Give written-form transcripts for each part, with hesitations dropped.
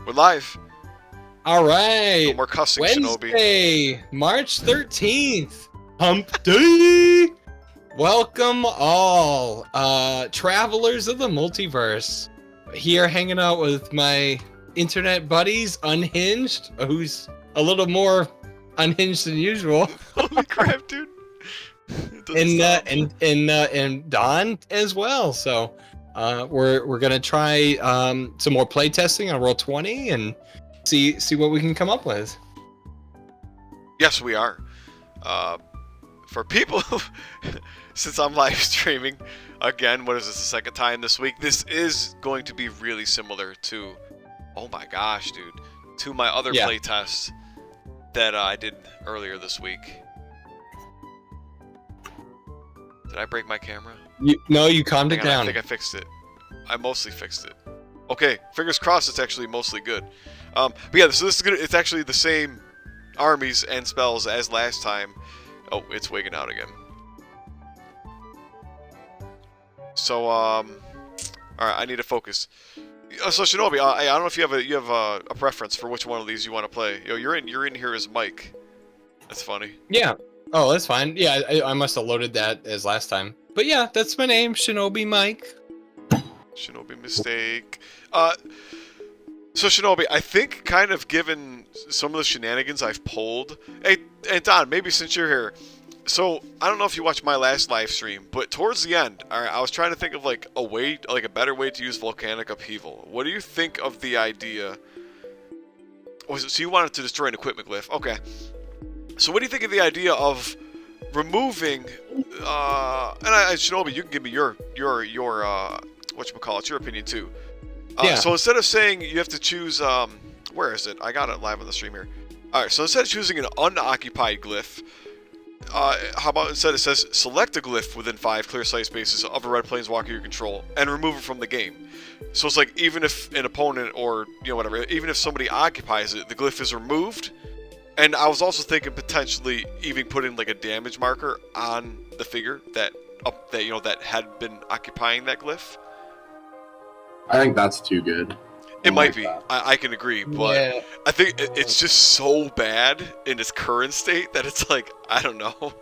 We're live. All right. No more cussing, Shinobi. Wednesday, March 13th. Hump day. Welcome all, travelers of the multiverse. Here hanging out with my internet buddies, Unhinged, who's a little more unhinged than usual. Holy crap, dude. And Don as well. So we're gonna try some more playtesting on Roll20 and see what we can come up with. Yes, we are. For people, since I'm live streaming again, what is this, the second time this week? This is going to be really similar to, oh my gosh, dude, to my other playtests that I did earlier this week. Did I break my camera? No, you calmed it down. I think I fixed it. I mostly fixed it. Okay, fingers crossed it's actually mostly good. But yeah, so this is good. It's actually the same armies and spells as last time. Oh, it's wigging out again. So, alright, I need to focus. So Shinobi, I don't know if you have a preference for which one of these you want to play. You're in here as Mike. That's funny. Yeah. Oh, that's fine. Yeah, I must have loaded that as last time. But yeah, that's my name, Shinobi Mike. Shinobi mistake. So Shinobi, I think kind of given some of the shenanigans I've pulled. Hey, Don, maybe since you're here. So, I don't know if you watched my last live stream, but towards the end, I was trying to think of like a better way to use volcanic upheaval. What do you think of the idea? So you wanted to destroy an equipment glyph. Okay. So what do you think of the idea of removing Shinobi, you can give me your whatchamacallit, your opinion too. Yeah. So instead of saying you have to choose, where is it? I got it live on the stream here. Alright, so instead of choosing an unoccupied glyph, how about instead it says select a glyph within 5 clear sight spaces of a red planeswalker you control and remove it from the game. So it's like even if an opponent or whatever, even if somebody occupies it, the glyph is removed. And I was also thinking potentially even putting like a damage marker on the figure that had been occupying that glyph. I think that's too good. It might be. I can agree, but yeah. I think it's just so bad in its current state that it's like, I don't know.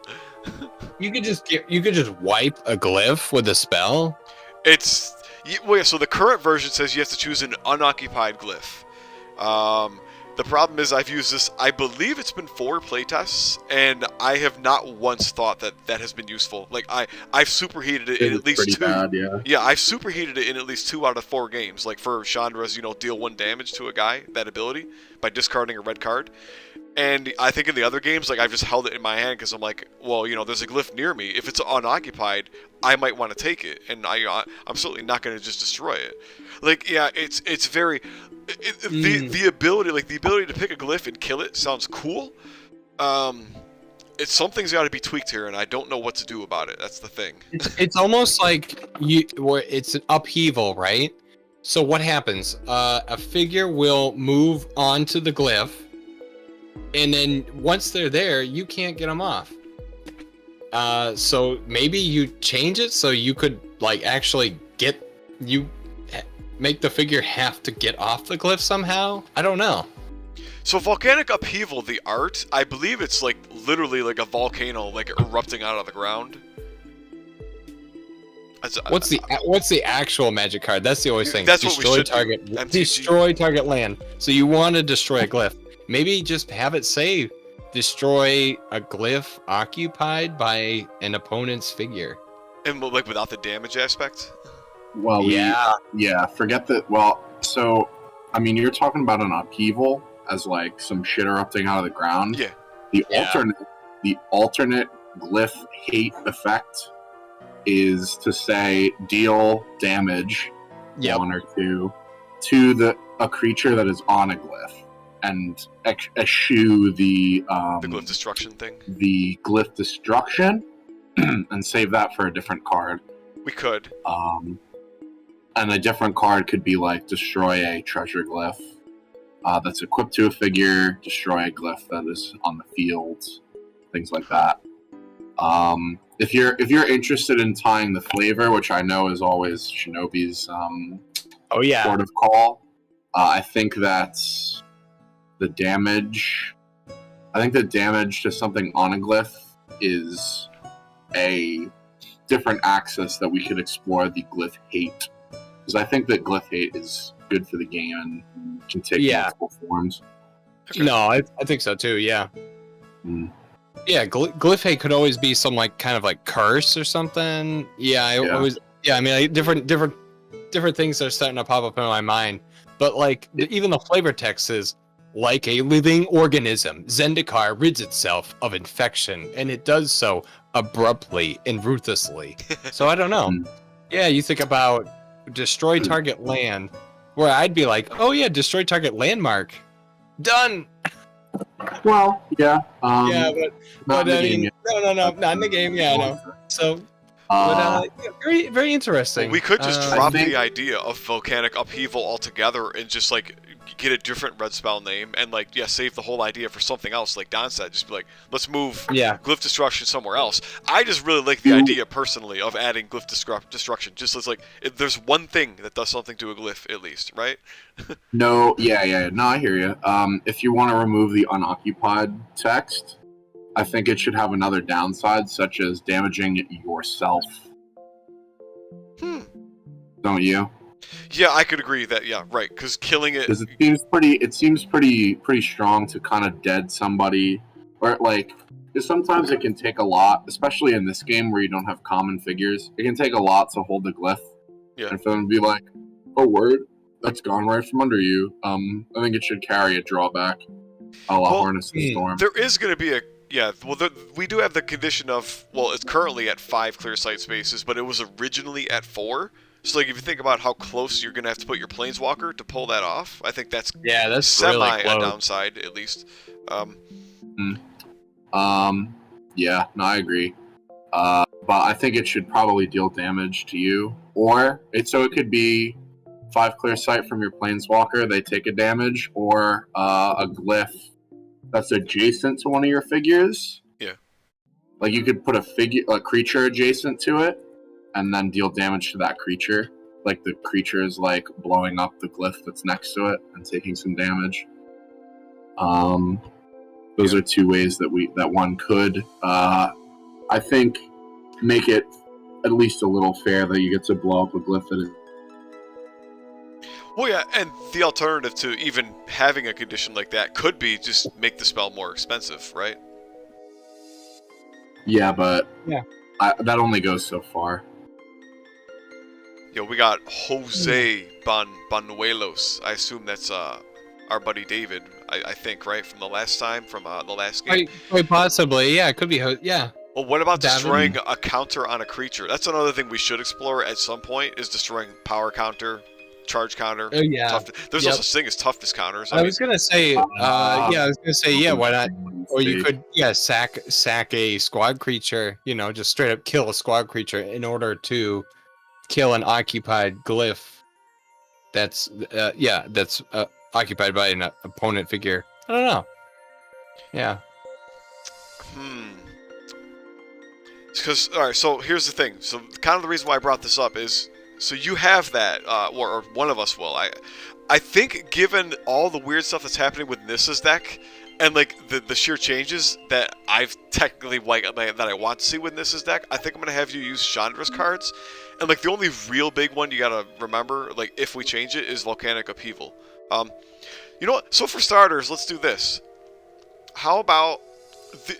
You could just wipe a glyph with a spell. So the current version says you have to choose an unoccupied glyph. The problem is I've used this, I believe it's been 4 playtests, and I have not once thought that has been useful. Like, I've superheated it in at least 2. Bad, yeah. Yeah, I've superheated it in at least 2 out of 4 games. Like, for Chandra's, deal 1 damage to a guy, that ability, by discarding a red card. And I think in the other games, like, I've just held it in my hand because I'm like, well, there's a glyph near me. If it's unoccupied, I might want to take it, and I'm certainly not going to just destroy it. Like, yeah, it's very... The ability to pick a glyph and kill it sounds cool. Something's got to be tweaked here, and I don't know what to do about it. That's the thing. It's almost like it's an upheaval, right? So what happens? A figure will move onto the glyph, and then once they're there, you can't get them off. So maybe you change it so you could actually make the figure have to get off the glyph somehow? I don't know. So volcanic upheaval, the art, I believe it's literally like a volcano erupting out of the ground. What's the actual magic card? That's the always thing. That's destroy what we should do. Destroy target land. So you want to destroy a glyph. Maybe just have it say destroy a glyph occupied by an opponent's figure. And without the damage aspect? Well, yeah, forget that. Well, so, I mean, you're talking about an upheaval as some shit erupting out of the ground. Yeah. The alternate glyph hate effect is to say deal damage 1 or 2 to a creature that is on a glyph and eschew the glyph destruction thing. The glyph destruction and save that for a different card. We could. And a different card could be destroy a treasure glyph that's equipped to a figure, destroy a glyph that is on the field, things like that. If you're interested in tying the flavor, which I know is always Shinobi's Oh yeah. Sort of call. I think that the damage. I think the damage to something on a glyph is a different axis that we could explore the glyph hate. Because I think that glyph hate is good for the game and can take multiple forms. Okay. No, I think so too. Yeah. Yeah, glyph hate could always be some like kind of like curse or something. Yeah, I always. Yeah, I mean, like, different things are starting to pop up in my mind. But like even the flavor text is like a living organism, Zendikar rids itself of infection, and it does so abruptly and ruthlessly. So I don't know. Yeah, you think about destroy target land, where I'd be like, oh yeah, destroy target landmark, done. Well, yeah. Yeah, but I mean, no, not in the game. Yeah, I know. So. But very, very interesting. Well, we could just drop the idea of volcanic upheaval altogether and just like get a different red spell name and like save the whole idea for something else. Like Don said, just be like, let's move glyph destruction somewhere else. I just really like the idea personally of adding glyph destruction. Just as like if there's one thing that does something to a glyph at least, right? No, yeah. No, I hear you. If you want to remove the unoccupied text, I think it should have another downside, such as damaging yourself. Don't you? Yeah, I could agree that. Yeah, right. Because killing it. Because it seems pretty strong to kind of dead somebody, or like. Because sometimes it can take a lot, especially in this game where you don't have common figures. It can take a lot to hold the glyph. Yeah. And for them to be like, "Oh, word, that's gone right from under you." I think it should carry a drawback. Harness the Storm. There is going to be a. Yeah, well, we do have the condition of, well, it's currently at 5 clear sight spaces, but it was originally at 4. So, like, if you think about how close you're going to have to put your Planeswalker to pull that off, I think that's semi really a downside, at least. Yeah, no, I agree. But I think it should probably deal damage to you. So it could be 5 clear sight from your Planeswalker, they take a damage, or a glyph that's adjacent to one of your figures. Yeah. Like you could put a creature adjacent to it, and then deal damage to that creature. Like the creature is like blowing up the glyph that's next to it and taking some damage. Those are 2 ways that one could, I think, make it at least a little fair that you get to blow up a glyph that is. Well, yeah, and the alternative to even having a condition like that could be just make the spell more expensive, right? Yeah, but that only goes so far. Yo, we got Jose Banuelos. I assume that's our buddy David, I think, right? From the last time, from the last game? Quite possibly, yeah, it could be, yeah. Well, what about destroying a counter on a creature? That's another thing we should explore at some point, is destroying power counter, charge counter. Oh, yeah. There's no such thing as toughness counters. I was gonna say, why not? Or you could, sack a squad creature, just straight up kill a squad creature in order to kill an occupied glyph that's occupied by an opponent figure. I don't know. Yeah. Because, alright, so here's the thing. So kind of the reason why I brought this up is, so you have that, or one of us will. I think given all the weird stuff that's happening with Nissa's deck, and like the sheer changes that I've technically that I want to see with Nissa's deck, I think I'm gonna have you use Chandra's cards. And like the only real big one you gotta remember, like if we change it, is Volcanic Upheaval. You know what? So for starters, let's do this. How about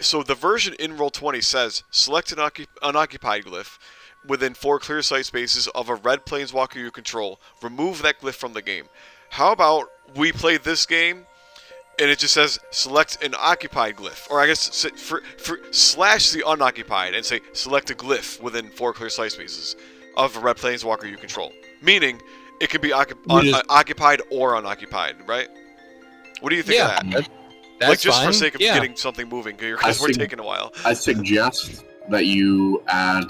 so the version in Roll20 says select an unoccupied glyph within 4 clear sight spaces of a red planeswalker you control. Remove that glyph from the game. How about we play this game and it just says select an occupied glyph, or I guess slash the unoccupied and say select a glyph within 4 clear sight spaces of a red planeswalker you control. Meaning it could be occupied or unoccupied, right? What do you think of that? That's like just fine. for sake of getting something moving, because we're taking a while. I suggest that you add.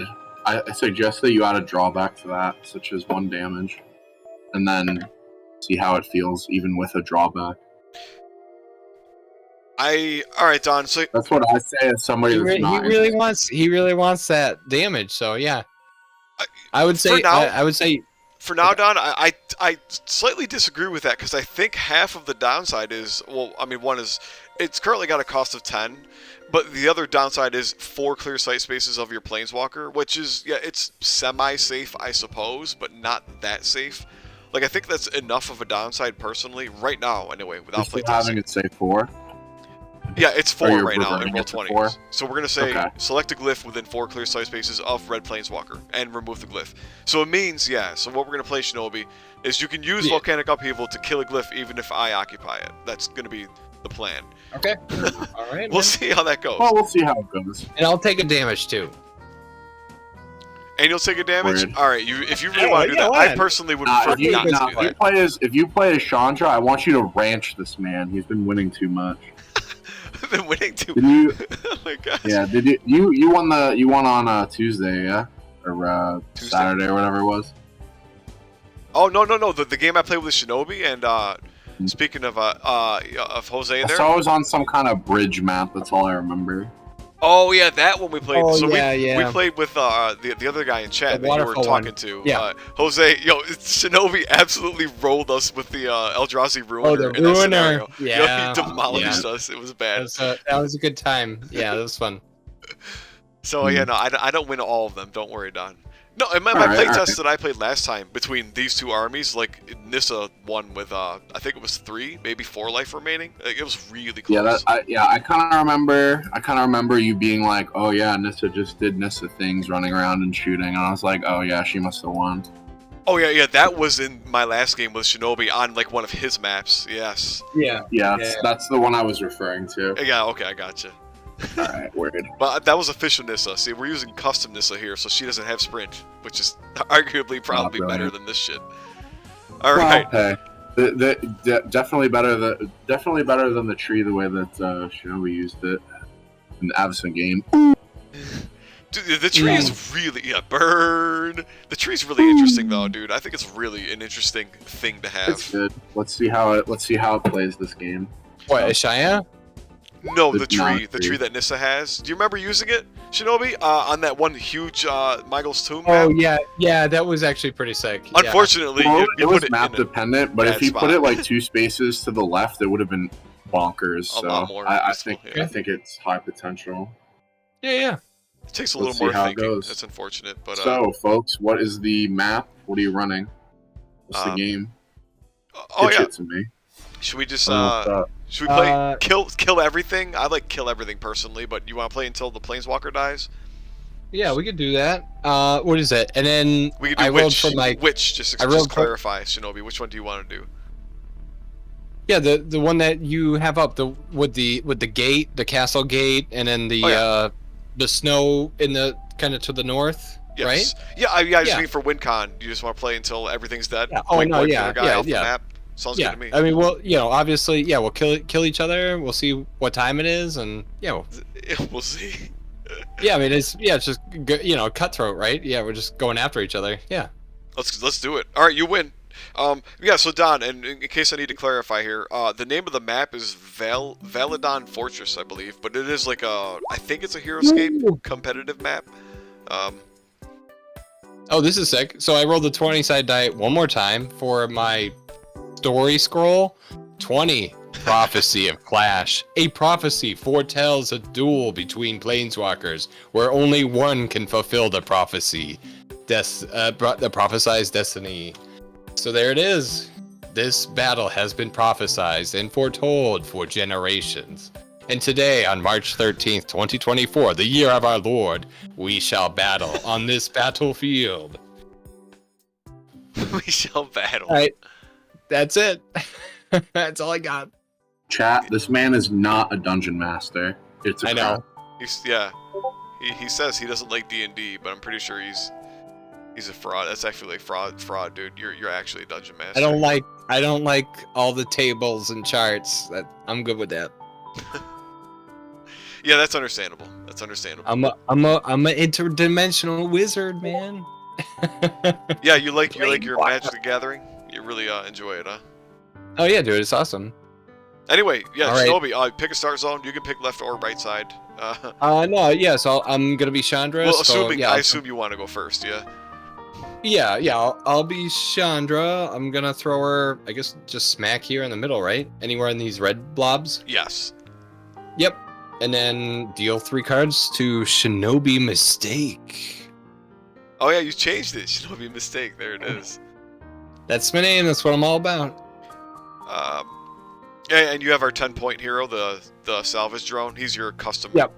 I suggest that you add a drawback to that, such as 1 damage, and then see how it feels, even with a drawback. All right, Don. So that's what I say as somebody that's not. He really wants that damage. So yeah, I would say. For now, Don, I slightly disagree with that because I think half of the downside is, well, I mean, one is it's currently got a cost of 10, but the other downside is 4 clear sight spaces of your Planeswalker, which is, yeah, it's semi-safe, I suppose, but not that safe. Like, I think that's enough of a downside personally, right now, anyway, without Still playtesting. having it say 4. Yeah, it's 4 you're right now in reverting it to Roll20. 4? So we're going to say Okay. select a glyph within 4 clear sight spaces of red Planeswalker and remove the glyph. So it means, yeah, so what we're going to play, Shinobi, is you can use Volcanic Upheaval to kill a glyph even if I occupy it. That's going to be the plan. Okay. All right. We'll see how that goes. Well, we'll see how it goes. And I'll take a damage too. And you'll take a damage? Weird. Alright, if you really want to do that, I personally would prefer If you, not to do that. if you play as Chandra, I want you to ranch this man. He's been winning too much. I've been winning too Did you? Oh my god. Yeah. Did you won on Tuesday? Yeah, or Tuesday? Saturday or whatever it was. Oh, no. The game I played with Shinobi, and speaking of Jose I there. saw it was on some kind of bridge map. That's all I remember. Oh yeah, that one we played. Oh, So yeah. we played with the other guy in chat The that you were waterfall talking one. to. Yeah. Jose, Shinobi absolutely rolled us with the Eldrazi Ruiner Oh, the in that Ruiner. scenario. Yeah. He demolished us. It was bad. That was a good time. Yeah, that was fun. So yeah, no, I don't win all of them. Don't worry, Don. No, in my Alright, playtest that I played last time between these two armies, like Nissa won with I think it was 3, maybe 4 life remaining. Like, it was really close. Yeah, I kind of remember you being like, "Oh yeah, Nissa just did Nissa things, running around and shooting," and I was like, "Oh yeah, she must have won." Oh yeah, that was in my last game with Shinobi on like one of his maps. Yes. Yeah. Yeah, that's the one I was referring to. Yeah. Okay, I gotcha. All right, weird. But that was official Nissa. See, we're using custom Nissa here, so she doesn't have sprint, which is arguably probably better than this shit. All right. Well, hey, definitely better than the tree the way that Shinobi used it in the Avison game. Dude, the tree is really burn. The tree's really interesting though, dude. I think it's really an interesting thing to have. It's good. Let's see how it plays this game. What, Ashaya? No, the tree. tree that Nissa has. Do you remember using it, Shinobi, on that one huge Michael's Tomb Oh map? yeah, that was actually pretty sick. Yeah. Unfortunately, Well, you it was put it map in a dependent, but if bad you spot. put it like 2 spaces to the left, it would have been bonkers. A lot more I useful, think yeah. I think it's high potential. Yeah. It takes a Let's little more see how it thinking. goes. That's unfortunate, but So, folks, what is the map? What are you running? What's the game? oh Pitch yeah. it to me. Should we just I don't know should we play kill everything? I like kill everything personally, but you want to play until the Planeswalker dies? Yeah, we could do that. What is it? And then We could do I rolled which. for my Which just I rolled for- clarify, Shinobi. Which one do you want to do? yeah the one that you have up with the gate, the castle gate, and then the snow in the kind of to the north, Yes. right? Yeah, I just Yeah. mean for WinCon. You just want to play until everything's dead. Yeah. Oh, Point no, blank yeah, kill a guy yeah, off the yeah. map. Sounds Yeah. good to me. I mean, well, obviously, yeah, we'll kill each other. We'll see what time it is, and We'll see. yeah. I mean, it's just cutthroat, right? Yeah, we're just going after each other. Yeah. Let's do it. All right, you win. Yeah. So Don, and in case I need to clarify here, the name of the map is Valadon Fortress, I believe, but it is like I think it's a HeroScape competitive map. Oh, this is sick. So I rolled the 20-side die one more time for my story scroll. 20. Prophecy of Clash. A prophecy foretells a duel between planeswalkers, where only one can fulfill the prophecy. The prophesized destiny. So there it is. This battle has been prophesized and foretold for generations. And today, on March 13th, 2024, the year of our Lord, we shall battle on this battlefield. We shall battle. All right. That's it. That's all I got. Chat, this man is not a dungeon master. It's a I know. He says he doesn't like D&D, but I'm pretty sure he's a fraud. That's actually like fraud, dude. You're actually a dungeon master. I don't like all the tables and charts. I'm good with that. Yeah, that's understandable. I'm an interdimensional wizard, man. Yeah, you like your Magic the Gathering. You really enjoy it, huh? Oh yeah, dude, it's awesome. Anyway, yeah, All right. Shinobi, pick a start zone. You can pick left or right side. No, yeah. So I'm gonna be Chandra. Well, so, I yeah, assume you want to go first, yeah. Yeah, I'll be Chandra. I'm gonna throw her, I guess, just smack here in the middle, right? Anywhere in these red blobs? Yes. Yep. And then deal 3 cards to Shinobi Mistake. Oh yeah, you changed it. Shinobi Mistake. There it is. That's my name. That's what I'm all about. And you have our 10-point hero, the salvage drone. He's your custom. Yep.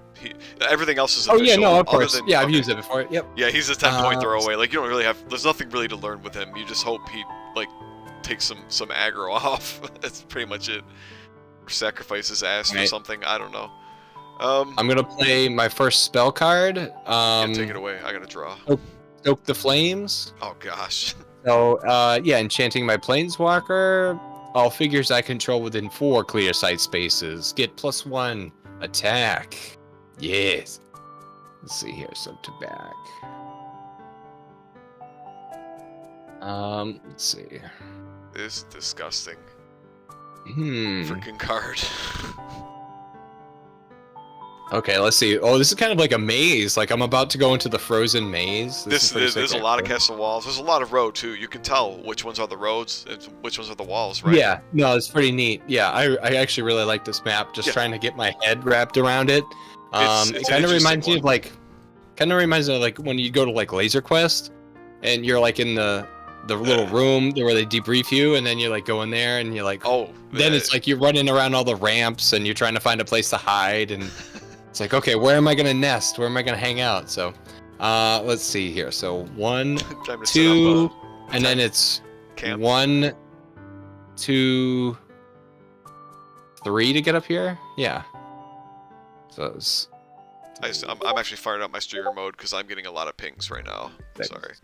Everything else is Oh official. yeah, no, of other course. than- Yeah, I've okay. used it before. Yep. Yeah, he's a 10-point throwaway. Like you don't really have. There's nothing really to learn with him. You just hope he like takes some aggro off. That's pretty much it. Or sacrifice his ass or Right. something. I don't know. I'm gonna play my first spell card. Yeah, take it away. I gotta draw. Stoke the Flames. Oh gosh. So, yeah, enchanting my Planeswalker. All figures I control within 4 clear sight spaces get +1 attack. Yes. Let's see here. So to back. Let's see. This is disgusting. Hmm. Freaking card. Okay, let's see. Oh, this is kind of like a maze. Like I'm about to go into the frozen maze. There's a lot of castle walls. There's a lot of road too. You can tell which ones are the roads and which ones are the walls, right? Yeah, no, it's pretty neat. Yeah, I actually really like this map. Just trying to get my head wrapped around it. It's It kind of an reminds me interesting of like when you go to like Laser Quest, and you're like in the little room where they debrief you, and then you like go in there and you're like, Oh. then it's like you're running around all the ramps and you're trying to find a place to hide, and it's like, okay, where am I gonna nest? Where am I gonna hang out? So, let's see here. So 1, time to 2, set up and then it's camp. 1, 2, 3 to get up here. Yeah. So it's I'm actually firing up my streamer mode because I'm getting a lot of pings right now. Thanks. Sorry.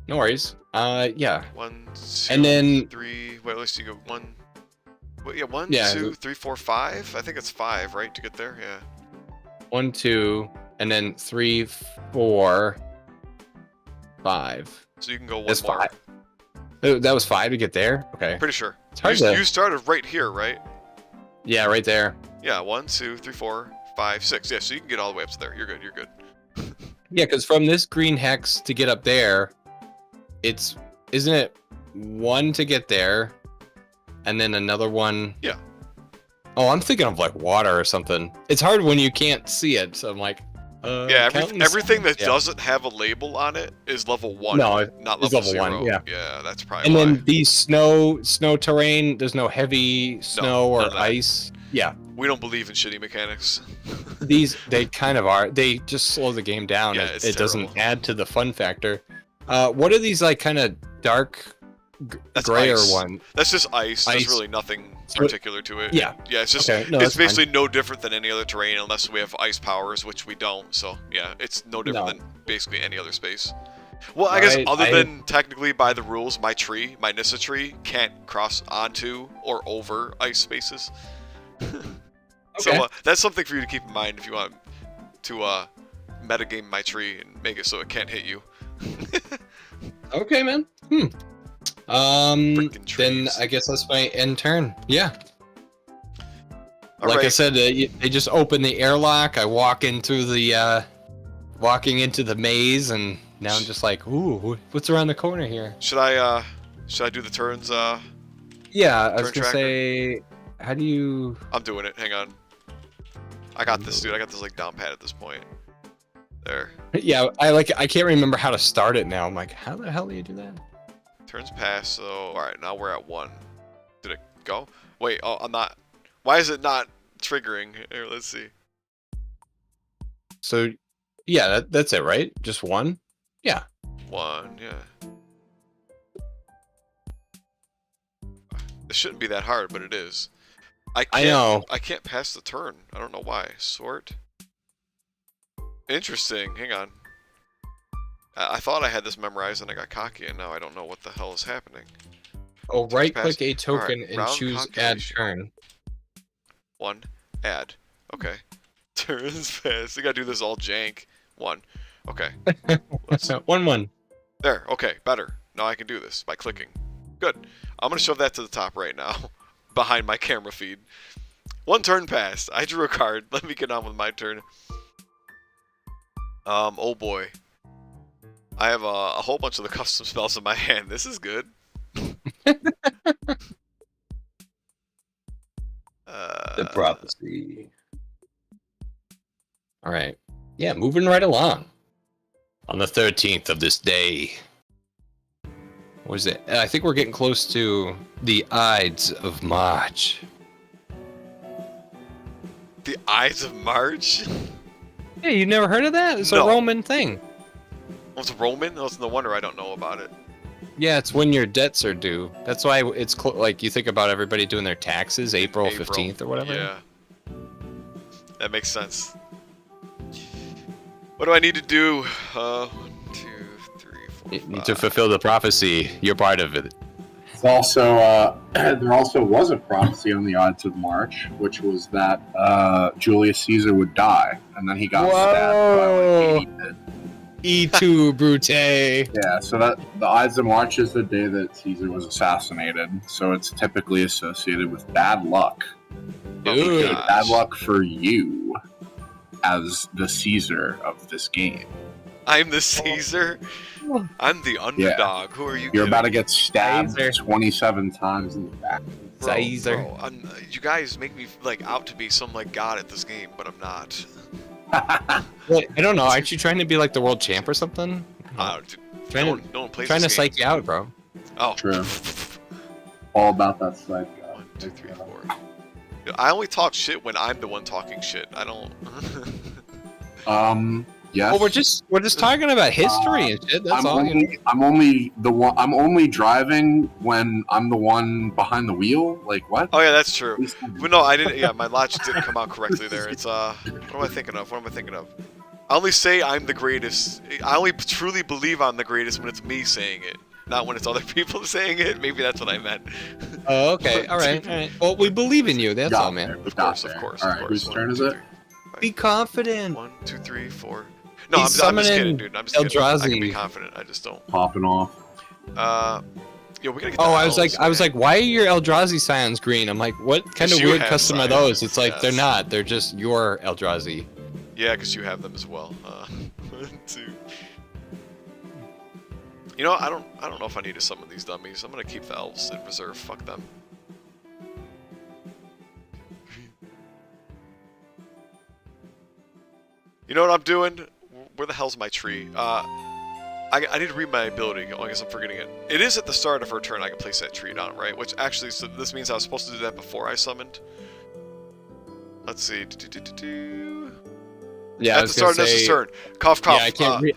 no worries. Yeah. 1, 2, And then 3. Wait, let's see. Go 1. Wait, yeah, 1, Yeah. 2, 3, 4, 5. I think it's 5, right, to get there. Yeah. 1, 2, and then 3, 4, 5. So you can go one That's more. 5. Oh, that was 5 to get there. Okay. Pretty sure. It's hard You, to- you started right here, right? Yeah, right there. Yeah. 1, 2, 3, 4, 5, 6. Yeah. So you can get all the way up to there. You're good. You're good. Yeah, because from this green hex to get up there, isn't it 1 to get there, and then another 1? Yeah. Oh, I'm thinking of like water or something. It's hard when you can't see it, so I'm like, Yeah. counting Everything that yeah. doesn't have a label on it is level 1. No, not it's level level 0. 1, yeah. Yeah. That's probably And why. then these snow terrain, there's no heavy snow none or of that. ice. Yeah, We don't believe in shitty mechanics. they kind of are. They just slow the game down. Yeah, it it's it doesn't terrible. add to the fun factor. What are these like kind of dark That's grayer ice. one? That's just ice. There's Ice. really nothing So- particular to it. Yeah. Yeah, it's just Okay, no, it's that's fine. basically no different than any other terrain unless we have ice powers, which we don't. So yeah, it's no different No. than basically any other space. Well, I guess Right, other than technically by the rules, my Nissa tree can't cross onto or over ice spaces. So Okay. that's something for you to keep in mind if you want to metagame my tree and make it so it can't hit you. Okay, man. Frickin' Then trees. I guess that's my end turn. Yeah. All Like I right. said, they just open the airlock. I walk into the maze, and now I'm just like, ooh, what's around the corner here? Should I do the turns? Yeah, I was Turn gonna tracker. say, how do you? I'm doing it. Hang on. I got this, dude. I got this like down pat at this point. There. Yeah, I can't remember how to start it now. I'm like, how the hell do you do that? Turns pass. So all right, now we're at 1. Did it go? Wait. Oh, I'm not. Why is it not triggering? Here, let's see. So, yeah, that's it, right? Just 1? Yeah. 1. Yeah. It shouldn't be that hard, but it is. I know. I can't pass the turn. I don't know why. Sort. Interesting. Hang on. I thought I had this memorized and I got cocky, and now I don't know what the hell is happening. Oh, right pass. click a token Alright, and round choose add calculation. turn. 1. Add. Okay. Turns fast. You gotta do this all jank. 1. Okay. Let's, 1-1. there. Okay. Better. Now I can do this by clicking. Good. I'm gonna shove that to the top right now. Behind my camera feed. 1 turn passed. I drew a card. Let me get on with my turn. Oh boy. I have a whole bunch of the custom spells in my hand. This is good. The prophecy. All right. Yeah, moving right along. On the 13th of this day. What is it? I think we're getting close to the Ides of March. The Ides of March? Yeah, you never heard of that? It's No. a Roman thing. Oh, it's Roman? Oh, it's no wonder I don't know about it. Yeah, it's when your debts are due. That's why it's like you think about everybody doing their taxes April 15th or whatever. Yeah. That makes sense. What do I need to do? 1, 2, 3, 4, You 5. need to fulfill the prophecy. You're part of it. It's also there also was a prophecy on the Ides of March, which was that Julius Caesar would die, and then he got stabbed by like 80 men. E2 Brute. Yeah, so that the Ides of March is the day that Caesar was assassinated. So it's typically associated with bad luck. Ooh. gosh. Bad luck for you as the Caesar of this game. I'm the Caesar? I'm the underdog. Who are you You're about to kidding? get stabbed Caesar. 27 times in the back. Bro, Caesar. bro, you guys make me like out to be some like god at this game, but I'm not. Well, I don't know. Aren't you trying to be like the world champ or something? Dude, Trying no, to- one, no one plays Trying to this game. psych you out, bro. Oh. True. All about that side. 1, 2, 3, 4. I only talk shit when I'm the one talking shit. I don't. Yes. Well, we're just talking about history and shit. That's I'm all. only driving when I'm the one behind the wheel. Like what? Oh yeah, that's true. But no, I didn't. Yeah, my logic didn't come out correctly there. It's what am I thinking of? What am I thinking of? I only say I'm the greatest. I only truly believe I'm the greatest when it's me saying it, not when it's other people saying it. Maybe that's what I meant. Oh, okay. All right. All right. Well, we believe in you. That's Got all, man. there, Of got course, there. of course, All of right, course. whose 1, turn is 2, it? 3. Be confident. 1, 2, 3, 4. No, I'm He's just kidding, summoning dude. I'm just kidding. I can be Eldrazi. confident. I just don't. Popping off. Yo, we gotta get. The Oh, I was elves, like, man. why are your Eldrazi scions green? I'm like, what kind Because of you weird have custom are scions, those? It's like they're yes. not. They're just your Eldrazi. Yeah, because you have them as well. 1, 2. You know, I don't know if I need to summon these dummies. I'm gonna keep the elves in reserve. Fuck them. You know what I'm doing? Where the hell's my tree? I need to read my ability. Oh, I guess I'm forgetting it. It is at the start of her turn I can place that tree down, right? Which actually, so this means I was supposed to do that before I summoned. Let's see. Yeah, At the start of Nessa's turn. Cough, cough. Yeah,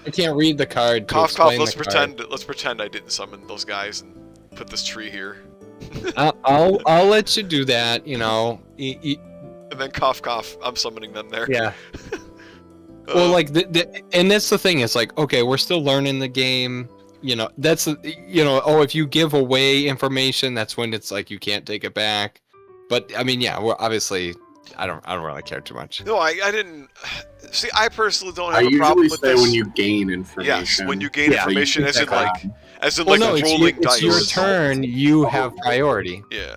I can't read the card. To Cough, cough. explain Let's the card. pretend. Let's pretend I didn't summon those guys and put this tree here. I'll let you do that. You know. And then cough, cough. I'm summoning them there. Yeah. Well, like and that's the thing. It's like, okay, we're still learning the game. You know, that's oh, if you give away information, that's when it's like you can't take it back. But I mean, yeah, we're obviously. I don't really care too much. No, I didn't. See, I personally don't I have a problem usually with say this. when you gain information. Yes, when you gain Yeah, information, you as in can like, take Well, no, rolling it's dice. your turn. You have priority. Yeah.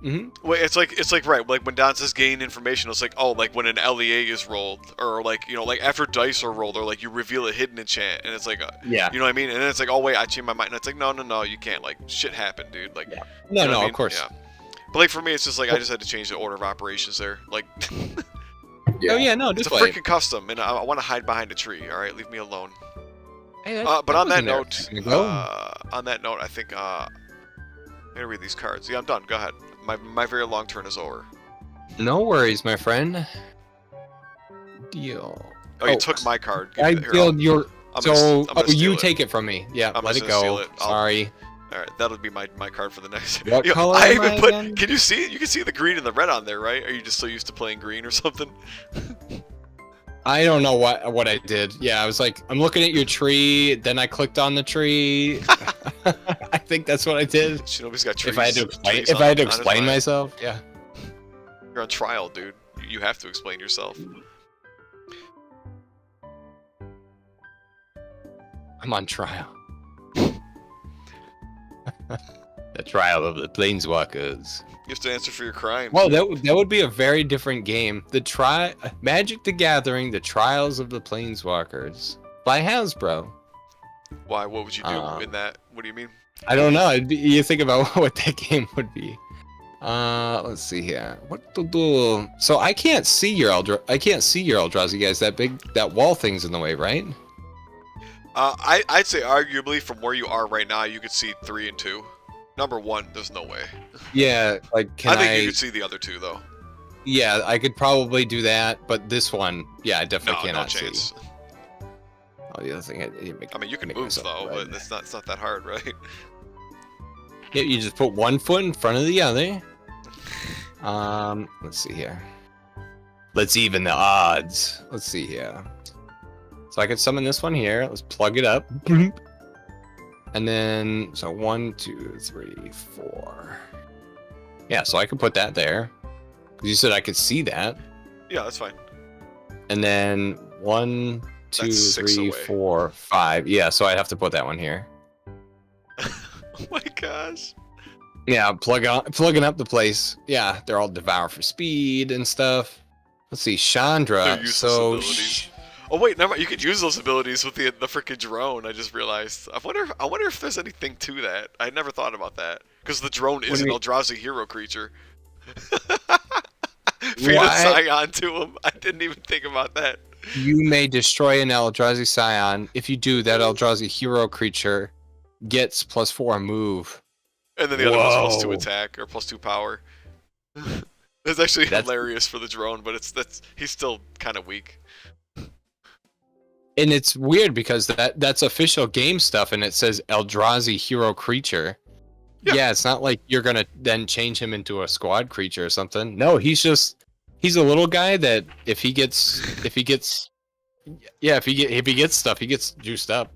Mm-hmm. Well, it's like right, like when Don says gain information, it's like, oh, like when an LEA is rolled, or like, like after dice are rolled, or like you reveal a hidden enchant, and it's like, Yeah. you know what I mean? And then it's like, oh wait, I changed my mind, and it's like, no, you can't, like, shit happened, dude, like, Yeah. you No, know what I mean? of course. Yeah. But like for me, it's just like I just had to change the order of operations there, like, Yeah. Oh yeah, no, it's just a wait. freaking custom, and I want to hide behind a tree. All right, leave me alone. Hey, But on that wasn't there a note, second ago. I think I'm gonna read these cards. Yeah, I'm done. Go ahead. My very long turn is over. No worries, my friend. Deal. Oh, you took my card. Give I it- here, deal your. I'm So, gonna steal you it. take it from me. Yeah, I'm let just it gonna go. steal it. Sorry. All right, that'll be my card for the next. What Yo, color I am even I put. again? Can you see it? You can see the green and the red on there, right? Are you just so used to playing green or something? I don't know what I did. Yeah, I was like, I'm looking at your tree. Then I clicked on the tree. I think that's what I did. Shinobi's got trees. If I had to explain, trees if I had to on his explain mind. myself, yeah. You're on trial, dude. You have to explain yourself. I'm on trial. The trial of the Planeswalkers. You have to answer for your crimes. Well, that would be a very different game. Magic the Gathering: The Trials of the Planeswalkers by Hasbro. Why? What would you do in that? What do you mean? I don't know. You think about what that game would be. Let's see here. What to do? So I can't see your Eldrazi guys. That wall thing's in the way, right? I'd say arguably from where you are right now, you could see 3 and 2. Number 1, there's no way. Yeah, like I think you could see the other 2 though. Yeah, I could probably do that, but this one, yeah, I definitely cannot no chance. see. Oh, the other thing, I mean, you can move though, but it's not that hard, right? Yeah, you just put one foot in front of the other. Let's see here. Let's even the odds. Let's see here. So I could summon this one here. Let's plug it up. And then, so 1, 2, 3, 4. Yeah, so I could put that there. You said I could see that. Yeah, that's fine. And then 1, 2, That's 6 3, away. 4, 5. Yeah, so I'd have to put that one here. Oh my gosh. Yeah, plugging up the place. Yeah, they're all devour for speed and stuff. Let's see, Chandra. They're useless So abilities. Oh wait, never mind. You could use those abilities with the freaking drone. I just realized. I wonder if there's anything to that. I never thought about that because the drone is an Eldrazi hero creature. Feed a Scion to him. I didn't even think about that. You may destroy an Eldrazi Scion. If you do, that Eldrazi hero creature gets +4 move. And then the other one's +2 attack or +2 power. That's actually hilarious for the drone, but he's still kind of weak. And it's weird because that's official game stuff, and it says Eldrazi hero creature. Yeah, it's not like you're gonna then change him into a squad creature or something. No, he's a little guy that if he gets stuff, he gets juiced up.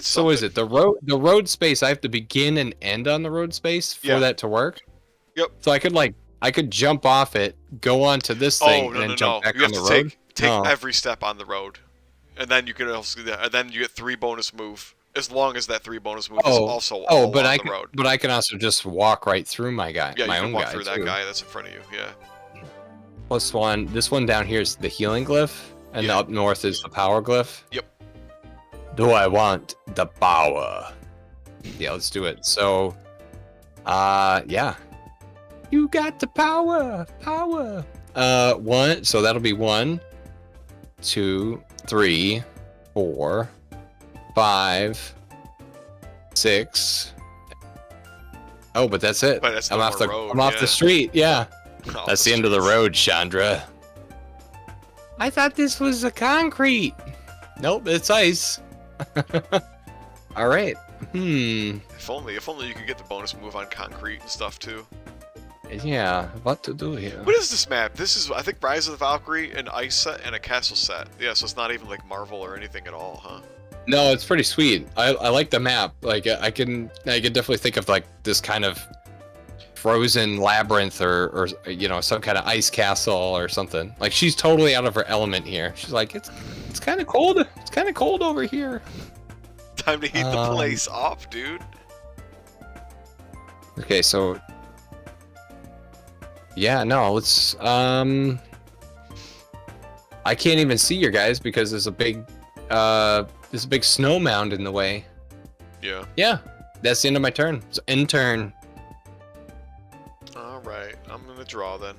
So is it the road space? I have to begin and end on the road space for that to work. Yep. So I could jump off it, go onto this thing, and then jump back on the road. Take every step on the road, and then you can also do that. And then you get 3 bonus move, as long as that 3 bonus move is also on the road. But I can also just walk right through my guy. Yeah, my you can own walk guy through that guy that's in front of you. Yeah. +1. This one down here is the healing glyph, and the up north is the power glyph. Yep. Do I want the power? Yeah, let's do it. So, yeah. You got the power. 1. So that'll be 1, 2, 3, 4, 5, 6. Oh, but that's it. But that's I'm off the street. Yeah. Oh, That's the end of the road, Chandra. I thought this was a concrete. Nope, it's ice. All right. If only you could get the bonus move on concrete and stuff too. Yeah, what to do here? What is this map? This is, I think, Rise of the Valkyrie, an ice set, and a castle set. Yeah, so it's not even like Marvel or anything at all, huh? No, it's pretty sweet. I like the map. Like I can definitely think of like this kind of frozen labyrinth or some kind of ice castle or something. Like she's totally out of her element here. She's like, it's kind of cold. It's kind of cold over here. Time to heat the place off, dude. Okay, so yeah, no, let's I can't even see your guys because there's a big snow mound in the way. Yeah. Yeah, that's the end of my turn. So end turn. All right, I'm gonna draw then.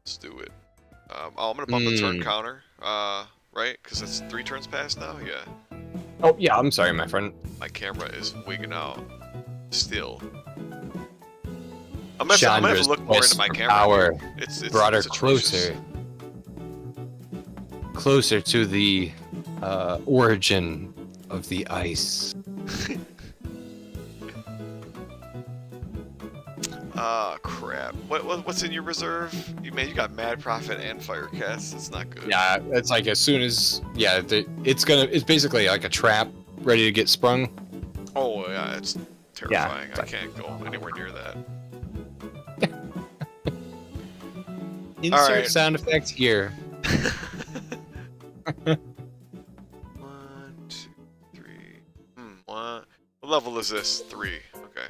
Let's do it. I'm gonna bump the turn counter. Right? Because it's 3 turns past now. Yeah. Oh yeah, I'm sorry, my friend. My camera is wigging out. Still. I'm gonna have to look more into my camera. Power. It's brought her atrocious. closer to the origin of the ice. Ah, crap. What's in your reserve? You got Mad Prophet and Firecast. That's not good. Yeah, it's like as soon as it's basically like a trap ready to get sprung. Oh yeah, it's terrifying. I can't go anywhere near that. Insert sound effects here. 1, 2, 3. What level is this? 3. Okay.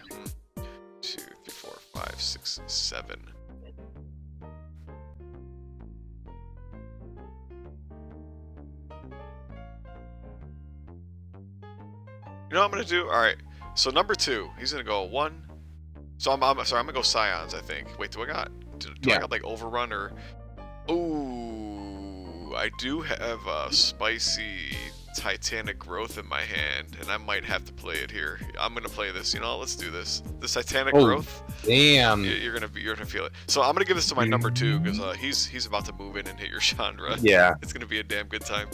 2, 3, 4, 5, 6, 7. You know what I'm gonna do? All right. So number 2, he's gonna go 1. So I'm sorry. I'm gonna go Scions. I think. Wait, do I got? Do I got like Overrun or? Ooh, I do have a spicy Titanic Growth in my hand, and I might have to play it here. I'm gonna play this. You know, let's do this. This Titanic Growth. Damn. You're gonna feel it. So I'm gonna give this to my number 2 because he's about to move in and hit your Chandra. Yeah. It's gonna be a damn good time.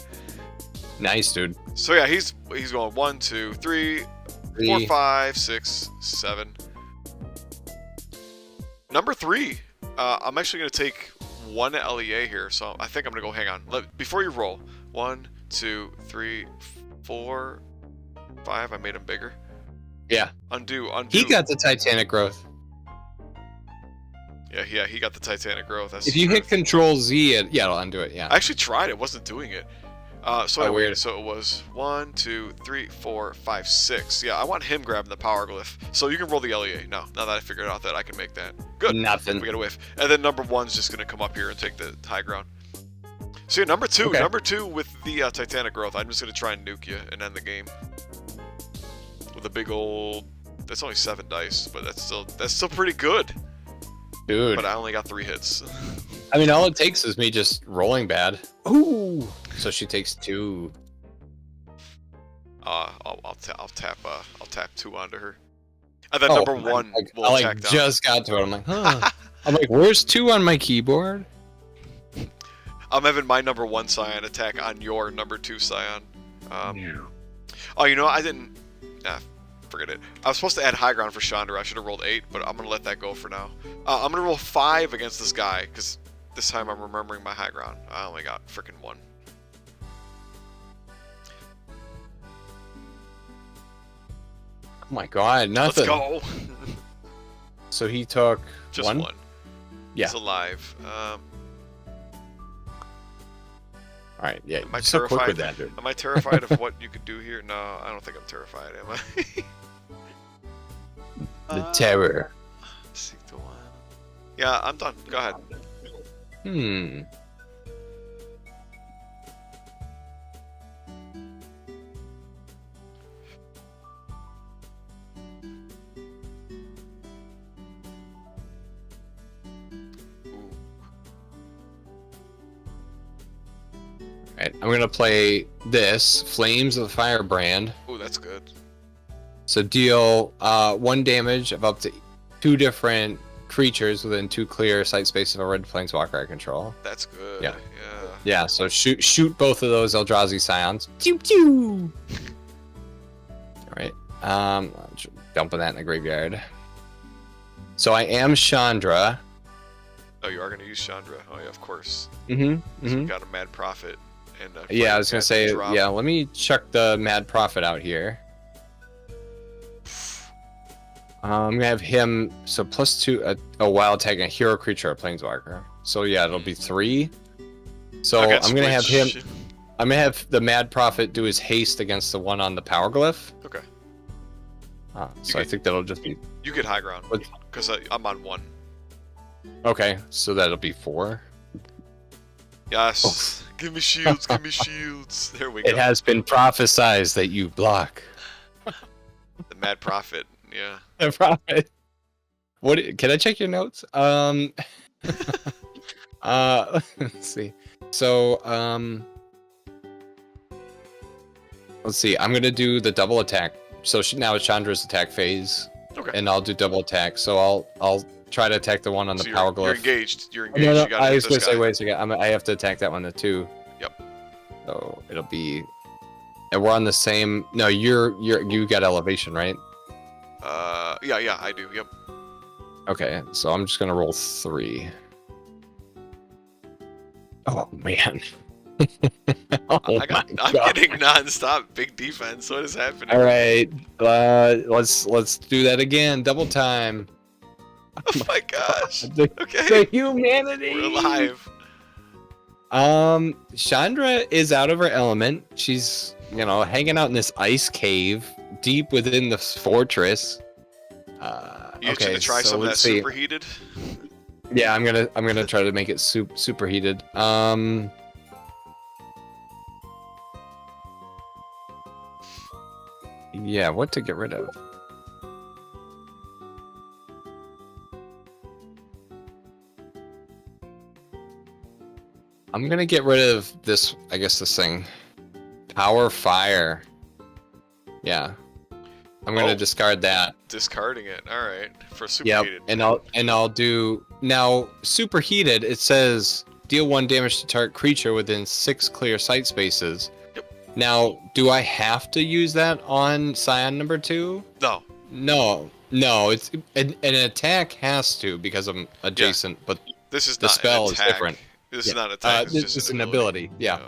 Nice, dude. So yeah, he's going 1, 2, 3, 4, 5, 6, 7. Number 3. I'm actually gonna take 1 LEA here, so I think I'm gonna go. Hang on. Before you roll, 1, 2, 3, 4, 5. I made him bigger. Yeah. Undo. He got the Titanic Growth. Yeah, he got the Titanic Growth. That's if you hit Control Z, it'll undo it. Yeah. I actually tried. It wasn't doing it. Weird. So it was 1, 2, 3, 4, 5, 6. Yeah, I want him grabbing the power glyph. So you can roll the LEA. Now that I figured out that I can make that. Good. Nothing. We got a whiff. And then number 1's just gonna come up here and take the high ground. So yeah, number 2. Okay. Number 2 with the Titanic Growth. I'm just gonna try and nuke you and end the game with a big old. That's only 7 dice, but that's still pretty good. Dude. But I only got 3 hits. I mean, all it takes is me just rolling bad. Ooh. So she takes 2. I'll tap 2 onto her. And then number 1 will I attack down. just got to it. I'm like, huh. I'm like, where's 2 on my keyboard? I'm having my number 1 Scion attack on your number 2 Scion. Oh, you know, I didn't. Forget it. I was supposed to add high ground for Chandra. I should have rolled 8, but I'm gonna let that go for now. I'm gonna roll 5 against this guy because this time I'm remembering my high ground. I only got freaking 1. Oh my god, nothing. Let's go. So he took Just 1? Yeah. He's alive. Alright, yeah. Am I So quick terrified? with that, dude. Am I terrified of what you could do here? No, I don't think I'm terrified, am I? The terror. Seek the one. Yeah, I'm done. Go ahead. Alright, I'm gonna play this, Flames of the Firebrand. Ooh, that's good. So deal 1 damage of up to 2 different creatures within 2 clear sight spaces of a red planeswalker I control. That's good. Yeah. Yeah. Yeah, so shoot both of those Eldrazi Scions. Pew pew! Alright, dumping that in the graveyard. So I am Chandra. Oh, you are going to use Chandra. Oh, yeah, of course. Mm-hmm. So you got a Mad Prophet. And Yeah, I was going to say, drop. yeah, let me chuck the Mad Prophet out here. I'm going to have him, so +2, a wild tag, and a hero creature, a planeswalker. So yeah, it'll be 3. So Okay, I'm going to have him, switch. I'm going to have the Mad Prophet do his haste against the one on the power glyph. Okay. So I think that'll just be... You get high ground. What? Because I'm on 1. Okay, so that'll be 4. Yes. Give me shields. Give me shields. There we go. It has been prophesized that you block. The Mad Prophet. Yeah. The prophet. What? Can I check your notes? Let's see. So, let's see. I'm gonna do the double attack. So now it's Chandra's attack phase, Okay. and I'll do double attack. So I'll try to attack the one on the So power you're glyph. engaged. You're engaged. No, You gotta I hit was gonna this say, guy. wait a second. I have to attack that one too. Yep. So it'll be, and we're on the same. No, you got elevation, right? Yeah, I do. Yep. Okay, so I'm just gonna roll 3. Oh man. Oh I'm getting non-stop big defense. What is happening? All right, let's do that again. Double time. Oh my gosh. The Okay. humanity. We're alive. Chandra is out of her element. She's, hanging out in this ice cave deep within the fortress. You Okay, gonna try so some of that let's see. superheated? Yeah, I'm gonna try to make it superheated. Yeah, what to get rid of? I'm gonna get rid of this, I guess this thing. Power Fire. Yeah. I'm gonna discard that. Discarding it. Alright. For superheated. Yep. And I'll do now superheated, it says deal 1 damage to target creature within 6 clear sight spaces. Yep. Now, do I have to use that on Scion number 2? No. No, it's an attack has to because I'm adjacent, but This is the not spell an is attack. different. This is not an attack. It's This just is an ability. Yeah.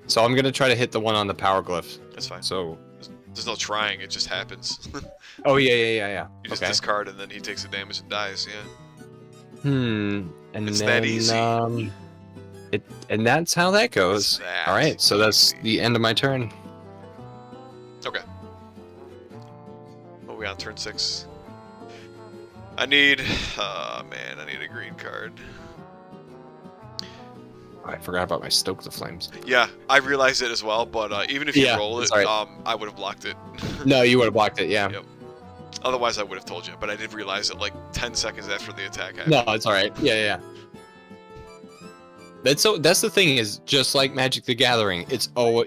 So I'm gonna try to hit the one on the power glyph. That's fine. So. There's no trying. It just happens. Oh yeah. You just discard and then he takes the damage and dies. Yeah. And it's then, that easy. And that's how that goes. All right. So that's the end of my turn. Okay. What are we on turn 6? I need. Man, I need a green card. I forgot about my Stoke the Flames. Yeah, I realized it as well, but even if you roll it, right. I would have blocked it. No, you would have blocked it, yeah. Yep. Otherwise, I would have told you, but I did realize it like 10 seconds after the attack happened. No, it's alright. Yeah. That's the thing is, just like Magic the Gathering,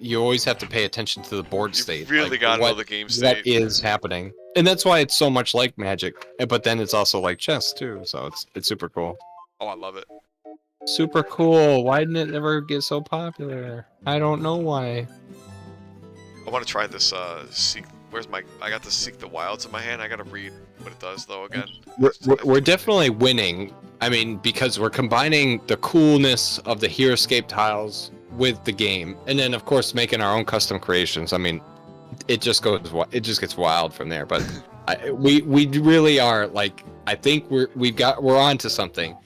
you always have to pay attention to the board state. You really gotta know the game state. What is happening. And that's why it's so much like Magic. But then it's also like chess, too, so it's super cool. Oh, I love it. Super cool. Why didn't it ever get so popular? I don't know why. I want to try this Seek. I got the Seek the Wilds in my hand. I gotta read what it does though again. We're definitely winning. I mean, because we're combining the coolness of the Heroescape tiles with the game, and then of course making our own custom creations. I mean, it just gets wild from there. But we really are like, I think we're onto something.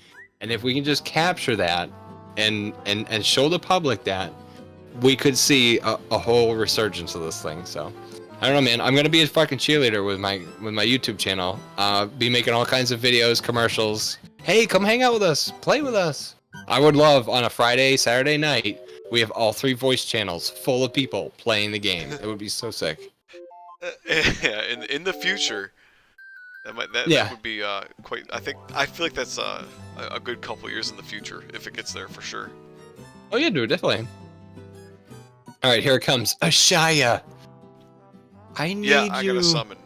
And if we can just capture that and show the public that, we could see a whole resurgence of this thing. So I don't know, man. I'm gonna be a fucking cheerleader with my YouTube channel. Be making all kinds of videos, commercials. Hey, come hang out with us, play with us. I would love on a Friday, Saturday night, we have all 3 voice channels full of people playing the game. It would be so sick. Yeah, in the future. That would be quite. I feel like that's a good couple years in the future if it gets there for sure. Oh yeah, dude, definitely. All right, here it comes, Ashaya. I need you. Yeah, I gotta summon.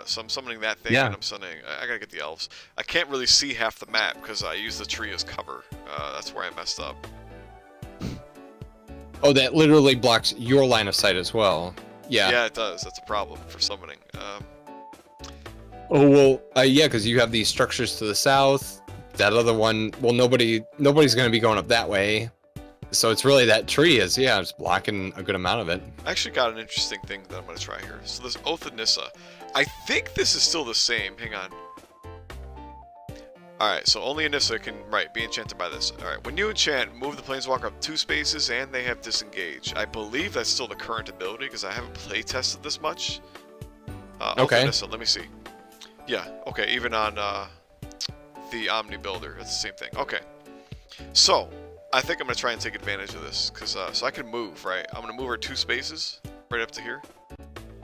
So I'm summoning that thing, and I'm summoning. I gotta get the elves. I can't really see half the map because I use the tree as cover. That's where I messed up. Oh, that literally blocks your line of sight as well. Yeah. Yeah, it does. That's a problem for summoning. Oh well, yeah, because you have these structures to the south. That other one, well, nobody's gonna be going up that way. So it's really that tree is, it's blocking a good amount of it. I actually got an interesting thing that I'm gonna try here. So there's Oath of Nissa. I think this is still the same. Hang on. Alright, so only a Nissa can, be enchanted by this. Alright, when you enchant, move the Planeswalker up 2 spaces, and they have Disengage. I believe that's still the current ability, because I haven't play-tested this much. Oath of Nissa, let me see. Yeah, okay, even on the Omni Builder, it's the same thing. Okay, so I think I'm gonna try and take advantage of this, because so I can move, right? I'm gonna move her 2 spaces, right up to here.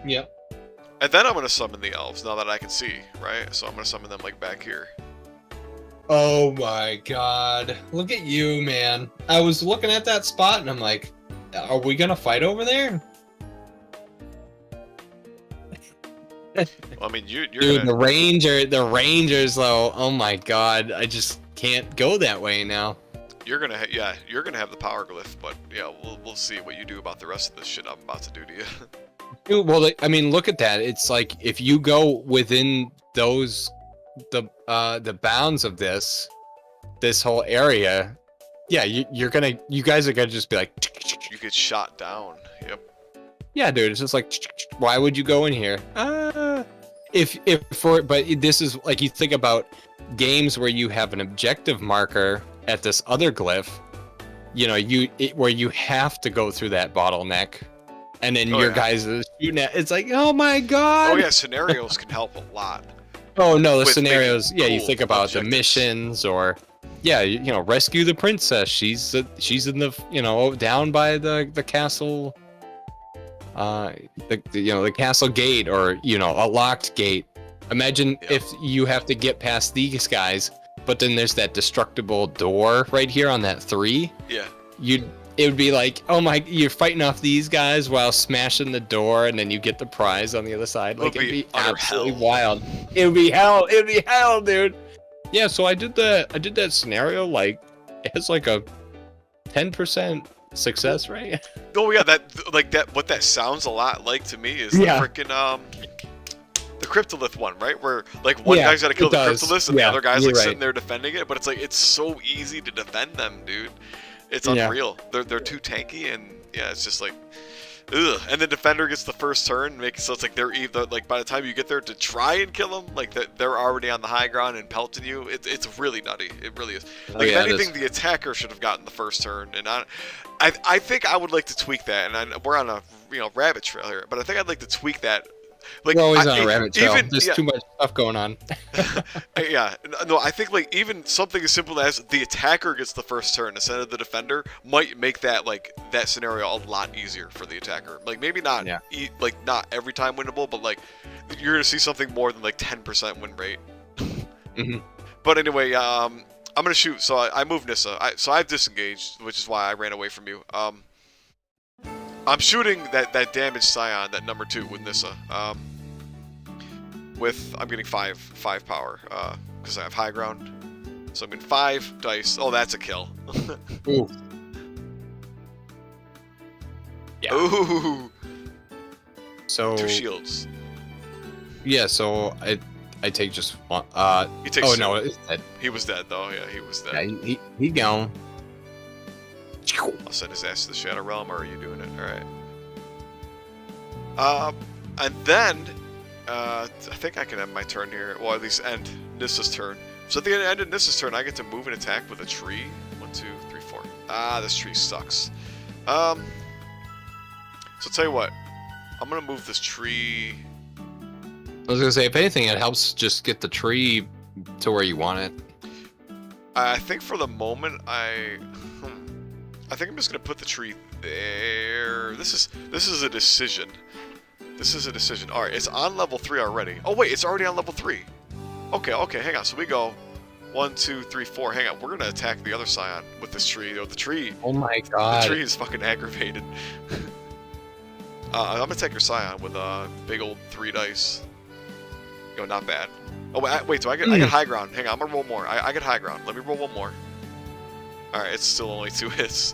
Yep. And then I'm gonna summon the elves, now that I can see, right? So I'm gonna summon them like back here. Oh my god, look at you, man. I was looking at that spot and I'm like, are we gonna fight over there? Well, I mean, you're dude, the Rangers though. Oh my god, I just can't go that way now. You're gonna have the power glyph, but yeah, we'll see what you do about the rest of this shit I'm about to do to you. Dude, well, I mean, look at that. It's like if you go within those the bounds of this whole area, yeah, you guys are gonna just be like, you get shot down. Yep. Yeah, dude, it's just like, why would you go in here? But this is like, you think about games where you have an objective marker at this other glyph, where you have to go through that bottleneck, and then your guys are shooting at. It's like, oh my god. Oh yeah, scenarios can help a lot. Oh no, the scenarios. Yeah, you think about objectives. The missions, or rescue the princess. She's in the down by the castle. the castle gate, or a locked gate. Imagine if you have to get past these guys, but then there's that destructible door right here on that 3. Yeah. It would be like, oh my, you're fighting off these guys while smashing the door, and then you get the prize on the other side. Like, it'd be absolutely wild. It would be hell. It would be hell, dude. Yeah, so I did that scenario, like, it has like a 10% success rate. Oh yeah, what that sounds a lot like to me is the freaking the Cryptolith one, right? Where like one guy's gotta kill the Cryptolith and the other guy's like sitting there defending it, but it's like it's so easy to defend them, dude. It's unreal. They're too tanky, and yeah, it's just like, ugh. And the defender gets the first turn, so it's like they're either like by the time you get there to try and kill them, like they're already on the high ground and pelting you. It's really nutty. It really is. Like if anything, the attacker should have gotten the first turn, and I think I would like to tweak that. And we're on a rabbit trail here, but I think I'd like to tweak that. Like, we're always on a rabbit trail. There's too much stuff going on. Yeah, no, I think like even something as simple as the attacker gets the first turn instead of the defender might make that that scenario a lot easier for the attacker. Like maybe not, not every time winnable, but like you're gonna see something more than like 10% win rate. But anyway, I'm gonna shoot. So I moved Nissa. So I've disengaged, which is why I ran away from you. I'm shooting that damage scion, that number 2 with Nissa. I'm getting 5 power because I have high ground. So I'm getting 5 dice. Oh, that's a kill. Ooh. Yeah. Ooh. So 2 shields. Yeah. So I take just one. He takes. Oh no, it's dead. He was dead though. Yeah, he was dead. Yeah, he gone. I'll send his ass to the Shadow Realm, or are you doing it? Alright. And then, I think I can end my turn here. Well, at least end Nissa's turn. So at the end of Nissa's turn, I get to move and attack with a tree. 1, 2, 3, 4. Ah, this tree sucks. So I'll tell you what. I'm going to move this tree. I was going to say, if anything, it helps just get the tree to where you want it. I think for the moment, I think I'm just gonna put the tree there. This is a decision. This is a decision. All right, it's on level 3 already. Oh wait, it's already on level 3. Okay, hang on. So we go 1, 2, 3, 4. Hang on, we're gonna attack the other scion with this tree. The tree. Oh my god. The tree is fucking aggravated. I'm gonna attack your scion with a big old 3 dice. Not bad. Oh wait, so I get high ground. Hang on, I'm gonna roll more. I get high ground. Let me roll one more. Alright, it's still only 2 hits.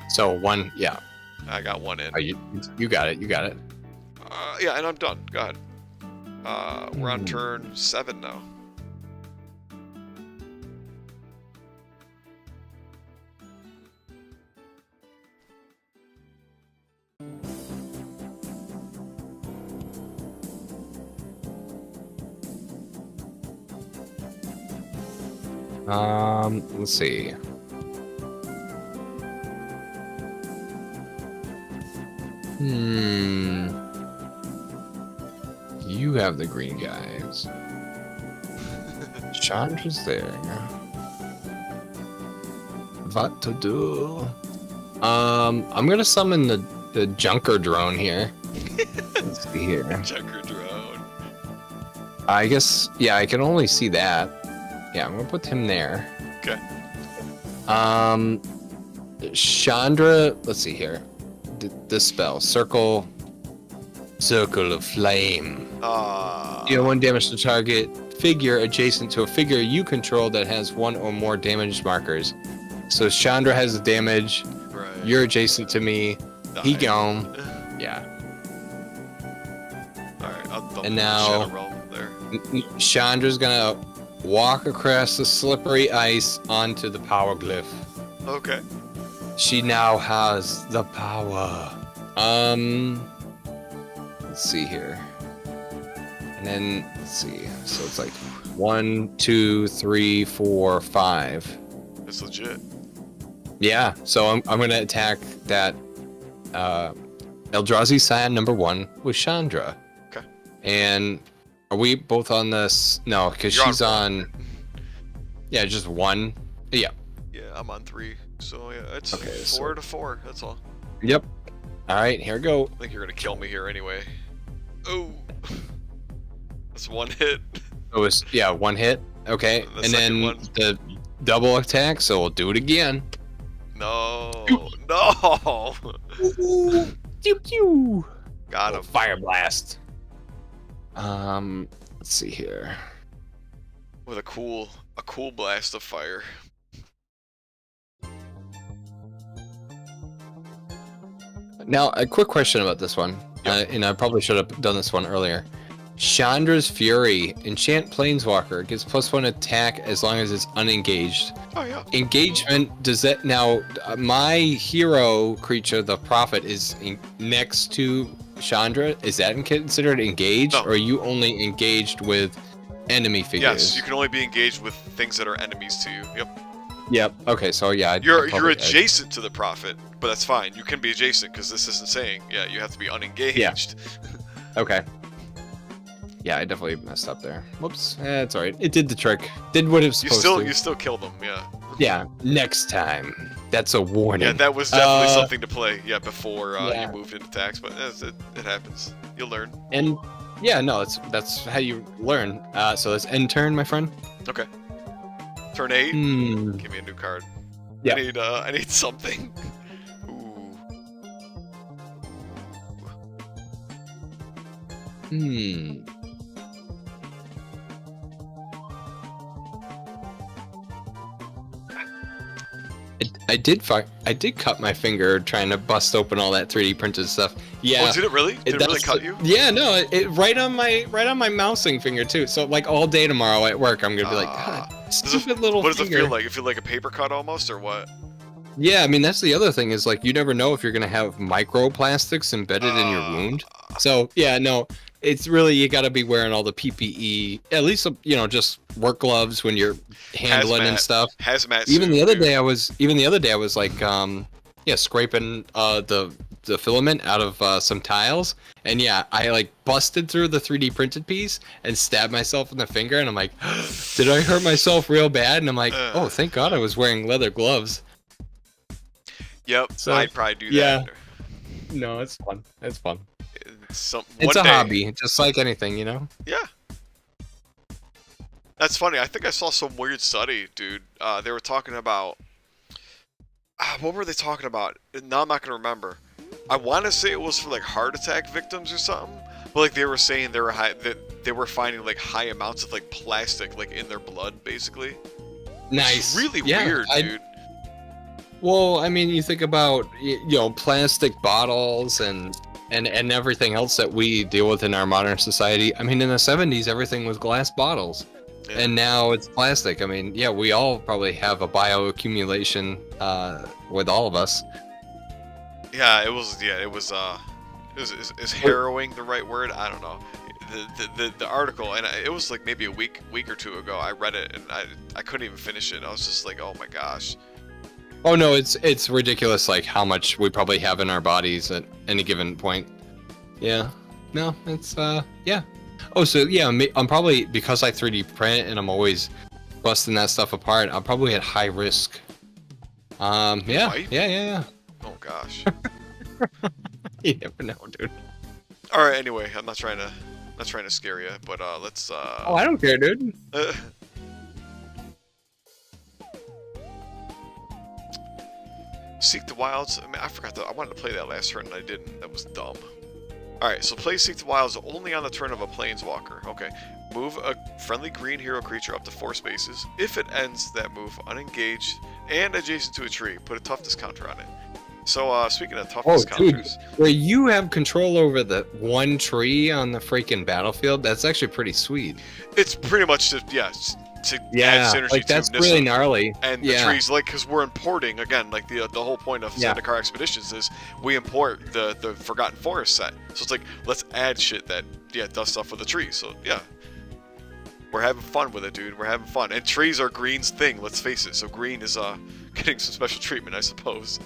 So 1, yeah. I got 1 in. Oh, you got it. Yeah, and I'm done. Go ahead. We're on turn 7 now. Let's see. You have the green guys. Chandra's there. What to do? I'm gonna summon the Junker drone here. Let's see here. Junker drone. I guess, yeah, I can only see that. Yeah, I'm gonna put him there. Okay. Chandra, let's see here. This spell, circle of flame. Deal 1 damage to target figure adjacent to a figure you control that has 1 or more damage markers. So Chandra has the damage. Right. You're adjacent to me. He gone. Yeah. All right. I'll dump and now Shadow Realm there. Chandra's gonna walk across the slippery ice onto the power glyph. Okay. She now has the power. Let's see here. And then, let's see. So it's like 1, 2, 3, 4, 5. It's legit. Yeah, so I'm gonna attack that Eldrazi Scion number 1 with Chandra. Okay. And are we both on this? No, because she's on. Yeah, just 1. Yeah. Yeah, I'm on 3. So yeah, it's Okay, 4 to 4. That's all. Yep. All right, here we go. I think you're gonna kill me here anyway. Oh, that's one hit. It was, yeah, one hit. Okay, The and second then one. the double attack, so we'll do it again. No, no. Pew pew. Got him. Fire blast. Let's see here. With a cool blast of fire. Now, a quick question about this one, and I probably should have done this one earlier. Chandra's Fury, enchant Planeswalker, gives +1 attack as long as it's unengaged. Oh yeah. Engagement, does that now? My hero creature, the Prophet, is next to Chandra. Is that considered engaged, No. or are you only engaged with enemy figures? Yes, you can only be engaged with things that are enemies to you. Yep. Yep. Okay, so yeah. You're adjacent to the Prophet, but that's fine. You can be adjacent because this isn't saying you have to be unengaged. Yeah. Okay. Yeah, I definitely messed up there. Whoops. It's alright. It did the trick. Did what it was supposed to. You still killed him. Yeah. Yeah. Next time. That's a warning. Yeah, that was definitely something to play. Yeah, before yeah. you moved into attacks, but it happens. You'll learn. And yeah, no, that's how you learn. So let's end turn, my friend. Okay. Turn 8. Give me a new card. Yeah. I need something. Ooh. I did cut my finger trying to bust open all that 3D printed stuff. Yeah. Oh, did it really? Did it really cut you? Yeah, no, it right on my mousing finger too. So like all day tomorrow at work, I'm gonna be like, God, stupid little. What does finger. it feel like? You feel like a paper cut almost, or what? Yeah, I mean that's the other thing is like you never know if you're gonna have microplastics embedded in your wound. So yeah, no, it's really you got to be wearing all the PPE, at least just work gloves when you're handling and stuff. Hazmat. Even suit, the other dude. day I was like scraping the filament out of some tiles, and yeah, I like busted through the 3D printed piece and stabbed myself in the finger, and I'm like, did I hurt myself real bad? And I'm like, oh, thank God I was wearing leather gloves. Yep, So, I'd probably do yeah. that. No, it's fun. It's fun. It's It's a hobby, just like anything, you know? Yeah. That's funny. I think I saw some weird study, dude. They were talking about... what were they talking about? Now I'm not going to remember. I want to say it was for like heart attack victims or something. But like they were saying they were finding like high amounts of like plastic like in their blood, basically. Nice. It's really weird, dude. Well, I mean, you think about plastic bottles and everything else that we deal with in our modern society. I mean, in the 70s, everything was glass bottles, and now it's plastic. I mean, yeah, we all probably have a bioaccumulation with all of us. Yeah, it was. Is harrowing the right word? I don't know. The article, and it was like maybe a week or two ago. I read it and I couldn't even finish it. I was just like, oh my gosh. Oh no, it's ridiculous like how much we probably have in our bodies at any given point. Yeah. No, it's yeah. Oh, so yeah, I'm probably, because I 3D print and I'm always busting that stuff apart, I'm probably at high risk. Yeah. Oh gosh. You never know, dude. All right, anyway, I'm not trying to scare you, but let's Oh, I don't care, dude. Seek the Wilds. I mean, I forgot I wanted to play that last turn and I didn't. That was dumb. Alright, so play Seek the Wilds only on the turn of a Planeswalker. Okay. Move a friendly green hero creature up to 4 spaces. If it ends that move unengaged and adjacent to a tree, put a toughness counter on it. So, speaking of toughness counters... where you have control over the one tree on the freaking battlefield, that's actually pretty sweet. It's pretty much just, to add synergy like that's to Nissa. really gnarly. And the trees, like, because we're importing, again, like the whole point of Zendikar Expeditions is we import the Forgotten Forest set. So it's like, let's add shit that, does stuff with the trees. So, yeah. We're having fun with it, dude. We're having fun. And trees are green's thing, let's face it. So green is, getting some special treatment, I suppose.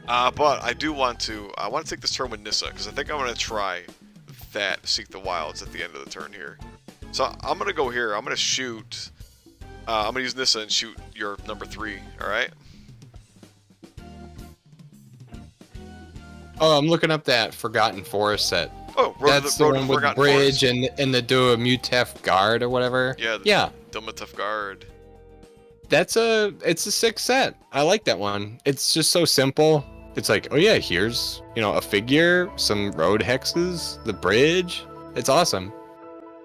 But I do want to, take this turn with Nissa, because I think I want to try that Seek the Wilds at the end of the turn here. So I'm going to go here. I'm going to shoot I'm gonna use Nissa and shoot your number 3. All right. Oh, I'm looking up that Forgotten Forest set. Oh, That's the one with the bridge Forest. and the Duamutef guard or whatever. Yeah. Yeah. Duamutef guard. It's a sick set. I like that one. It's just so simple. It's like, oh yeah, here's, a figure, some road hexes, the bridge. It's awesome.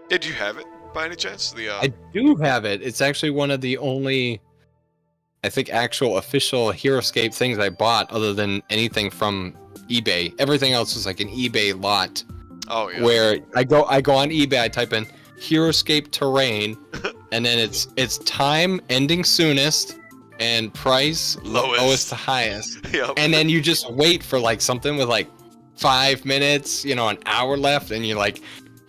Did you have it by any chance? I do have it. It's actually one of the only, I think, actual official HeroScape things I bought other than anything from eBay. Everything else was like an eBay lot. Oh yeah. Where I go on eBay, I type in HeroScape terrain, and then it's time ending soonest and price lowest to highest. Yep. And then you just wait for like something with like 5 minutes, an hour left, and you're like,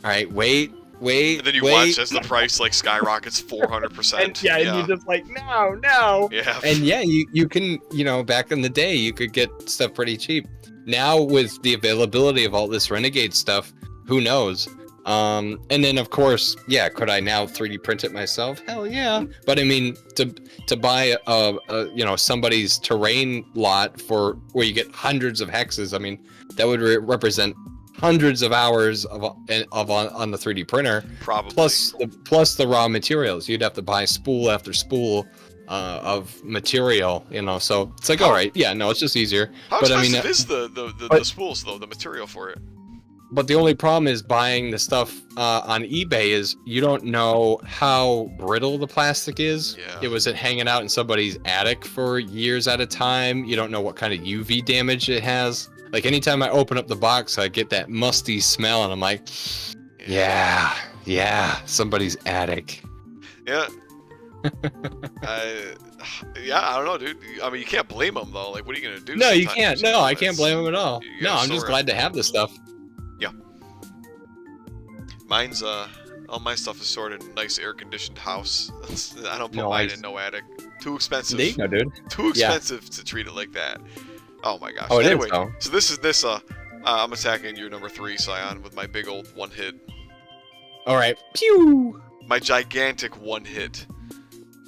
all right, wait. And then you watch as the price like skyrockets 400%. And you're just like, no. Yeah. And yeah, you can, back in the day, you could get stuff pretty cheap. Now with the availability of all this Renegade stuff, who knows? And then of course, yeah, could I now 3D print it myself? Hell yeah. But I mean, to buy somebody's terrain lot for where you get hundreds of hexes, I mean, that would represent hundreds of hours of on the 3D printer. Probably. Plus the raw materials. You'd have to buy spool after spool of material, so it's like, all right, yeah, no, it's just easier. How but expensive I mean, is the spools though, the material for it? But the only problem is buying the stuff on eBay is you don't know how brittle the plastic is. Yeah. It was hanging out in somebody's attic for years at a time. You don't know what kind of UV damage it has. Like anytime I open up the box, I get that musty smell, and I'm like, yeah, somebody's attic. Yeah. I don't know, dude. I mean, you can't blame them though. Like, what are you gonna do? No, you sometimes? can't. No, I can't blame them at all. You No, gotta I'm just sort glad to have this stuff. Yeah. Mine's all my stuff is stored in a nice air-conditioned house. I don't put mine in no attic. Too expensive. There you go, dude. Too expensive to treat it like that. Oh my gosh. Oh, it anyway, is, though. so this is Nissa. I'm attacking your number 3 Scion with my big old one hit. All right. Pew. My gigantic one hit.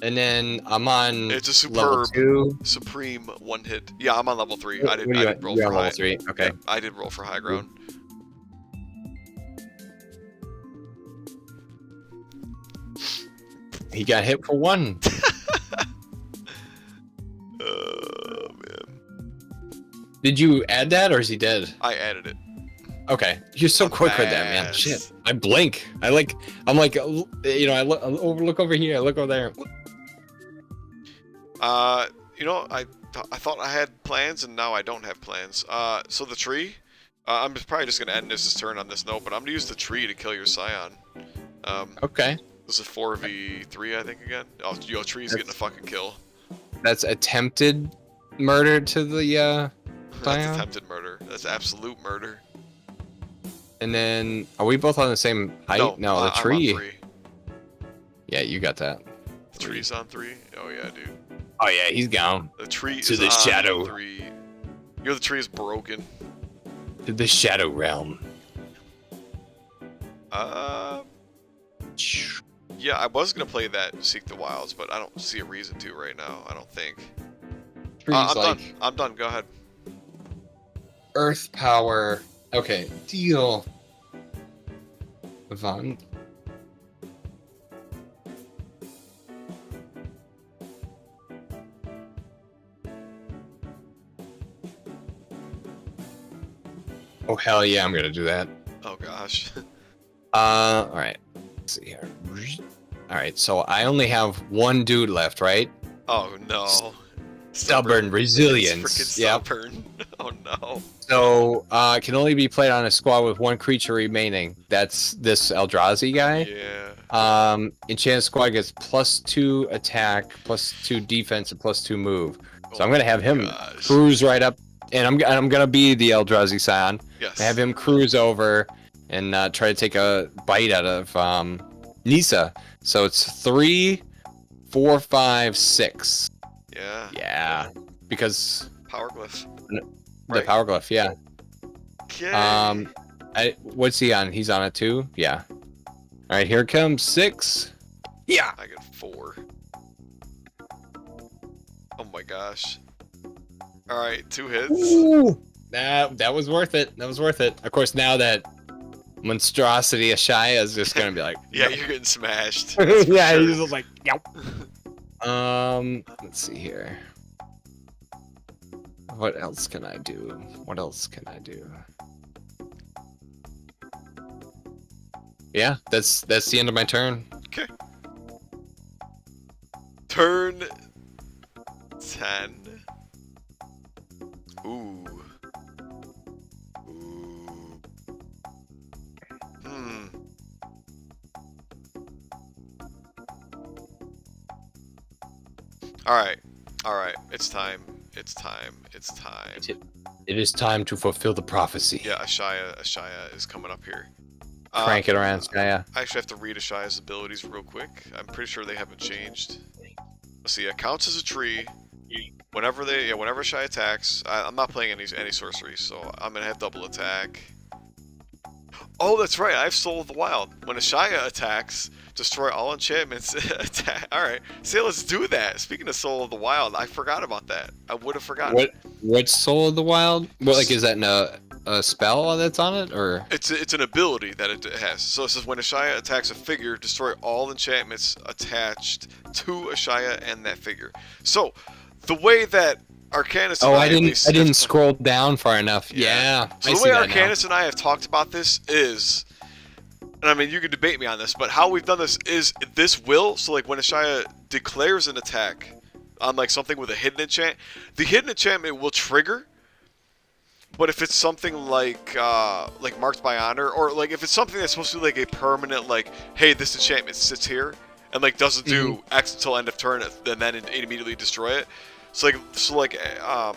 And then I'm on. It's a level superb, 2. supreme one hit. Yeah, I'm on level 3. I What didn't are you roll at? for You're on high. level 3. Okay. Yeah, I did roll for high ground. He got hit for 1. Oh man. Did you add that, or is he dead? I added it. Okay, you're so quick with that, man. Fast. Shit, I blink. I'm like, I look over here, I look over there. I thought I had plans, and now I don't have plans. So the tree. I'm probably just gonna end Nissa's turn on this note, but I'm gonna use the tree to kill your Scion. Okay, This is 4v3, I think, again. Oh, yo, tree's getting a fucking kill. that's attempted murder to the That's Scion. attempted murder. That's absolute murder. And then, are we both on the same height? No, the I'm tree. on 3. Yeah, you got that. The tree's on 3. Oh yeah, dude. Oh yeah, he's gone The tree To is the on shadow. 3. The tree is broken. to the shadow realm. Yeah, I was gonna play that Seek the Wilds, but I don't see a reason to right now. I don't think. Tree's I'm like done. I'm done. Go ahead. earth power. Okay, deal. Von. Oh hell yeah, I'm gonna do that. Oh gosh. All right. Let's see here. All right, so I only have one dude left, right? Oh no. Stubborn resilience. Freaking Yep. stubborn. Oh no. So can only be played on a squad with one creature remaining. That's this Eldrazi guy. Yeah. Enchanted squad gets +2 attack, +2 defense, and +2 move. So I'm gonna have him Gosh. cruise right up, and I'm gonna be the Eldrazi Scion. Yes. Have him cruise over and try to take a bite out of Nissa. So it's 3, 4, 5, 6. Yeah. Yeah, because Power glyph. the Right. power glyph. Yeah. Okay. What's he on? He's on it too. Yeah. All right, here comes 6. Yeah. I get 4. Oh my gosh. All right, 2 hits. Ooh, that was worth it. That was worth it. Of course, now that monstrosity Ashaya is just gonna be like, Yeah, you're getting smashed. yeah, sure. he's just like, yep. Let's see here. What else can I do? What else can I do? Yeah, that's the end of my turn. Okay. Turn 10. Ooh. Ooh. Hmm. Alright. Alright. It's time. It's time. It's time. It is time to fulfill the prophecy. Yeah, Ashaya is coming up here. Crank it around, Skaya. I actually have to read Ashaya's abilities real quick. I'm pretty sure they haven't changed. Let's see, it counts as a tree. Whenever Ashaya attacks, I'm not playing any sorceries, so I'm gonna have double attack. Oh, that's right, I have Soul of the Wild. When Ashaya attacks, destroy all enchantments. Alright, see, let's do that. Speaking of Soul of the Wild, I forgot about that. I would have forgotten. What's Soul of the Wild? What, like, is that a spell that's on it, or? It's an ability that it has. So it says when Ashaya attacks a figure, destroy all enchantments attached to Ashaya and that figure. So the way that Arcanus and I didn't scroll down far enough. Yeah. So the way Arcanus and I have talked about this is, and I mean you can debate me on this, but how we've done this is this will. So like when Ashaya declares an attack on like something with a hidden enchant, the hidden enchantment will trigger. But if it's something like marked by honor, or like if it's something that's supposed to be like a permanent, like, hey, this enchantment sits here and like doesn't do X until end of turn, and then immediately destroy it. So what am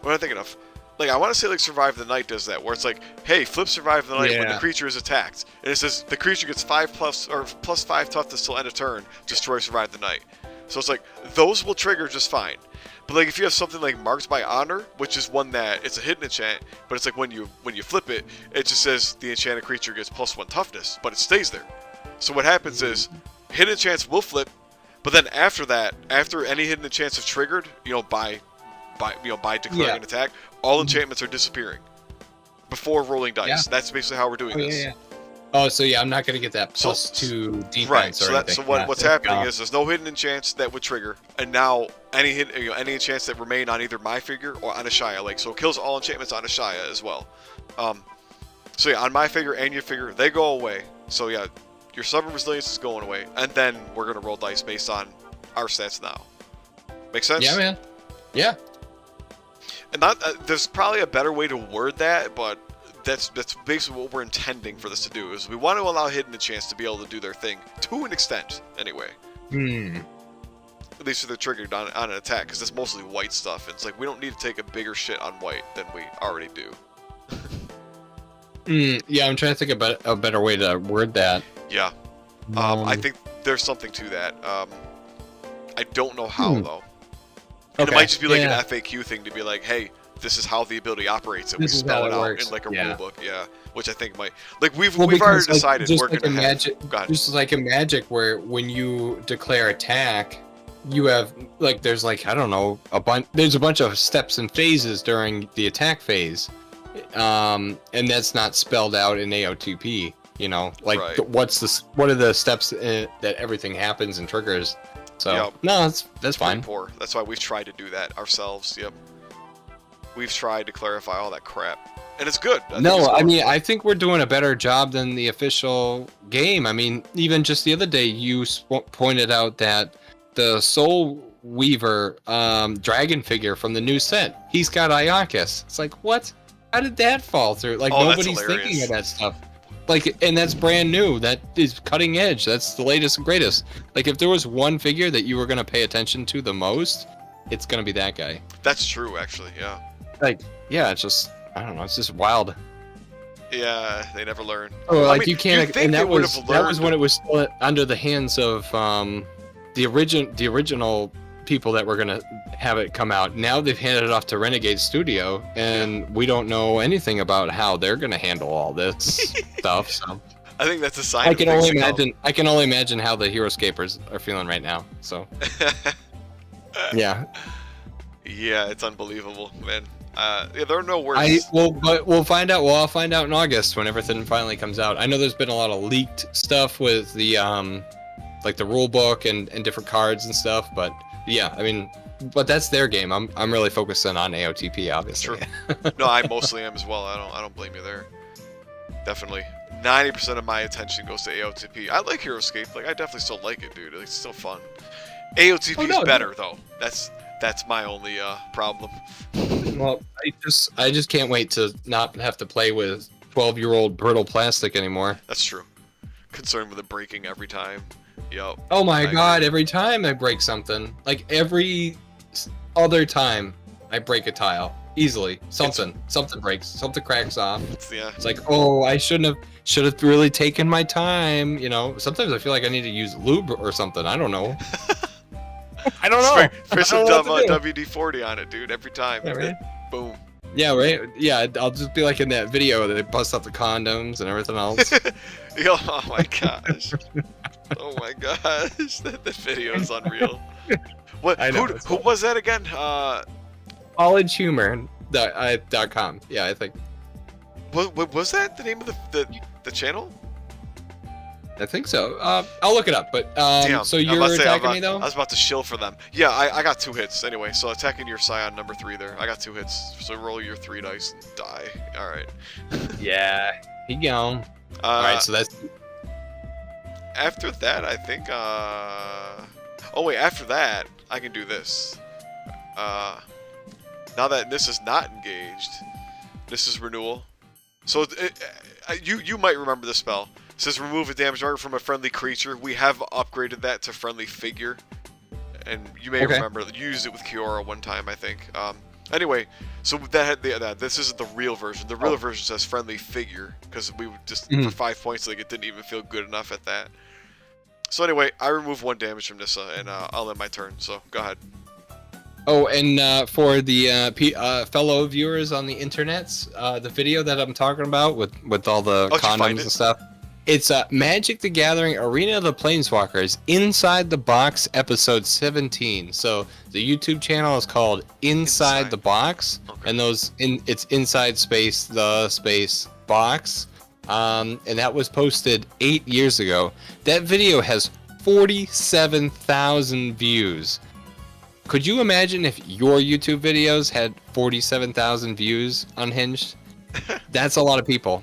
I thinking of? Like I want to say like Survive the Night does that, where it's like, hey, flip Survive the Night when the creature is attacked, and it says the creature gets +5 toughness till end of turn, destroy Survive the Night. So it's like those will trigger just fine. But like if you have something like Marked by Honor, which is one that it's a hidden enchant, but it's like when you flip it, it just says the enchanted creature gets +1 toughness, but it stays there. So what happens is hidden enchants will flip, but then after that, after any hidden enchants have triggered, by declaring an attack, all enchantments are disappearing before rolling dice. Yeah. That's basically how we're doing this. Yeah. Oh, so yeah, I'm not gonna get that +2 defense. Right. So what's happening is there's no hidden enchants that would trigger, and now any enchants that remain on either my figure or on Ashaya, so it kills all enchantments on Ashaya as well. So yeah, on my figure and your figure, they go away. So yeah, your stubborn resilience is going away, and then we're gonna roll dice based on our stats now. Make sense? Yeah, man. Yeah. And there's probably a better way to word that, but that's basically what we're intending for this to do, is we want to allow hidden enchants to be able to do their thing, to an extent, anyway. At least if they're triggered on an attack, because it's mostly white stuff. It's like, we don't need to take a bigger shit on white than we already do. Yeah, I'm trying to think about a better way to word that. Yeah. I think there's something to that. I don't know how, though. And it might just be like an FAQ thing to be like, hey, this is how the ability operates, and we spell it out in like a rule book, which I think might, like we've already decided we're gonna have. Just like in Magic, where when you declare attack, you have like there's like I don't know there's a bunch of steps and phases during the attack phase, and that's not spelled out in AOTP. What are the steps that everything happens and triggers? So no, that's fine. Poor. That's why we've tried to do that ourselves. Yep. We've tried to clarify all that crap, and it's good. I think we're doing a better job than the official game. I mean, even just the other day, you pointed out that the Soul Weaver dragon figure from the new set, he's got Iarcus. It's like, what? How did that fall through? Like, nobody's thinking of that stuff. Like, and that's brand new. That is cutting edge. That's the latest and greatest. Like, if there was one figure that you were going to pay attention to the most, it's going to be that guy. That's true, actually, yeah. Like, yeah, it's just, I don't know, it's just wild. Yeah, they never learn. Oh, like, you can't, and that was when it was still under the hands of the original people that were gonna have it come out. Now they've handed it off to Renegade Studio, and we don't know anything about how they're gonna handle all this stuff, so. I think that's a sign I can only imagine how the Hero Scapers are feeling right now, so. Yeah. Yeah, it's unbelievable, man. Yeah, there are no words. But we'll find out. Well, I'll find out in August when everything finally comes out. I know there's been a lot of leaked stuff with the like the rule book and different cards and stuff. But yeah, I mean, but that's their game. I'm really focusing on AOTP, obviously. True. No, I mostly am as well. I don't blame you there. Definitely. 90% of my attention goes to AOTP. I like Heroescape. Like, I definitely still like it, dude. It's still fun. AOTP is better though. That's my only problem. Well, I just can't wait to not have to play with 12-year-old brittle plastic anymore. That's true. Concerned with it breaking every time. Yep. Oh my god, every time I break something. Like every other time I break a tile. Easily. Something breaks. Something cracks off. It's like, oh, I should have really taken my time, you know. Sometimes I feel like I need to use lube or something. I don't know. I don't know. Spray some WD-40 on it, dude, every time. Yeah, right? Boom. Yeah, right? Yeah, I'll just be like in that video that they bust out the condoms and everything else. Yo, oh my gosh. Oh my gosh. That video is unreal. What? Who was that again? collegehumor.com. Yeah, I think. What was that the name of the channel? I think so. I'll look it up. But Damn, so you're attacking me though? I was about to shill for them. Yeah, I got 2 hits anyway. So attacking your Scion number 3 there. I got 2 hits. So roll your 3 dice and die. All right. Yeah. He gone. All right. So that's. After that, I think. Oh wait. After that, I can do this. Now that this is not engaged, this is renewal. So you might remember the spell. It says remove a damage marker from a friendly creature. We have upgraded that to friendly figure, and you may remember you used it with Kiora one time, I think. Anyway, so this isn't the real version. The real version says friendly figure because we would just for 5 points, like it didn't even feel good enough at that. So anyway, I remove 1 damage from Nissa, and I'll end my turn. So go ahead. Oh, and for the fellow viewers on the internets, the video that I'm talking about with all the condoms and stuff, it's Magic the Gathering Arena of the Planeswalkers Inside the Box episode 17. So the YouTube channel is called Inside the Box, and it's inside space the space box, and that was posted 8 years ago. That video has 47,000 views. Could you imagine if your YouTube videos had 47,000 views unhinged? That's a lot of people.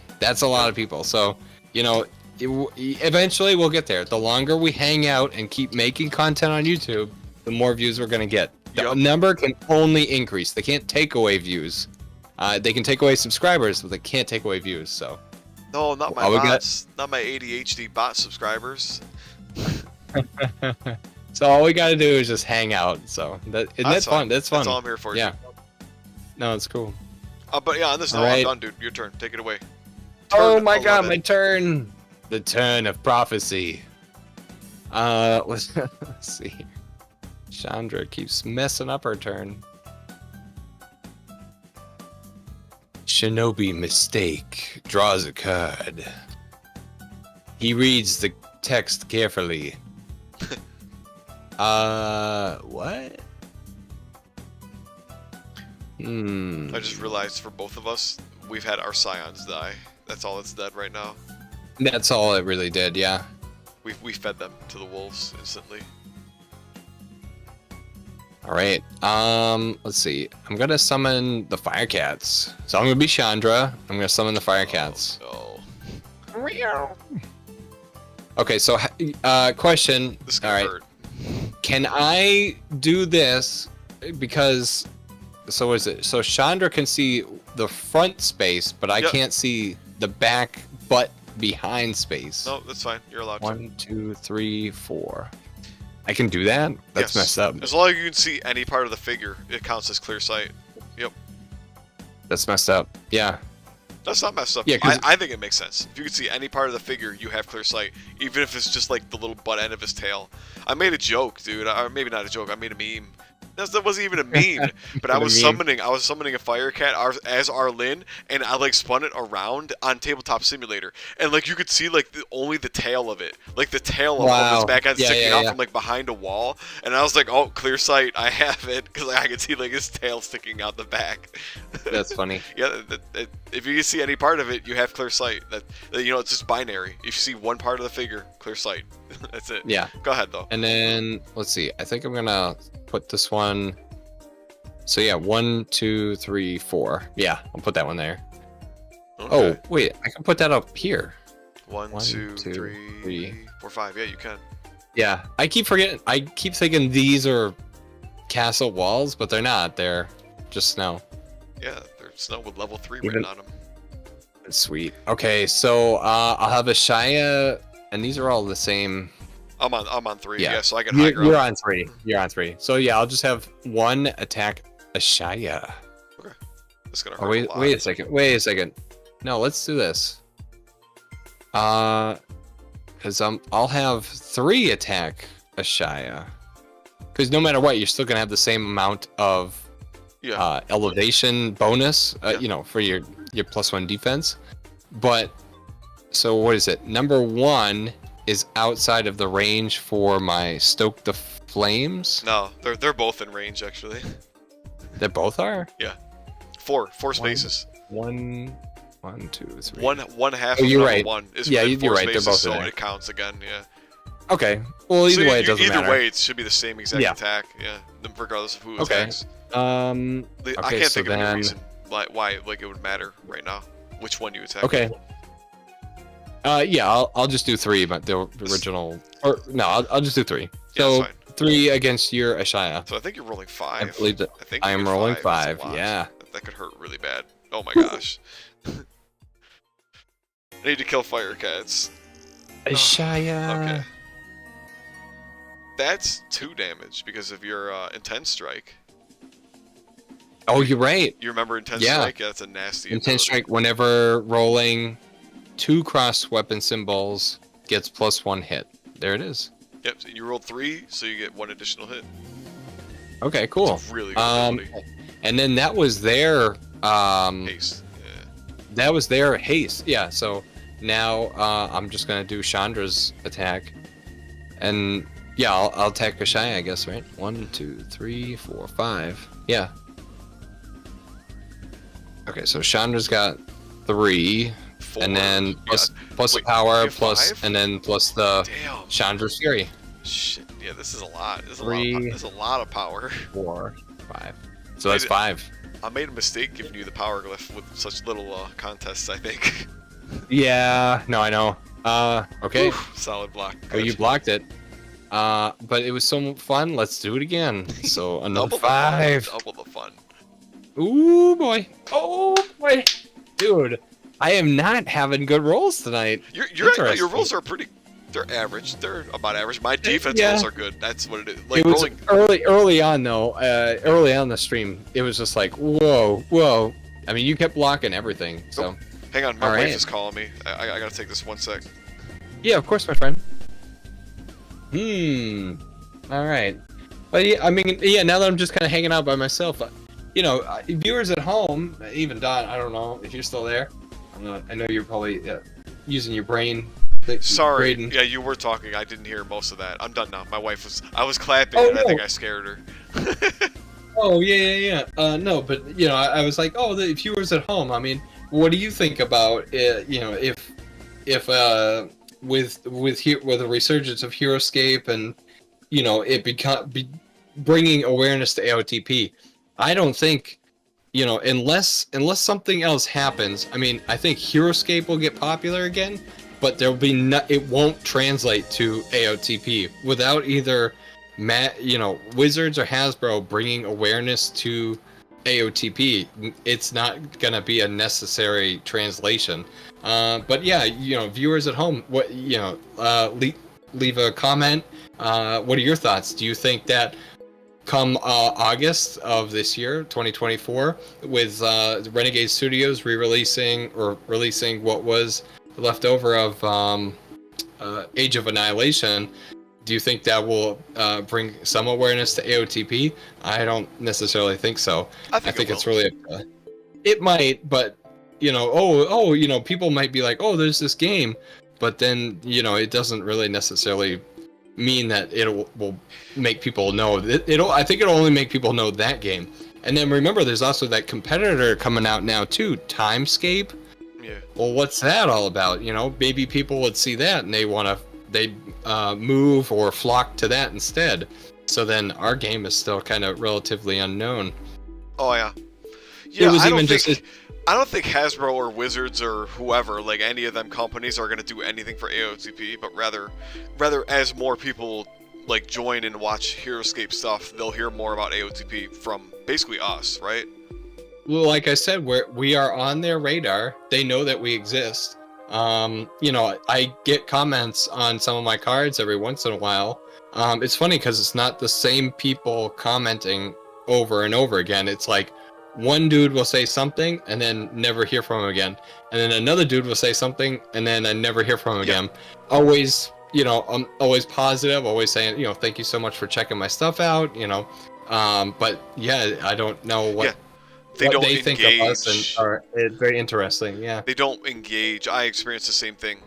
So, you know, eventually we'll get there. The longer we hang out and keep making content on YouTube, the more views we're going to get. The number can only increase. They can't take away views. They can take away subscribers, but they can't take away views. So. No, not my bots. Not my ADHD bot subscribers. So all we gotta do is just hang out. So that's fun. That's fun. That's all I'm here for. Yeah. No, it's cool. But yeah, on this note, I'm done, dude. Your turn. Take it away. Oh my god, my turn. The turn of prophecy. Let's see. Chandra keeps messing up her turn. Shinobi mistake draws a card. He reads the text carefully. What? I just realized for both of us, we've had our Scions die. That's all that's dead right now. That's all it really did, yeah. We fed them to the wolves instantly. Alright, let's see. I'm gonna summon the Firecats. So I'm gonna be Chandra. I'm gonna summon the Firecats. Oh, no. Okay, so, question. This could hurt. Can I do this because so Chandra can see the front space, but I can't see the back but behind space. No, that's fine. You're allowed to. 1, 2, 3, 4. I can do that? That's messed up. As long as you can see any part of the figure, it counts as clear sight. Yep. That's messed up. Yeah. That's not messed up. Yeah, I think it makes sense. If you can see any part of the figure, you have clear sight, even if it's just like the little butt end of his tail. I made a joke, dude. Or maybe not a joke. I made a meme That wasn't even a meme, but I was summoning a fire cat as Arlinn, and I like spun it around on Tabletop Simulator, and like you could see like only the tail of it, like the tail of his back end sticking out from like behind a wall, and I was like, oh, clear sight, I have it, because I could see like his tail sticking out the back. That's funny. Yeah, if you see any part of it, you have clear sight. That it's just binary. If you see one part of the figure, clear sight. That's it. Yeah. Go ahead though. And then let's see. I think I'm gonna put this one. So yeah, 1, 2, 3, 4. Yeah, I'll put that one there. Okay. Oh wait, I can put that up here. 1, 2, 3, 4, 5. Yeah, you can. Yeah, I keep forgetting. I keep thinking these are castle walls, but they're not. They're just snow. Yeah, they're snow with level 3 written on them. Sweet. Okay, so I'll have a Shia, and these are all the same. I'm on 3. Yeah, so I get high ground. You're on 3. You're on 3. So yeah, I'll just have one attack a Shia. Okay. That's gonna hurt a lot. Wait a second. Wait a second. No, let's do this. Because I'll have 3 attack a Shia. Because no matter what, you're still gonna have the same amount of elevation bonus. For your +1 defense. But so what is it? Number 1 is outside of the range for my Stoke the Flames. No, they're both in range actually. They both are? Yeah. 4 spaces. 1, 2, 3. One half of number right. 1 is yeah, within 4 you're right. spaces, They're both so there. it counts again. Yeah. Okay. Well, either way, it doesn't matter. Either way, it should be the same exact attack. Yeah. Regardless of who attacks. I can't think of any reason why like it would matter right now which one you attack. Okay. Yeah, I'll just do 3, but the original, or no, I'll just do 3. So yeah, 3 against your Ashaya. So I think you're rolling 5. I believe that. I think I am rolling 5. Yeah. That could hurt really bad. Oh my gosh. I need to kill fire cats. Ashaya. Okay. That's 2 damage because of your intense strike. Oh, you're right. You remember intense strike? Yeah, that's a nasty. Intense strike. Whenever rolling 2 cross weapon symbols gets +1 hit. There it is. Yep. So you rolled 3, so you get 1 additional hit. Okay, cool. It's a really good ability. And then that was their haste. Yeah. That was their haste. Yeah. So now I'm just gonna do Chandra's attack, and yeah, I'll attack Kashaya, I guess, right? 1, 2, 3, 4, 5. Yeah. Okay, so Chandra's got 3, 4. and then plus Wait, the power, plus 5? and then plus the Damn. Chandra's Fury. Shit. Yeah, this is a lot. There's 3. There's a lot of power. 4, 5. So that's 5. I made a mistake giving you the power glyph with such little contests, I think. Yeah. No, I know. Okay. Oof, solid block. Oh, you blocked it. But it was so fun. Let's do it again. So another 5. Double the fun. Ooh boy. Oh boy. Dude, I am not having good rolls tonight. Your rolls are pretty. They're average. They're about average. My defense rolls are good. That's what it is. Like it was rolling early on though. Early on the stream, it was just like whoa. I mean, you kept blocking everything. So. Hang on, my wife is calling me. I gotta take this 1 sec. Yeah, of course, my friend. All right. But yeah, I mean, yeah. Now that I'm just kind of hanging out by myself, viewers at home, even Don, I don't know if you're still there. I know you're probably using your brain. Sorry. Yeah, you were talking. I didn't hear most of that. I'm done now. My wife was. I was clapping, and I think I scared her. Oh yeah. No, but I was like, oh, the viewers at home. I mean, what do you think about if with the resurgence of HeroScape and it bringing awareness to AOTP? I don't think unless something else happens. I mean, I think HeroScape will get popular again, but there'll be it won't translate to AOTP without either Wizards or Hasbro bringing awareness to AOTP. It's not gonna be a necessary translation. But yeah, viewers at home, what leave a comment. What are your thoughts? Do you think that come August of this year, 2024, with Renegade Studios releasing what was left over of Age of Annihilation, Do you think that will bring some awareness to AOTP? I don't necessarily think so. I think it's really it might, but people might be like, oh, there's this game, but then it doesn't really necessarily mean that it will make people know. I think it'll only make people know that game. And then remember, there's also that competitor coming out now too, Timescape. Yeah. Well, what's that all about? Maybe people would see that and they'd move or flock to that instead. So then our game is still kind of relatively unknown. Oh yeah. Yeah, I don't think Hasbro or Wizards or whoever, like any of them companies, are gonna do anything for AOTP, but rather as more people like join and watch HeroScape stuff, they'll hear more about AOTP from basically us, right? Well, like I said, we are on their radar. They know that we exist. I get comments on some of my cards every once in a while. It's funny because it's not the same people commenting over and over again. It's like one dude will say something and then never hear from him again, and then another dude will say something and then I never hear from him again. Always, I'm always positive, always saying, thank you so much for checking my stuff out. But yeah, I don't know what. They think of us, and it's very interesting. Yeah, they don't engage. I experienced the same thing,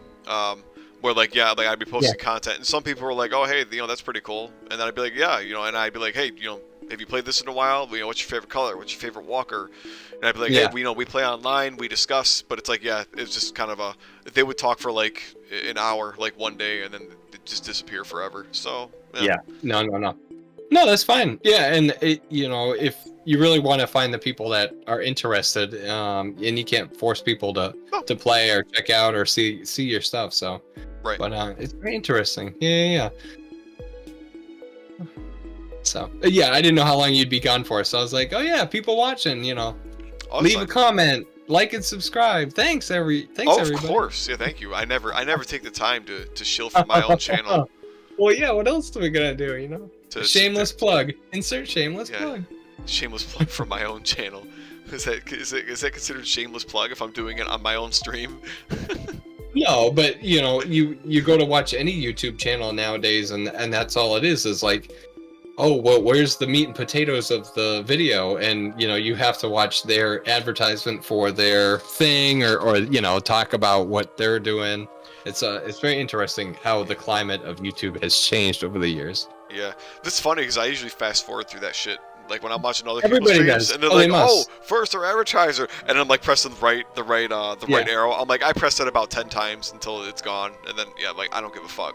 where I'd be posting content, and some people were like, "Oh, hey, that's pretty cool," and then I'd be like, "Yeah, and I'd be like, hey, have you played this in a while? What's your favorite color? What's your favorite walker?" And I'd be like, "Hey, we play online, we discuss," but it's like, it's just kind of they would talk for like an hour, like one day, and then it just disappear forever. So no, that's fine. Yeah, and if you really want to find the people that are interested, and you can't force people to play or check out or see your stuff. So, right. But it's very interesting. Yeah. So yeah, I didn't know how long you'd be gone for, so I was like, oh yeah, people watching. Leave a comment, like and subscribe. Thanks everybody. Of course, yeah, thank you. I never take the time to shill from my own channel. Well, yeah. What else are we gonna do? Shameless plug. Insert shameless plug. Shameless plug from my own channel. Is that considered shameless plug if I'm doing it on my own stream? No, but you go to watch any YouTube channel nowadays, and that's all it is like, oh well, where's the meat and potatoes of the video? And you have to watch their advertisement for their thing, or talk about what they're doing. It's very interesting how the climate of YouTube has changed over the years. Yeah, that's funny because I usually fast forward through that shit. Like when I'm watching other people's streams, and they're like, "Oh, first our advertiser," and I'm like pressing the right arrow. I'm like, I pressed it about 10 times until it's gone, and then I don't give a fuck.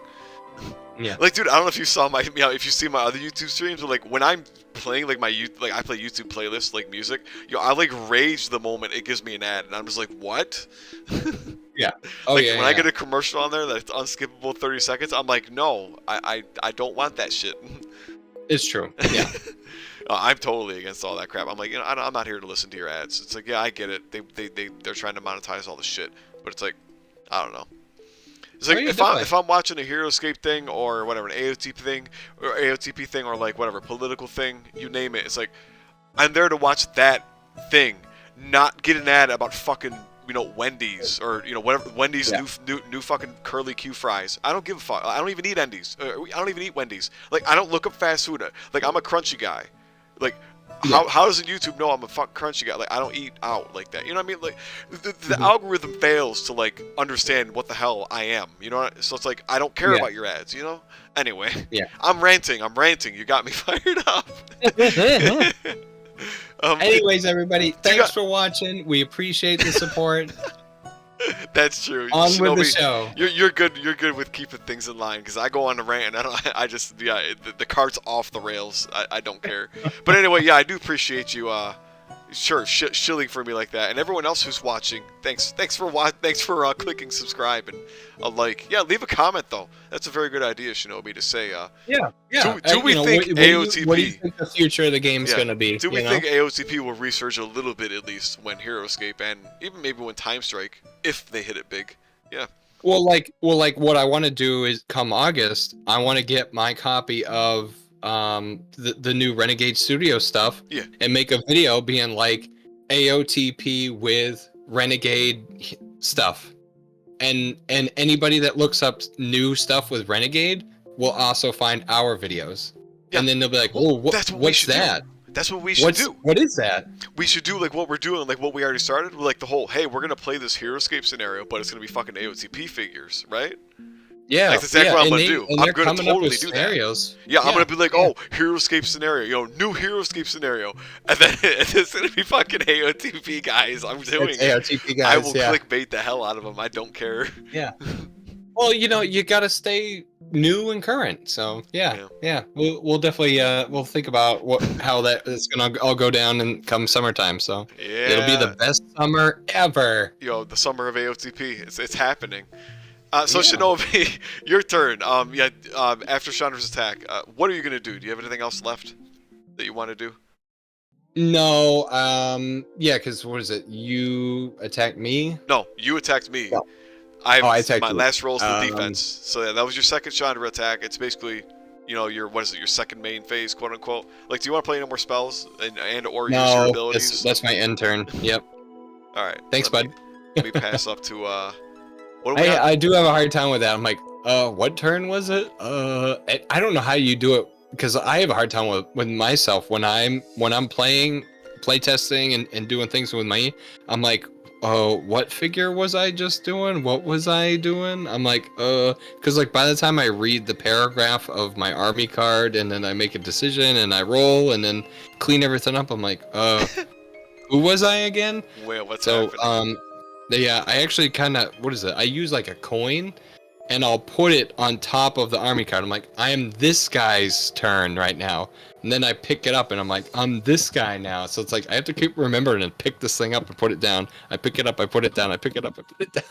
Yeah. Like, dude, I don't know if you saw if you see my other YouTube streams, but like when I'm playing I play YouTube playlists like music, I like rage the moment it gives me an ad, and I'm just like, what? Yeah. When I get a commercial on there that's unskippable 30 seconds, I'm like, no, I don't want that shit. It's true. Yeah. I'm totally against all that crap. I'm like, I'm not here to listen to your ads. It's like, yeah, I get it. They're trying to monetize all the shit, but it's like, I don't know. It's like if I'm watching a HeroScape thing or whatever, an AOTP thing or like whatever political thing, you name it. It's like I'm there to watch that thing, not get an ad about fucking Wendy's or whatever Wendy's new fucking curly Q fries. I don't give a fuck. I don't even eat Wendy's. I don't even eat Wendy's. Like I don't look up fast food. Like I'm a crunchy guy. Like how does YouTube know I'm a fuck crunchy guy? Like I don't eat out like that. You know what I mean? Like the algorithm fails to like understand what the hell I am. So it's like I don't care about your ads. Anyway. Yeah. I'm ranting. You got me fired up. Anyways, everybody, thanks for watching. We appreciate the support. That's true. On Shinobi, with the show. You're good. You're good with keeping things in line because I go on a rant and I just the cart's off the rails. I don't care. But anyway, I do appreciate you. Shilling for me like that, and everyone else who's watching. Thanks for clicking subscribe and like. Yeah, leave a comment though. That's a very good idea, Shinobi, to say. Do we think AOTP? What do you think the future of the game's gonna be? Do we think AOTP will resurge a little bit at least when HeroScape and even maybe when Time Strike, if they hit it big? Yeah. Well, what I want to do is come August, I want to get my copy of the new Renegade Studio stuff and make a video being like AOTP with Renegade stuff, and anybody that looks up new stuff with Renegade, will also find our videos, Yeah. and then they'll be like, "Oh, what's that? That's what we should do. What is that?" We should do like what we're doing, like what we already started. We're like the whole, hey, we're gonna play this HeroScape scenario, but it's gonna be fucking AOTP figures, right? Yeah, Like, that's exactly what I'm gonna do. And I'm they're gonna coming up totally with do scenarios. that. Yeah, I'm gonna be like, oh, HeroScape scenario, new HeroScape scenario, and then it's gonna be fucking AOTP guys. I'm doing It's it. AOTP guys. I will clickbait the hell out of them. I don't care. Yeah. Well, you gotta stay new and current. So yeah. We'll definitely we'll think about how that is gonna all go down and come summertime. So Yeah. it'll be the best summer ever. The summer of AOTP. It's happening. So Shinobi, your turn. After Chandra's attack, what are you gonna do? Do you have anything else left that you want to do? No, because what is it? You attacked me? No, you attacked me. No. I attacked my you. last roll is the defense. So yeah, that was your second Chandra attack. It's basically, your second main phase, quote unquote. Like, do you want to play any more spells and or use your abilities? That's my intern. Yep. All right. Thanks, bud. Let me pass up to what do we got? I do have a hard time with that. I'm like, what turn was it? I don't know how you do it because I have a hard time with myself when I'm playtesting and doing things with me. I'm like, oh, what figure was I just doing? What was I doing? I'm like, because like by the time I read the paragraph of my army card and then I make a decision and I roll and then clean everything up, I'm like, who was I again? Well, what's happening? Yeah, I actually kind of, what is it? I use like a coin and I'll put it on top of the army card. I'm like, I am this guy's turn right now. And then I pick it up and I'm like, I'm this guy now. So it's like, I have to keep remembering and pick this thing up and put it down. I pick it up, I put it down, I pick it up, I put it down.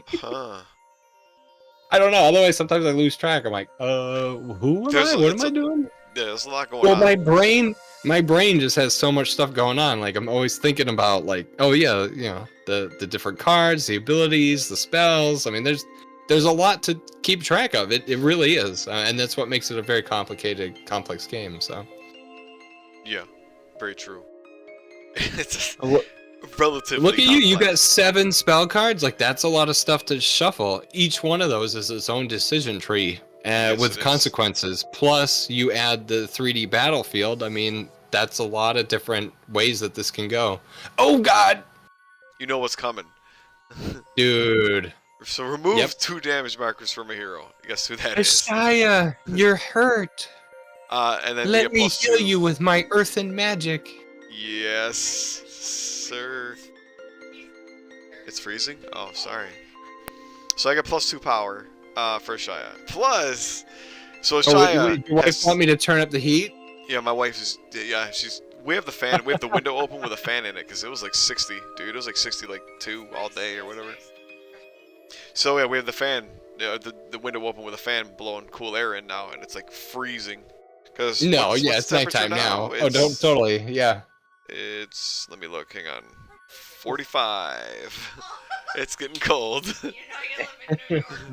Huh. I don't know. Otherwise, sometimes I lose track. I'm like, who am I? What am I doing? Yeah, there's a lot going on. Well, my brain just has so much stuff going on. Like, I'm always thinking about, like, oh yeah, the different cards, the abilities, the spells. I mean, there's a lot to keep track of. It really is, and that's what makes it a very complex game. So. Yeah, very true. It's relatively. Look at you! complex. You got 7 spell cards. Like, that's a lot of stuff to shuffle. Each one of those is its own decision tree. Yes, with consequences. Plus, you add the 3D battlefield. I mean, that's a lot of different ways that this can go. Oh God! You know what's coming, dude. So remove 2 damage markers from a hero. Guess who that is? Ashaya, you're hurt. And then Let me heal you with my earthen magic. Yes, sir. It's freezing? Oh, sorry. So I got +2 power for Ashaya. Plus, so Ashaya. Your wife want me to turn up the heat? Yeah, my wife is. Yeah, we have the fan. We have the window open with a fan in it because it was like 60, dude. It was like 60, like 2 all day or whatever. So yeah, we have the fan, the window open with a fan blowing cool air in now, and it's like freezing. Cause it's nighttime now. Oh, don't totally, yeah. It's, let me look. Hang on, 45. It's getting cold.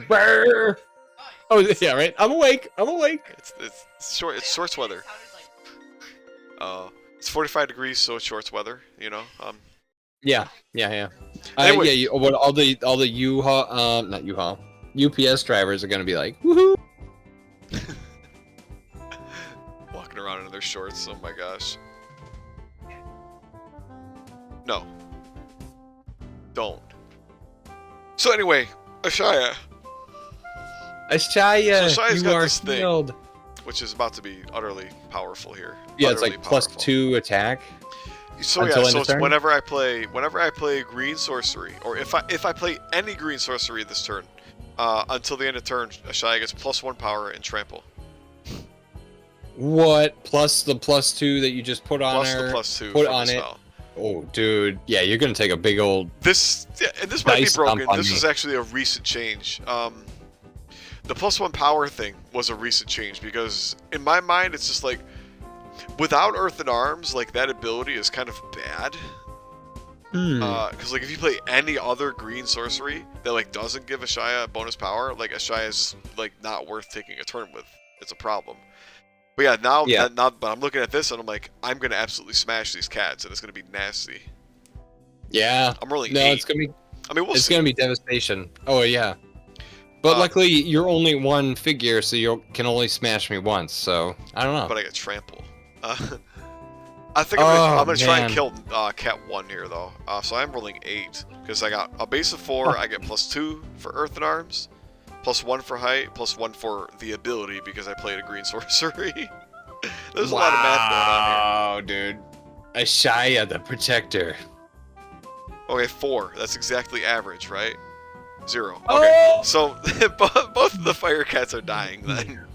Brr. Oh yeah, right. I'm awake. It's shorts weather. It's 45 degrees, so it's shorts weather. Yeah. Anyway. All the U-Haul, not U-Haul, UPS drivers are gonna be like, woohoo! Walking around in their shorts. Oh my gosh. No. Don't. So anyway, Ashaya. Ashaya's you are this healed. Thing, which is about to be utterly powerful here. Yeah, utterly it's like +2 attack. So yeah, so it's whenever I play green sorcery, or if I play any green sorcery this turn, until the end of turn, Ashaya gets +1 power and trample. What? Plus the +2 that you just put on her? Plus the +2 put from on the it. spell. Oh, dude. Yeah, you're gonna take a big old. This might be broken. This me. is actually a recent change. The +1 power thing was a recent change because in my mind it's just like, without Earthen Arms, like, that ability is kind of bad. Because like if you play any other green sorcery that like doesn't give Ashaya bonus power, like Ashaya is like not worth taking a turn with. It's a problem. But yeah, but I'm looking at this and I'm like, I'm gonna absolutely smash these cats and it's gonna be nasty. Yeah. I'm rolling No, 8. it's gonna be. I mean, it's gonna be devastation. Oh yeah. But luckily, you're only one figure, so you can only smash me once. So I don't know. But I get trample. I think I'm gonna try and kill Cat 1 here though. So I'm rolling 8 because I got a base of 4. I get +2 for Earth and Arms, +1 for height, +1 for the ability because I played a green sorcery. There's a lot of math going on here. Wow, dude. Ashaya, the Protector. Okay, 4. That's exactly average, right? 0. Okay, so both of the fire cats are dying then.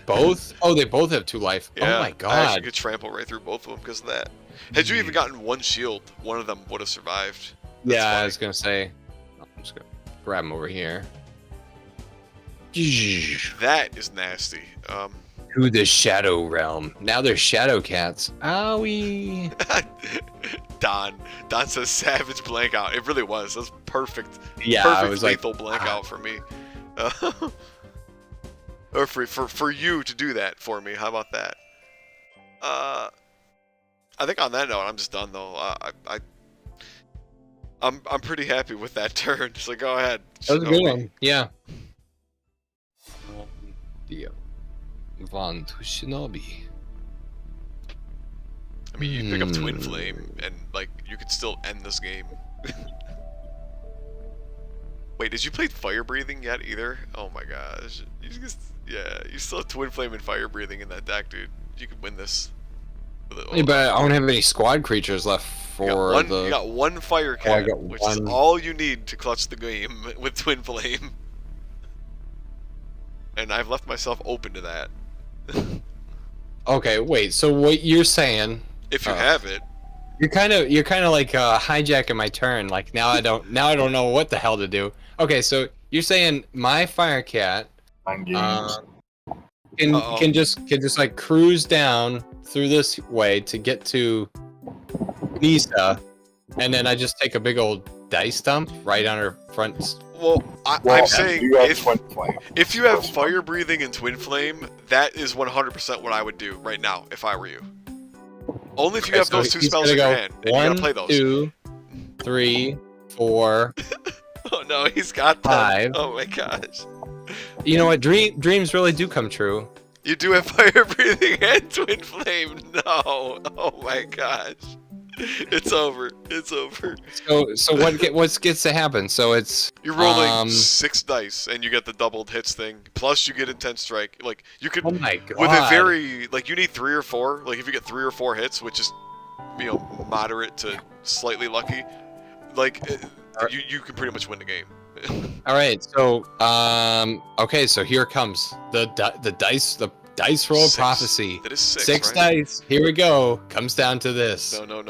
Both? Oh, they both have 2 life. Yeah, oh my I god. actually could trample right through both of them because of that. Had you even gotten 1 shield, one of them would have survived. That's yeah, funny. I was gonna say. I'm just gonna grab him over here. That is nasty. To the Shadow Realm. Now they're Shadow Cats. Owie. Don says savage blank out. It really was. That was perfect. Yeah, perfect I was lethal like, blank out for me. Or for you to do that for me. How about that? I think on that note, I'm just done though. I'm pretty happy with that turn. So go ahead. That was a good one. Yeah. Von to Shinobi. I mean, you pick up Twin Flame, and like you could still end this game. Wait, did you play Fire Breathing yet either? Oh my gosh, you still have Twin Flame and Fire Breathing in that deck, dude. You could win this. Hey, but I don't have any squad creatures left for you got one Fire Cat, which is all you need to clutch the game with Twin Flame. And I've left myself open to that. Okay, wait. So what you're saying? If you have it, you're kind of like hijacking my turn. Like now I don't know what the hell to do. Okay, so you're saying my Fire Cat can just like cruise down through this way to get to Nissa, and then I just take a big old dice dump right on her front. Well, I'm saying if you have Fire Breathing and Twin Flame, that is 100% what I would do right now if I were you. Only if you have those 2 spells in your hand, and you gotta play those. 1, 2, 3, 4. Oh no, he's got them. 5. Oh my gosh. You know what? Dreams really do come true. You do have Fire Breathing and Twin Flame. No. Oh my gosh. It's over. It's over. So what gets to happen? So it's you're rolling 6 dice and you get the doubled hits thing. Plus you get Intense Strike. Like you could with a very like you need 3 or 4. Like if you get 3 or 4 hits, which is moderate to slightly lucky, like you can pretty much win the game. All right. So okay. So here comes the dice roll 6. Prophecy. That is 6. 6 right? dice. Here we go. Comes down to this. No.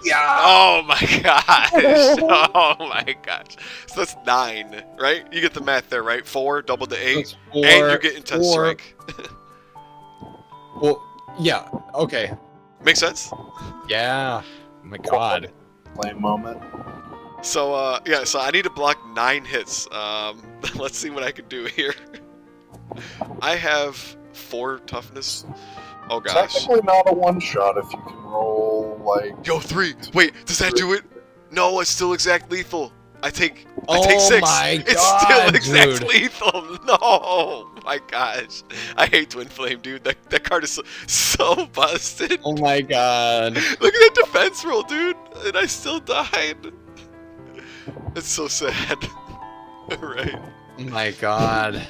Yeah. Oh my gosh. Oh my gosh. So that's 9, right? You get the math there, right? 4 doubled to 8, 4, and you get Intense Strike. Well, yeah. Okay. Makes sense. Yeah. Oh my god. Play moment. So yeah. So I need to block 9 hits. Let's see what I can do here. I have 4 toughness. Oh gosh. Technically not a one-shot if you can roll like. Yo, 3. Wait, does that do it? No, it's still exact lethal. I take 6. My it's God, still exact dude. lethal. No, my gosh. I hate Twin Flame, dude. That card is so busted. Oh my god. Look at that defense roll, dude. And I still died. It's so sad. Right. Oh my god.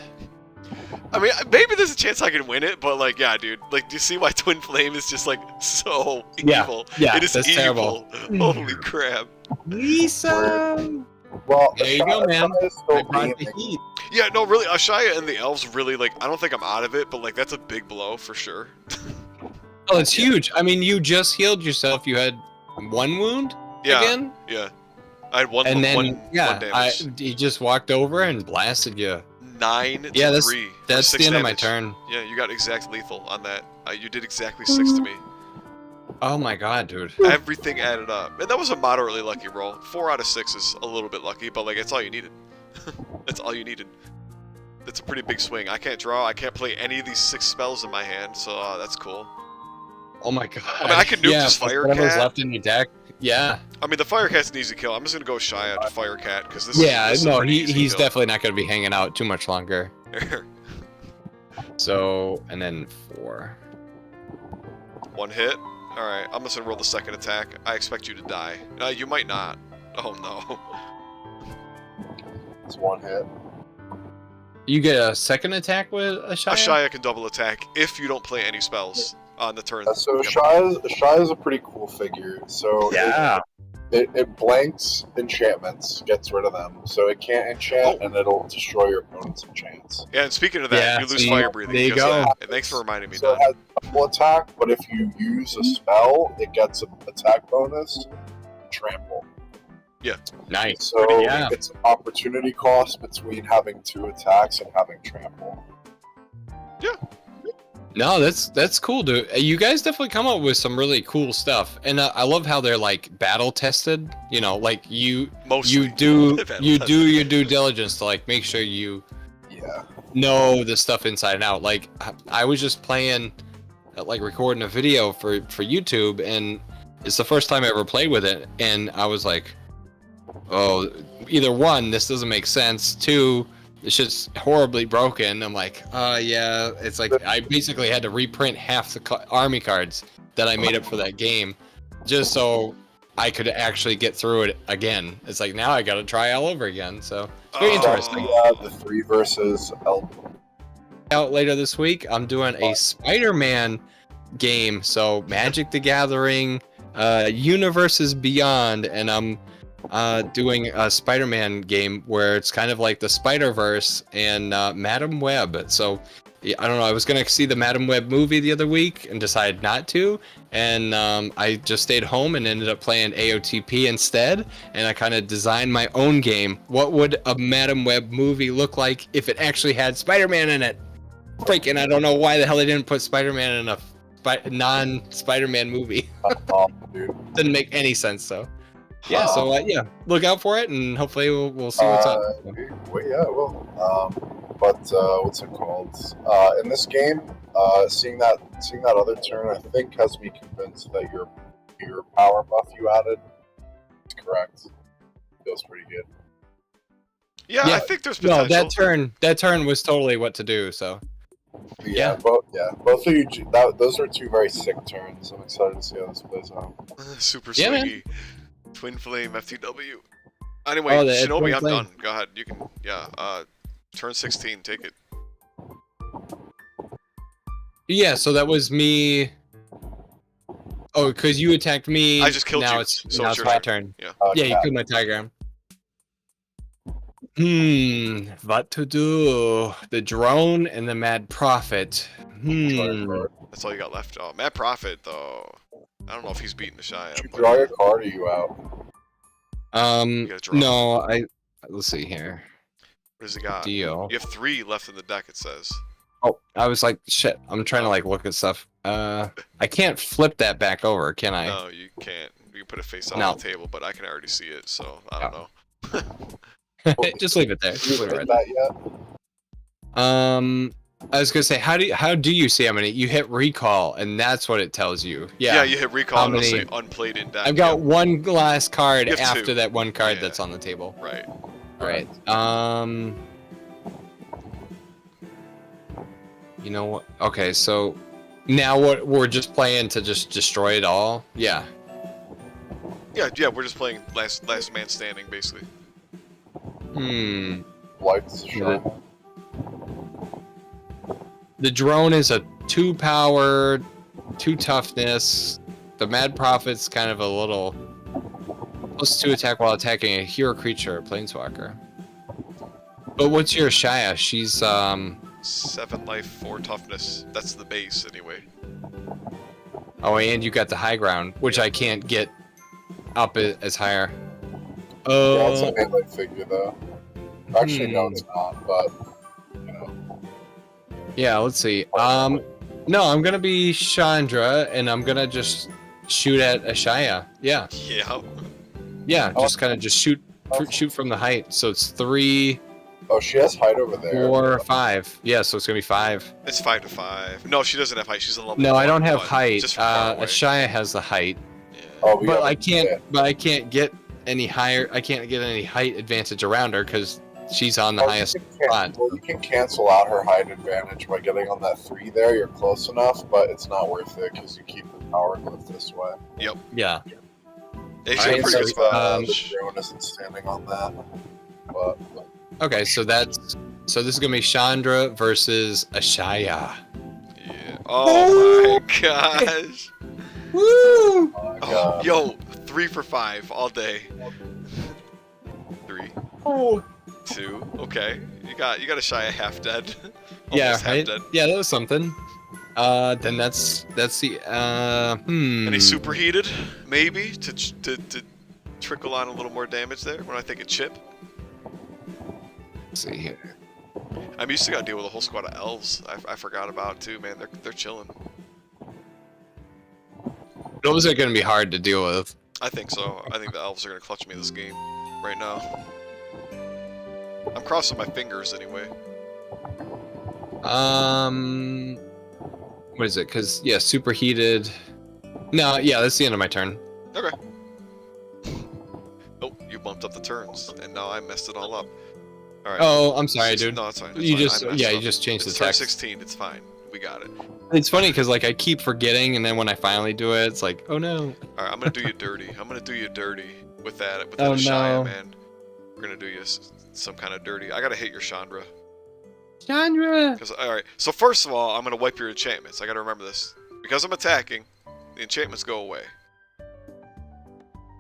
I mean, maybe there's a chance I can win it, but like, yeah, dude. Like, do you see why Twin Flame is just like so evil? Yeah, it is that's evil. terrible. Holy crap. Nissa. Well, There you go, man. I brought the heat. Yeah, no, really, Ashaya and the elves really like. I don't think I'm out of it, but like that's a big blow for sure. Oh, it's huge. I mean, you just healed yourself. You had 1 wound again. Yeah. I had one. And then one damage. he just walked over and blasted you. 9 to Yeah, 3. That's the end of my damage. turn. Yeah, you got exact lethal on that. You did exactly 6 to me. Oh my god, dude. Everything added up, and that was a moderately lucky roll. 4 out of 6 is a little bit lucky, but like it's all you needed. That's all you needed. That's a pretty big swing. I can't draw. I can't play any of these 6 spells in my hand, so that's cool. Oh my god. I mean, I can nuke this Fire whatever's Cat. left in your deck. Yeah. I mean, the Fire Cat's an easy kill. I'm just gonna go Shia to Fire Cat because this Yeah, is a no, pretty easy he's kill. definitely not going to be hanging out too much longer. So, and then 4. 1 hit. All right, I'm just gonna roll the second attack. I expect you to die. You might not. Oh no. It's 1 hit. You get a second attack with a Shia? Shia can double attack if you don't play any spells on the turn. So Shia is a pretty cool figure. So Yeah. it blanks enchantments, gets rid of them. So it can't enchant, and it'll destroy your opponent's enchants. Yeah, and speaking of that, Yeah, you lose see, fire breathing. there you because of go. that. Thanks for reminding me, So Don. it has double attack, but if you use a spell, it gets an attack bonus, trample. Nice. So Yeah. it's an opportunity cost between having 2 attacks and having trample. No, that's cool, dude. You guys definitely come up with some really cool stuff, and I love how they're like battle tested. You know, like Mostly. you do Battle your tested. due diligence to like make sure you Yeah. know the stuff inside and out. Like I was just playing, like recording a video for YouTube, and it's the first time I ever played with it, and I was like, oh, either 1, this doesn't make sense. 2, it's just horribly broken. I'm like, yeah. It's like I basically had to reprint half the army cards that I made up for that game, just so I could actually get through it again. It's like now I got to try all over again. So it's very interesting. Yeah, the 3 versus L. Out later this week, I'm doing a Spider-Man game. So Magic the Gathering, Universes Beyond, and I'm doing a Spider-Man game where it's kind of like the Spider-Verse and Madam Web. So yeah, I don't know. I was gonna see the Madam Web movie the other week and decided not to, and I just stayed home and ended up playing AOTP instead. And I kind of designed my own game. What would a Madam Web movie look like if it actually had Spider-Man in it? Freaking! I don't know why the hell they didn't put Spider-Man in a non-Spider-Man movie. Dude. Didn't make any sense though. Yeah, so yeah, look out for it, and hopefully we'll see what's up. Well, yeah, well, but what's it called? In this game, seeing that other turn, I think has me convinced that your power buff you added is correct. Feels pretty good. Yeah, Yeah. I think there's potential. No, that turn was totally what to do. So Yeah, both of you. Those are 2 very sick turns. I'm excited to see how this plays out. Super Yeah, man. swingy. Twin Flame FTW. Anyway, Oh, the Shinobi, Twin I'm Flame. done. Go ahead. You can, turn 16, take it. yeah, so that was me. Oh, because you attacked me. I just killed now you, It's so now it's it's your my turn. turn. Yeah. Yeah, you killed my Tigram. What to do? The drone and the Mad Prophet. That's all you got left. Oh, Mad Prophet, though. I don't know if he's beating the Shia. Did you but- draw your card or you out? gotta draw. No, let's see here. What does he got? Deal. You have 3 left in the deck, it says. Oh, I was like, shit. I'm trying to like look at stuff. I can't flip that back over, can I? No, you can't. You can put it face up No. on the table, but I can already see it, so I don't No. know. Just leave it there. Did Just you leave it hit right that yet? there. I was gonna say, how do you see how many? You hit recall, and that's what it tells you. Yeah, Yeah. you hit recall How and it'll say many- unplayed in deck. I've got Yep, one last card You have after 2. that one card Yeah. that's on the table. right. All right. You know what? Okay, so now what we're just playing to just destroy it all? Yeah. Yeah, we're just playing last man standing, basically. Lights shine. The drone is a 2 power, 2 toughness. The Mad Prophet's kind of a little +2 attack while attacking a hero creature, a planeswalker. But what's your Shia? She's 7 life, 4 toughness. That's the base, anyway. oh, and you got the high ground, which I can't get up as higher. Yeah, it's a melee figure though. Actually, no, Hmm. it's not. But you know, Yeah, let's see. No, I'm gonna be Chandra, and I'm gonna just shoot at Ashaya. Yeah, Yeah. yeah, just kind of just shoot from the height. So it's 3 Oh, she has height over there. 4 or 5. Yeah, so it's gonna be 5. It's 5 to 5. No, she doesn't have height. She's a level. No, I 1, don't have but height. Just from far away. Ashaya has the height, Yeah. Oh, we but gotta I can't. get- But I can't get any higher. I can't get any height advantage around her because she's on the Oh, highest you can spot. well, you can cancel out her height advantage by getting on that 3 there. You're close enough, but it's not worth it because you keep the power glyph this way. Yeah. Yeah, she's Alright, a pretty good so, spot. The drone isn't standing on that. But Okay, so this is gonna be Chandra versus Ashaya. Yeah. Oh my gosh. Woo! oh my Oh, God. yo, 3 for 5 all day. 3, Oh. 2. Okay, you got Ashaya half dead. Yeah, Almost half right. dead. Yeah, that was something. Then that's the Any superheated, maybe, to trickle on a little more damage there when I think a chip. Let's see here. I'm used to gotta deal with a whole squad of elves. I forgot about too, man. They're chilling. Those are gonna be hard to deal with. I think so. I think the elves are gonna clutch me this game right now. I'm crossing my fingers anyway. What is it? Cause yeah, superheated. No, yeah, that's the end of my turn. Okay. Oh, you bumped up the turns, and now I messed it all up. All right. Oh, I'm sorry, dude. No, it's fine. It's You fine. just I messed yeah, up. you just changed It's the turn text. 16. It's fine. We got it. It's funny because like I keep forgetting, and then when I finally do it, it's like, oh no. All right, I'm gonna do you dirty. I'm gonna do you dirty with that Oh, Ashaya, no. man. We're gonna do you some kind of dirty. I gotta hit your Chandra. Chandra. All right. So first of all, I'm gonna wipe your enchantments. I gotta remember this because I'm attacking. The enchantments go away.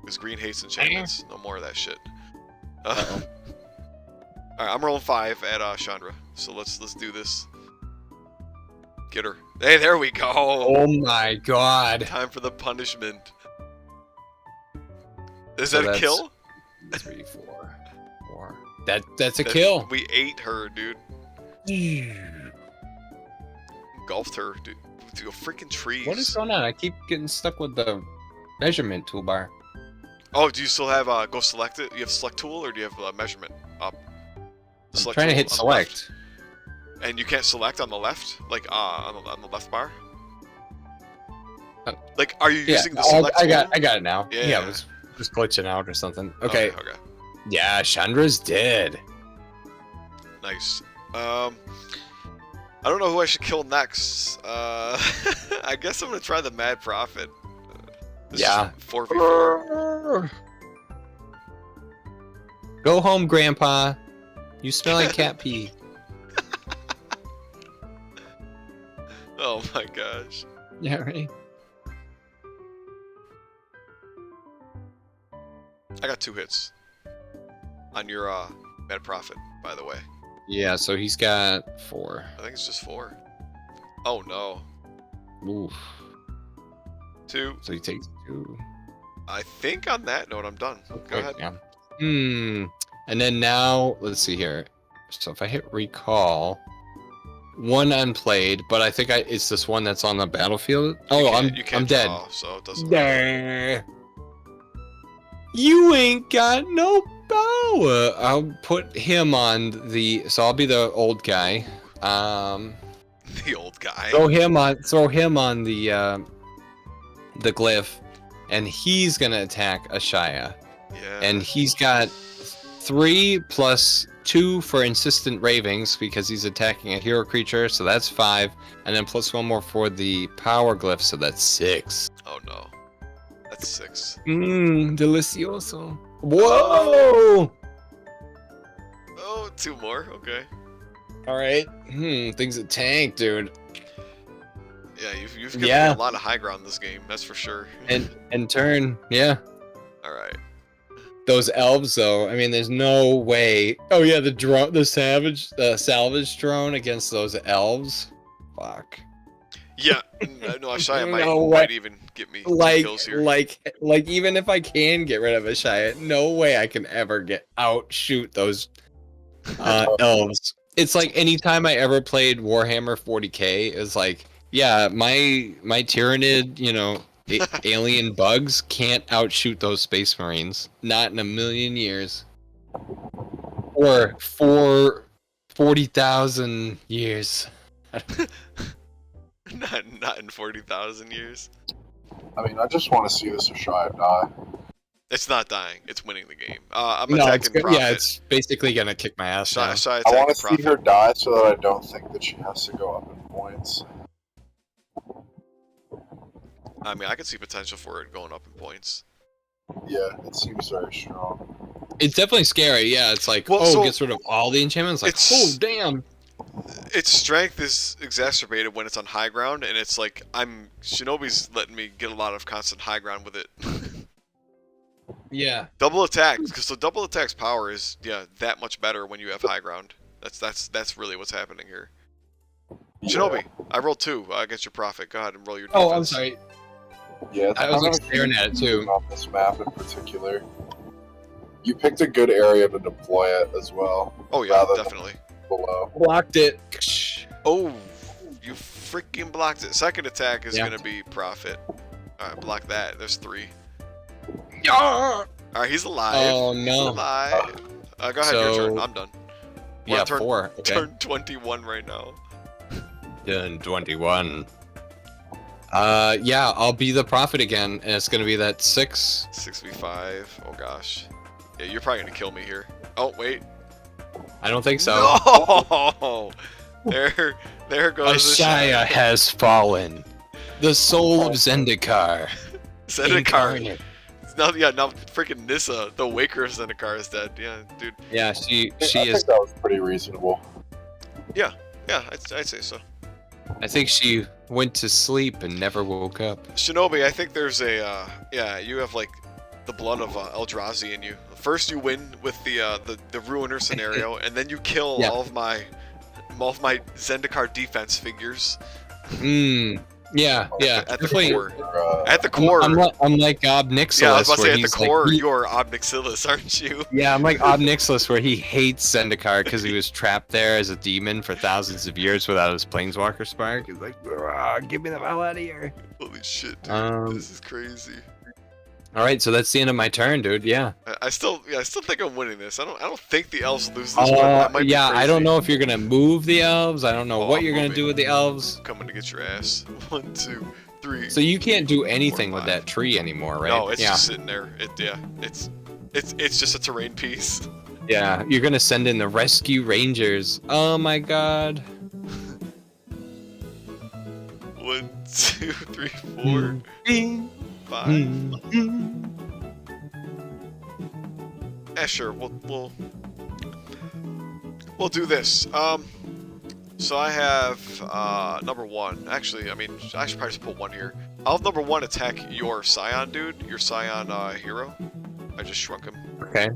Because green hates enchantments. No more of that shit. All right, I'm rolling 5 at Chandra. So let's do this. Get her. Hey, there we go. Oh my god. Time for the punishment. Is So that a kill? 3, 4, 4. That's a kill. We ate her, dude. Engulfed her, dude. To freaking trees. What is going on? I keep getting stuck with the measurement toolbar. Oh, do you still have go select it? You have select tool, or do you have measurement up? I'm Select trying to tool hit on the left. select. And you can't select on the left, like on the left bar. Like, are you Yeah, using the select I tool? got it now. Yeah. Yeah, it was just glitching out or something. Okay. Okay. Yeah, Chandra's dead. Nice. I don't know who I should kill next. I guess I'm gonna try the Mad Prophet. This Yeah. is 4v4. Go home, Grandpa. You smell like cat pee. Oh my gosh. Yeah, right. I got 2 hits on your Mad Prophet, by the way. Yeah, so he's got 4. I think it's just 4. Oh no. Oof. 2. So he takes 2. I think on that note, I'm done. Go ahead. Yeah. And then now, let's see here. So if I hit recall, 1 unplayed, but I think it's this one that's on the battlefield. Oh, I'm dead. Draw, so it doesn't matter. You ain't got no power. I'll put him on the. So I'll be the old guy. The old guy. Throw him on the glyph, and he's gonna attack Ashaya. Yeah. And he's got 3 plus 2 for insistent ravings because he's attacking a hero creature, so that's 5, and then plus 1 more for the power glyph, so that's 6. Oh no. That's 6. Delicioso. Whoa! Oh, 2 more. Okay. All right. Things a tank, dude. Yeah, you've given me a lot of high ground this game. That's for sure. And turn, yeah. All right. Those elves, though. I mean, there's no way. Oh yeah, the salvage drone against those elves. Fuck. Yeah. No, Ashaya No way. might even get me 2 kills here. Like even if I can get rid of Ashaya, no way I can ever outshoot those elves. It's like anytime I ever played Warhammer 40k, it's like, yeah, my Tyranid, alien bugs can't outshoot those space marines. Not in a million years. for 40,000 years. Not in 40,000 years. I mean, I just want to see this Ashaya die. It's not dying. It's winning the game. I'm No, it's attacking good. Profit. Yeah, it's basically gonna kick my ass. Shy Now. attacking I want to see Profit. her die so that I don't think that she has to go up in points. I mean, I can see potential for it going up in points. Yeah, it seems very strong. It's definitely scary. Yeah, it's like, Well, oh, so gets rid of all the enchantments. Like, it's- oh, damn. Its strength is exacerbated when it's on high ground, and it's like Shinobi's letting me get a lot of constant high ground with it. Yeah. Double attack, because the double attack's power is that much better when you have high ground. That's really what's happening here. Shinobi, I rolled 2 against your Prophet. Go ahead and roll your defense. Oh, I'm sorry. Yeah, it's I was kind like of staring at it too. on this map in particular. You picked a good area to deploy it as well. Oh yeah, rather than definitely. Below. Blocked it. Oh, you freaking blocked it. Second attack is Yeah. gonna be Prophet. Alright, block that. There's 3. Yeah. Alright, he's alive. Oh He's no. alive. Go ahead, your So- turn. I'm done. We're Yeah, on turn, 4. Okay. Turn 21 right now. Turn 21. Yeah, I'll be the Prophet again, and it's gonna be that 6. 6v5. Oh gosh. Yeah, you're probably gonna kill me here. Oh wait. I don't think so. No! There goes Ashaya has fallen. The soul of Zendikar. Zendikar. Incarnate. Now freaking Nissa, the Waker of Zendikar is dead. Yeah, dude. Yeah, she I is. think that was pretty reasonable. Yeah, I'd say so. I think she went to sleep and never woke up. Shinobi, I think there's a you have like the blood of Eldrazi in you. First you win with the Ruiner scenario, and then you kill Yeah. all of my Zendikar defense figures. Yeah, At the definitely. core. At the core. I'm like Obnixilis, Yeah, I was about to say where at the he's core like, you're Obnixilis, aren't you? yeah, I'm like Obnixilis, where he hates Zendikar because he was trapped there as a demon for thousands of years without his Planeswalker spark. He's like, get me the hell out of here. Holy shit, dude. This is crazy. All right, so that's the end of my turn, dude. Yeah. I still think I'm winning this. I don't think the elves lose this one. I might be Yeah, I crazy. don't know if you're gonna move the elves. I don't know Oh, what I'm you're gonna moving. do with the elves. I'm coming to get your ass. 1, 2, 3. So you can't do anything with 5. that tree anymore, right? No, it's yeah. just sitting there. It's just a terrain piece. Yeah, you're gonna send in the rescue rangers. Oh my god. 1, 2, 3, 4, 5. Yeah, sure. We'll do this. So I have number 1. Actually, I mean, I should probably just put 1 here. I'll have number 1 attack your Scion dude, your Scion hero. I just shrunk him. Okay.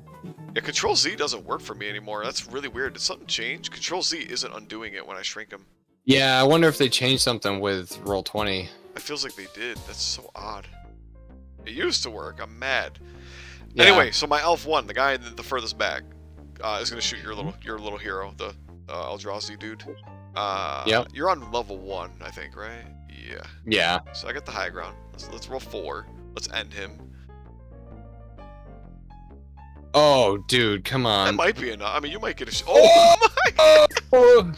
Yeah, Control Z doesn't work for me anymore. That's really weird. Did something change? Control Z isn't undoing it when I shrink him. Yeah, I wonder if they changed something with Roll20. It feels like they did. That's so odd. It used to work. I'm mad. Yeah. Anyway, so my Elf 1, the guy the furthest back, is gonna shoot your little hero, the Eldrazi dude. Yep. You're on level 1, I think, right? Yeah. Yeah. So I got the high ground. Let's roll 4. Let's end him. Oh, dude, come That on. might be enough. I mean, you might get a. Oh my god! Oh,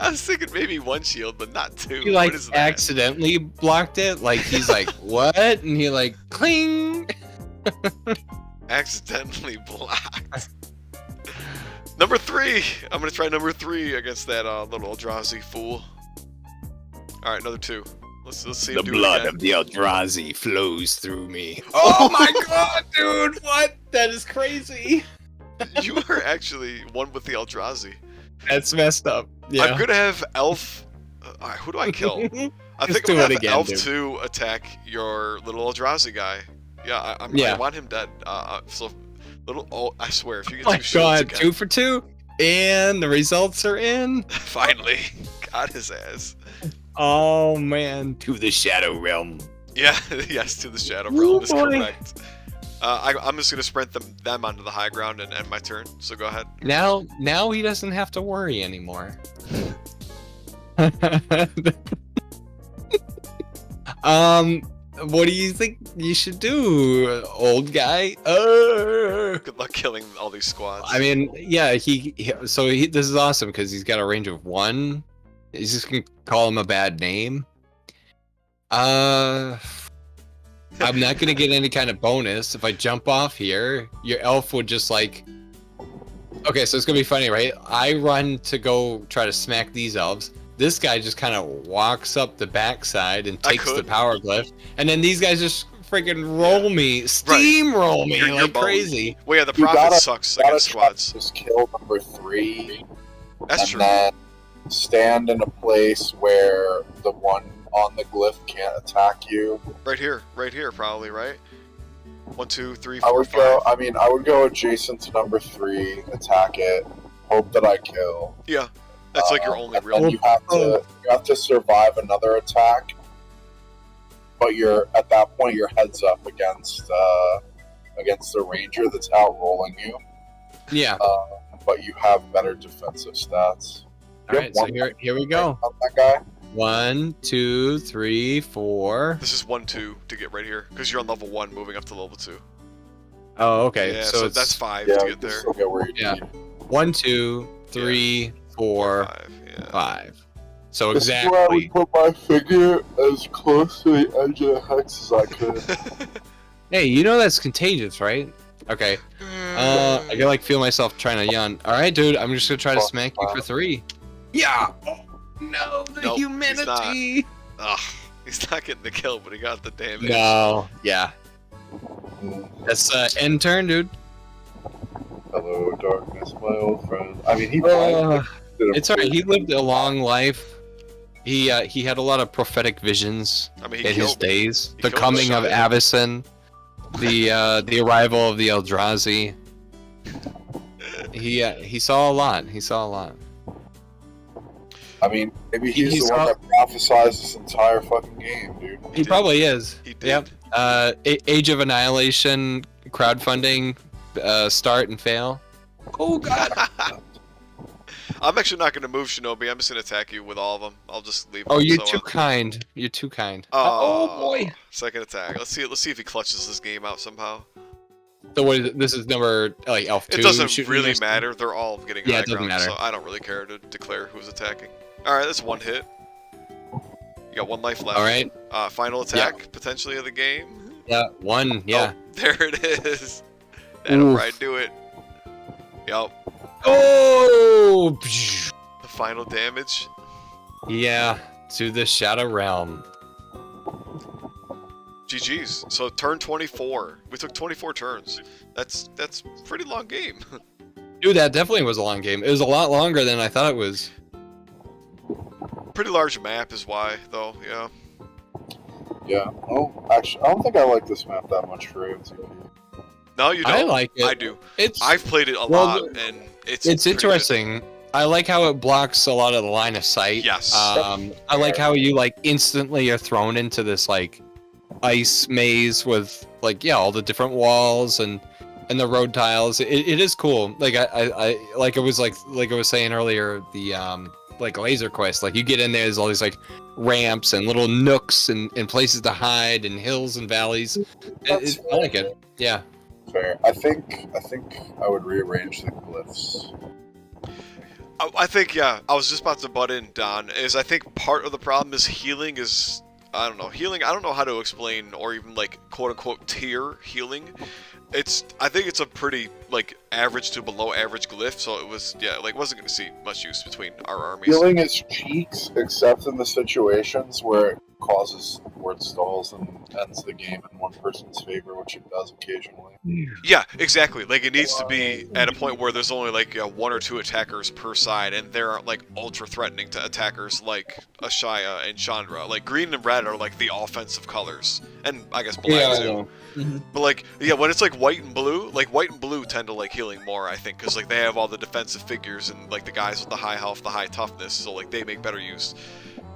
I was thinking maybe 1 shield, but not 2. he like what is that? accidentally blocked it. Like he's like, what? And he like, cling. Accidentally blocked. Number 3. I'm gonna try number 3 against that little Eldrazi fool. All right, another 2. Let's see him The do blood it of the Eldrazi flows through me. Oh my god, dude! What? That is crazy. again. You are actually one with the Eldrazi. That's messed up. Yeah. I'm gonna have Elf. All right, who do I kill? I Just think do I'm gonna it have again, Elf dude. 2 attack your little Eldrazi guy. Yeah, I Yeah. want him dead. So little. Oh, I swear, if you get Oh my 2 shields god, again, 2 for 2, and the results are in. finally got his ass. Oh man, to the Shadow Realm. Yeah, yes, to the Shadow Ooh, Realm is boy. correct. I'm just gonna sprint them onto the high ground and end my turn. So go ahead. Now he doesn't have to worry anymore. What do you think you should do, old guy? Good luck killing all these squads. I mean, yeah, this is awesome because he's got a range of 1. He's just gonna call him a bad name. I'm not gonna get any kind of bonus if I jump off here. Your elf would just like. Okay, so it's gonna be funny, right? I run to go try to smack these elves. This guy just kind of walks up the backside and takes the power glyph, and then these guys just freaking roll me, steamroll me You're like boned. crazy. Well, yeah, the prophet sucks against squads. Just kill number 3. That's true. Then stand in a place where the one on the glyph can't attack you. Right here, probably, right? 1, 2, 3, I 4, would 5. go. I mean, I would go adjacent to number 3, attack it, hope that I kill. Yeah, that's like your only And real. then you have to survive another attack, but at that point your head's up against the ranger that's outrolling you. Yeah. But you have better defensive stats. All right, so here we go. On that guy. 1, 2, 3, 4. This is 1, 2 to get right here because you're on level 1, moving up to level 2. Oh, okay. Yeah, so that's 5 Yeah, to you get can there. still get where you Yeah. need. 1, 2, 3, 4, 5. Yeah. 5. So This is where I exactly. would put my finger as close to the edge of the hex as I could. Hey, you know that's contagious, right? Okay. I can like feel myself trying to yawn. All right, dude. I'm just gonna try to smack you for 3. Yeah. Oh, no, the Nope, he's humanity. Ugh, he's not getting the kill, but he got the damage. No. Yeah. That's end turn, dude. Hello, darkness, my old friend. I mean, he It's alright. He lived a long life. He had a lot of prophetic visions I mean, he in killed his days. he The killed coming the of Shia. Avacyn, the arrival of the Eldrazi. He saw a lot. He saw a lot. I mean, maybe he's He's the one not- that prophesied this entire fucking game, dude. He probably is. He did. Yep. Age of Annihilation crowdfunding start and fail. Oh god. I'm actually not going to move Shinobi. I'm just going to attack you with all of them. I'll just leave. Oh, them, you're so, too kind. You're too kind. Oh, boy. Second attack. Let's see if he clutches this game out somehow. So what is it? This is number like Elf 2. It doesn't shooting really this? matter. They're all getting Yeah, high it doesn't ground, matter. so I don't really care to declare who's attacking. All right, that's 1 hit. You got 1 life left. All right. Final attack potentially of the game. Yeah. 1. Yeah. Oh, there it is. That'll Oof. probably do it. Yup. Oh. The final damage. Yeah. To the Shadow Realm. GG's. So turn 24. We took 24 turns. That's pretty long game. Dude, that definitely was a long game. It was a lot longer than I thought it was. Pretty large map is why, though. Yeah. Yeah. Oh, actually, I don't think I like this map that much for AOTP. No, you don't. I like it. I do. It's I've played it a Well, lot, and it's it's pretty interesting. I like how it blocks a lot of the line of sight. Yes. I like how you like instantly are thrown into this like ice maze with like all the different walls and the road tiles. It is cool. Like I like it was like I was saying earlier, the like Laser Quest, like you get in there's all these like ramps and little nooks and places to hide and hills and valleys. I like it. Yeah. Fair. I think I would rearrange the glyphs. I think, yeah, I was just about to butt in, Don, is I think part of the problem is healing is, I don't know, healing, I don't know how to explain, or even, like, quote-unquote tier healing. I think it's a pretty, like, average to below average glyph, so it was, yeah, like, wasn't going to see much use between our armies. Healing is cheeks, except in the situations where it causes word stalls and ends the game in one person's favor, which it does occasionally. Yeah, exactly. Like, it needs to be at a point where there's only, like, 1 or 2 attackers per side, and they're, like, ultra-threatening to attackers like Shia and Chandra. Like, green and red are, like, the offensive colors. And, I guess, black, too. But, like, yeah, when it's, like, white and blue tend to like healing more, I think, because, like, they have all the defensive figures and, like, the guys with the high health, the high toughness, so, like, they make better use.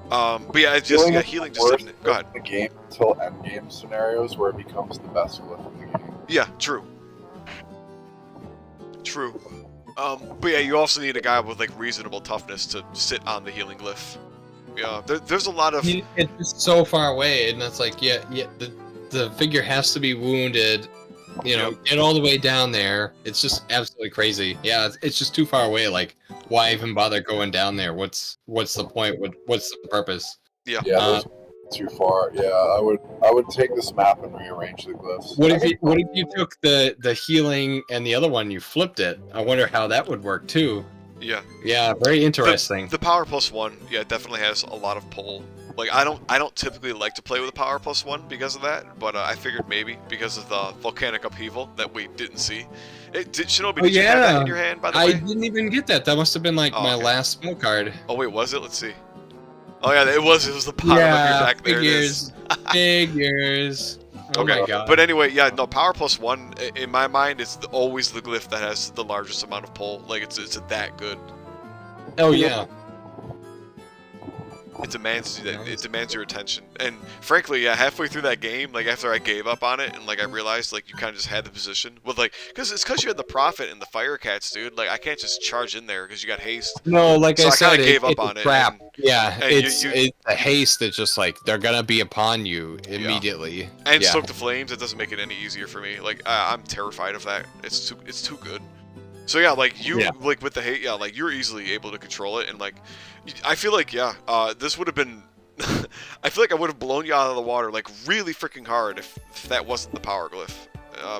But yeah, it's just, healing just didn't... Go ahead. The game until endgame scenarios where it becomes the best glyph in the game. Yeah, true. True. But yeah, you also need a guy with, like, reasonable toughness to sit on the healing glyph. Yeah, there's a lot of. It's just so far away, and it's like, yeah, the figure has to be wounded. You know, get all the way down there. It's just absolutely crazy. Yeah, it's just too far away. Like, why even bother going down there? What's the point? What's the purpose? Yeah. Yeah, those too far. Yeah, I would take this map and rearrange the glyphs. What if you took the healing and the other one, you flipped it? I wonder how that would work too. Yeah. Yeah, very interesting. The power +1, yeah, definitely has a lot of pull. Like I don't typically like to play with a power +1 because of that, but I figured maybe because of the volcanic upheaval that we didn't see. Shinobi, did you have that in your hand, by the way? I didn't even get that. That must have been like my okay. last spell card. Oh wait, was it? Let's see. Oh yeah, it was the bottom of your deck. There figures, figures. Oh okay, my god. but anyway, yeah, no, power +1 in my mind is always the glyph that has the largest amount of pull. Like it's that good. Oh yeah. It demands your attention. And frankly, yeah, halfway through that game, like after I gave up on it and like I realized like you kind of just had the position with like because you had the Prophet and the Fire Cats, dude. Like I can't just charge in there because you got haste. No, like so I said, kind of gave up it's on a it. trap. And, yeah, and it's a haste. It's just like they're gonna be upon you immediately. And yeah. Stoke the Flames. It doesn't make it any easier for me. Like I'm terrified of that. It's too good. So yeah, like like with the hate, yeah, like you're easily able to control it, and like I feel like this would have been. I feel like I would have blown you out of the water like really freaking hard if that wasn't the power glyph.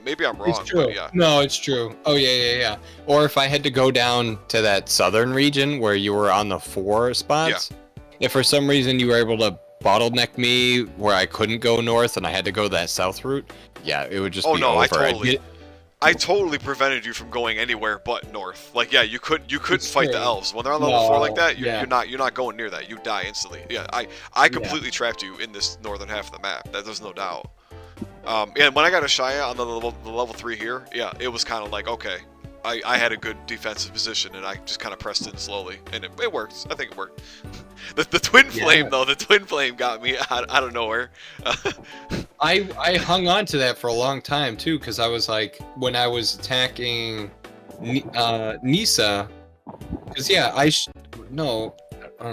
Maybe I'm wrong. It's true. But yeah. No, it's true. Oh yeah. Or if I had to go down to that southern region where you were on the 4 spots, if for some reason you were able to bottleneck me where I couldn't go north and I had to go that south route, yeah, it would just be no, over. I totally prevented you from going anywhere but north. Like, yeah, you couldn't fight the true. elves when they're on level 4 like that. Yeah. You're not going near that. You die instantly. Yeah, I completely trapped you in this northern half of the map. There's no doubt. And when I got a Shia on the level 3 here, yeah, it was kind of like okay, I had a good defensive position and I just kind of pressed in slowly and it worked. I think it worked. The twin flame though, the twin flame got me out of nowhere. I hung on to that for a long time too, because I was like, when I was attacking Nissa, because I don't know. I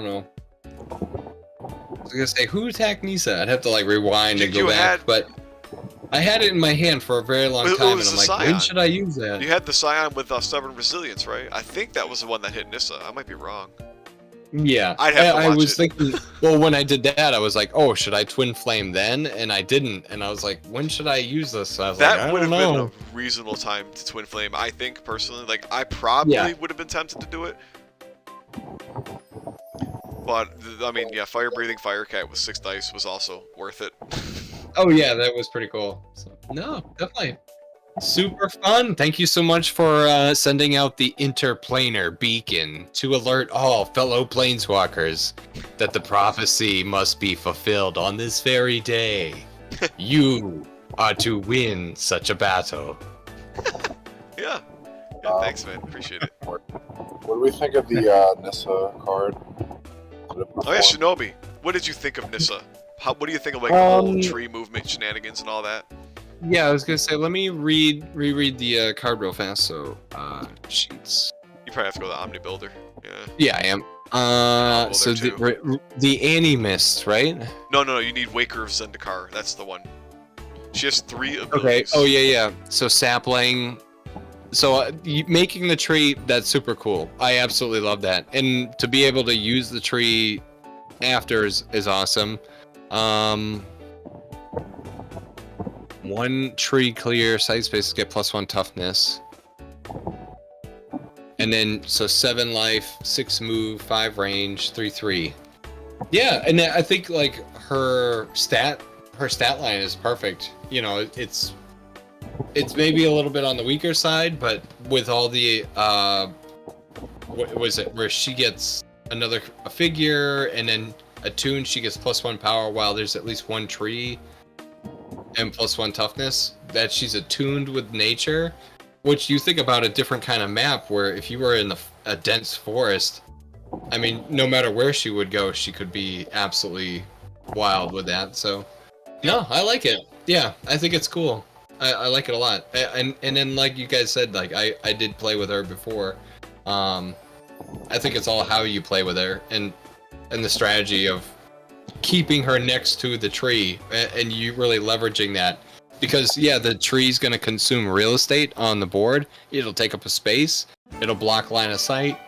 was gonna say who attacked Nissa. I'd have to like rewind and go back, but I had it in my hand for a very long time, and I'm like, when should I use that? You had the Scion with Stubborn Resilience, right? I think that was the one that hit Nissa. I might be wrong. Yeah, I was thinking. Well, when I did that, I was like, "Oh, should I twin flame then?" And I didn't, and I was like, "When should I use this?" So I was that like, would have been a reasonable time to twin flame. I think personally, like I probably would have been tempted to do it, but I mean, yeah, fire breathing Fire Cat with 6 dice was also worth it. Oh yeah, that was pretty cool. So, no, definitely. Super fun. Thank you so much for sending out the interplanar beacon to alert all fellow planeswalkers that the prophecy must be fulfilled on this very day. You are to win such a battle. Yeah, thanks, man. Appreciate it. What do we think of the Nissa card? Oh yeah, Shinobi. What did you think of Nissa? What do you think of like the whole tree movement shenanigans and all that? Yeah, I was gonna say, let me reread the card real fast. So, sheets. You probably have to go to the Omni Builder. Yeah. Yeah, I am. So the Animist, right? No. You need Waker of Zendikar. That's the one. She has 3 abilities. Okay. Oh yeah. So sapling. So making the tree, that's super cool. I absolutely love that, and to be able to use the tree after is awesome. 1 tree clear, side spaces get +1 toughness. And then, so 7 life, 6 move, 5 range, 3/3. Yeah, and I think like her stat line is perfect. You know, it's maybe a little bit on the weaker side, but with all the what was it, where she gets a figure and then a tune, she gets +1 power while there's at least 1 tree and +1 toughness, that she's attuned with nature, which you think about a different kind of map where if you were in a dense forest, I mean, no matter where she would go, she could be absolutely wild with that. So, no, I like it. Yeah, I think it's cool. I like it a lot. And then, like you guys said, like I did play with her before. I think it's all how you play with her, and and the strategy of keeping her next to the tree, and you really leveraging that. Because, yeah, the tree's going to consume real estate on the board. It'll take up a space. It'll block line of sight.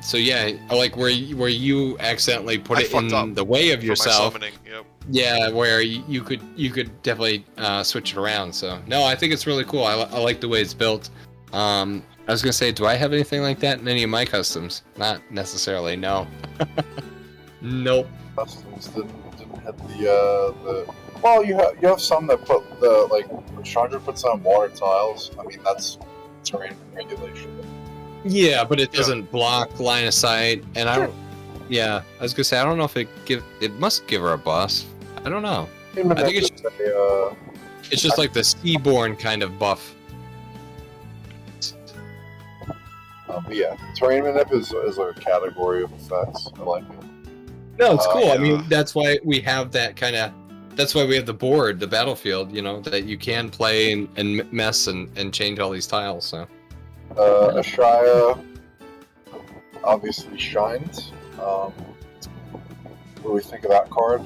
So, yeah, like where you accidentally put it in the way of yourself. Yep. Yeah, where you could definitely switch it around. So, no, I think it's really cool. I like the way it's built. I was going to say, do I have anything like that in any of my customs? Not necessarily, no. Nope. Customs didn't have the well, you have some that put the, like, Chandra puts on water tiles. I mean, that's terrain regulation. Yeah, but it doesn't block line of sight, and I was gonna say I don't know if it must give her a buff. I don't know. I think it's just like the Seaborn kind of buff. Yeah, terrain manip is a category of effects. I like it. No, it's cool. I mean, that's why we have that kind of. That's why we have the board, the battlefield. You know, that you can play and mess and change all these tiles. So. Ashaya obviously shines. What do we think of that card?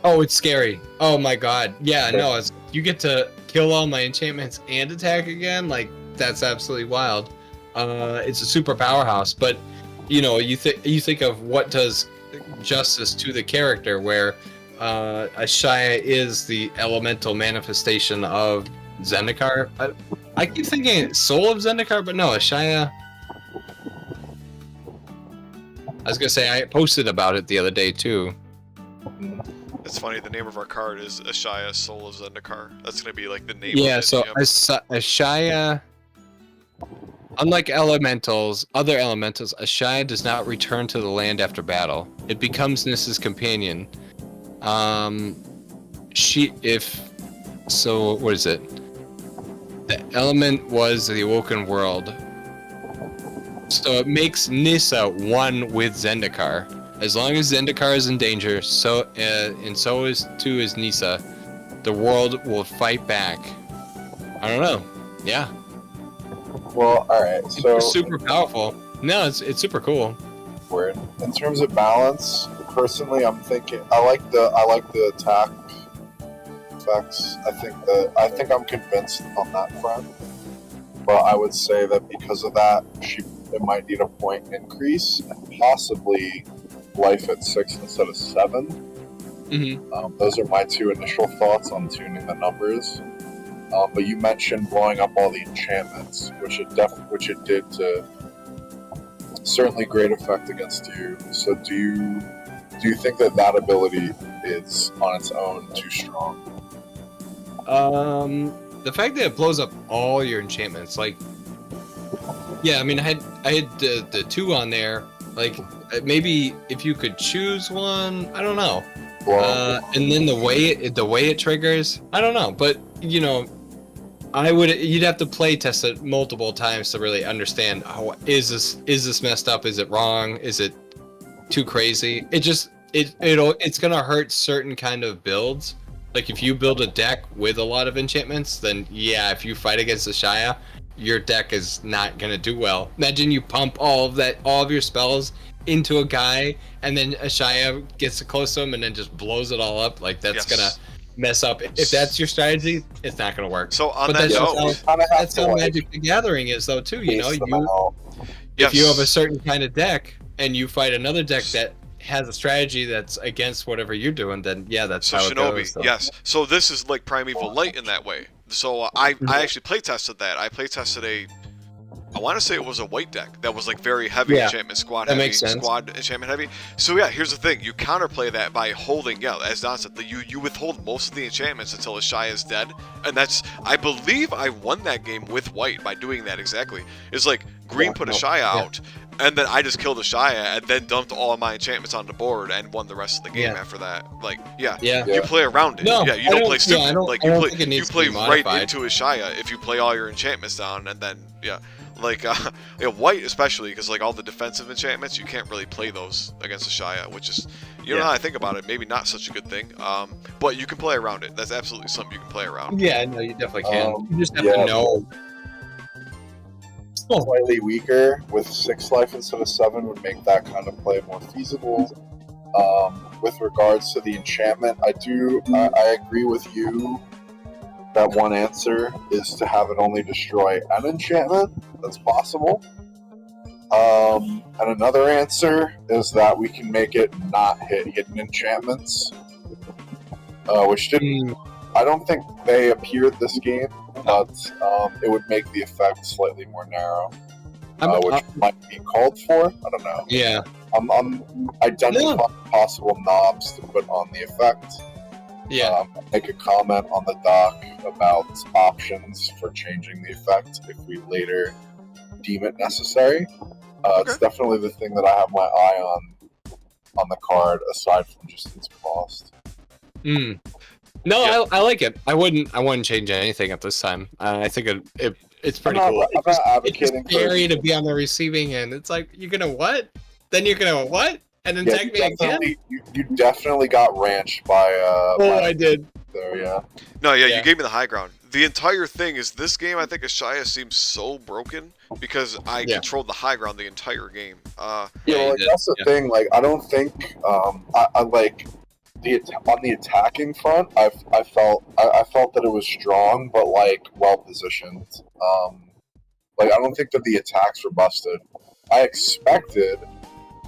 Oh, it's scary. Oh my god. Yeah, no, you get to kill all my enchantments and attack again. Like, that's absolutely wild. It's a super powerhouse, but you know, you think of what does justice to the character, where Ashaya is the elemental manifestation of Zendikar. I keep thinking Soul of Zendikar, but no, Ashaya. I was gonna say I posted about it the other day too. It's funny. The name of our card is Ashaya, Soul of Zendikar. That's gonna be like the name. Yeah. Of it, So yep. Ashaya, unlike other elementals, Ashaya does not return to the land after battle. It becomes Nissa's companion. What is it? The element was the awoken world. So it makes Nissa one with Zendikar. As long as Zendikar is in danger, so is Nissa. The world will fight back. I don't know. Yeah. Well, all right. So it's super powerful. No, it's super cool. Weird. In terms of balance, personally, I'm thinking I like the attack effects. I think I'm convinced on that front. But I would say that because of that, it might need a point increase and possibly life at 6 instead of 7. Mm-hmm. Those are my two initial thoughts on tuning the numbers. But you mentioned blowing up all the enchantments, which it did to certainly great effect against you. So do you think that ability is on its own too strong? The fact that it blows up all your enchantments, like, yeah, I mean, I had the 2 on there. Like, maybe if you could choose one, I don't know. And then the way it triggers, I don't know. But you know, you'd have to play test it multiple times to really understand. Oh, is this messed up? Is it wrong? Is it too crazy? It's gonna hurt certain kind of builds. Like if you build a deck with a lot of enchantments, then yeah, if you fight against the Shia, your deck is not gonna do well. Imagine you pump all of your spells into a guy, and then a Shia gets close to him and then just blows it all up. Like that's gonna mess up. If that's your strategy, it's not gonna work. So on that note, that's how Magic the Gathering is, though. Too, you know, if you have a certain kind of deck and you fight another deck that has a strategy that's against whatever you're doing, then yeah, that's how Shinobi, it goes. So. yes. So this is like Primeval Light in that way. So I actually playtested that. I playtested I want to say it was a white deck that was like very heavy enchantment, squad enchantment heavy. So yeah, here's the thing: you counterplay that by holding, as Don said, you withhold most of the enchantments until a Shia is dead, and I believe I won that game with white by doing that exactly. It's like green put a Shia out, and then I just killed a Shia and then dumped all of my enchantments on the board and won the rest of the game after that. Like you play around it. No, you don't play stupid. You play right modified. into a Shia if you play all your enchantments down, and then like white especially, because like all the defensive enchantments, you can't really play those against a Shia, which is, you know, how I think about it, maybe not such a good thing. But you can play around it. That's absolutely something you can play around. Yeah, no, you definitely can. You just have to know. Oh. slightly weaker with 6 life instead of 7 would make that kind of play more feasible. With regards to the enchantment, I agree with you that one answer is to have it only destroy an enchantment. That's possible. And another answer is that we can make it not hit hidden enchantments, which didn't. I don't think they appeared this game, but it would make the effect slightly more narrow, which might be called for. I don't know. Yeah. I'm identifying possible knobs to put on the effect. Yeah. Make a comment on the doc about options for changing the effect if we later deem it necessary. It's definitely the thing that I have my eye on the card, aside from just its cost. No, I like it. I wouldn't change anything at this time. I think it's pretty cool. I'm not advocating it's scary to be on the receiving end. It's like, you're gonna what? Then you're gonna what? And then tag me again? You definitely got ranched by. I did. There, yeah. No, yeah, you gave me the high ground. The entire thing is this game. I think Ashaya seems so broken because I controlled the high ground the entire game. That's the thing. Like, I don't think I like on the attacking front. I felt that it was strong, but like well positioned. Like, I don't think that the attacks were busted. I expected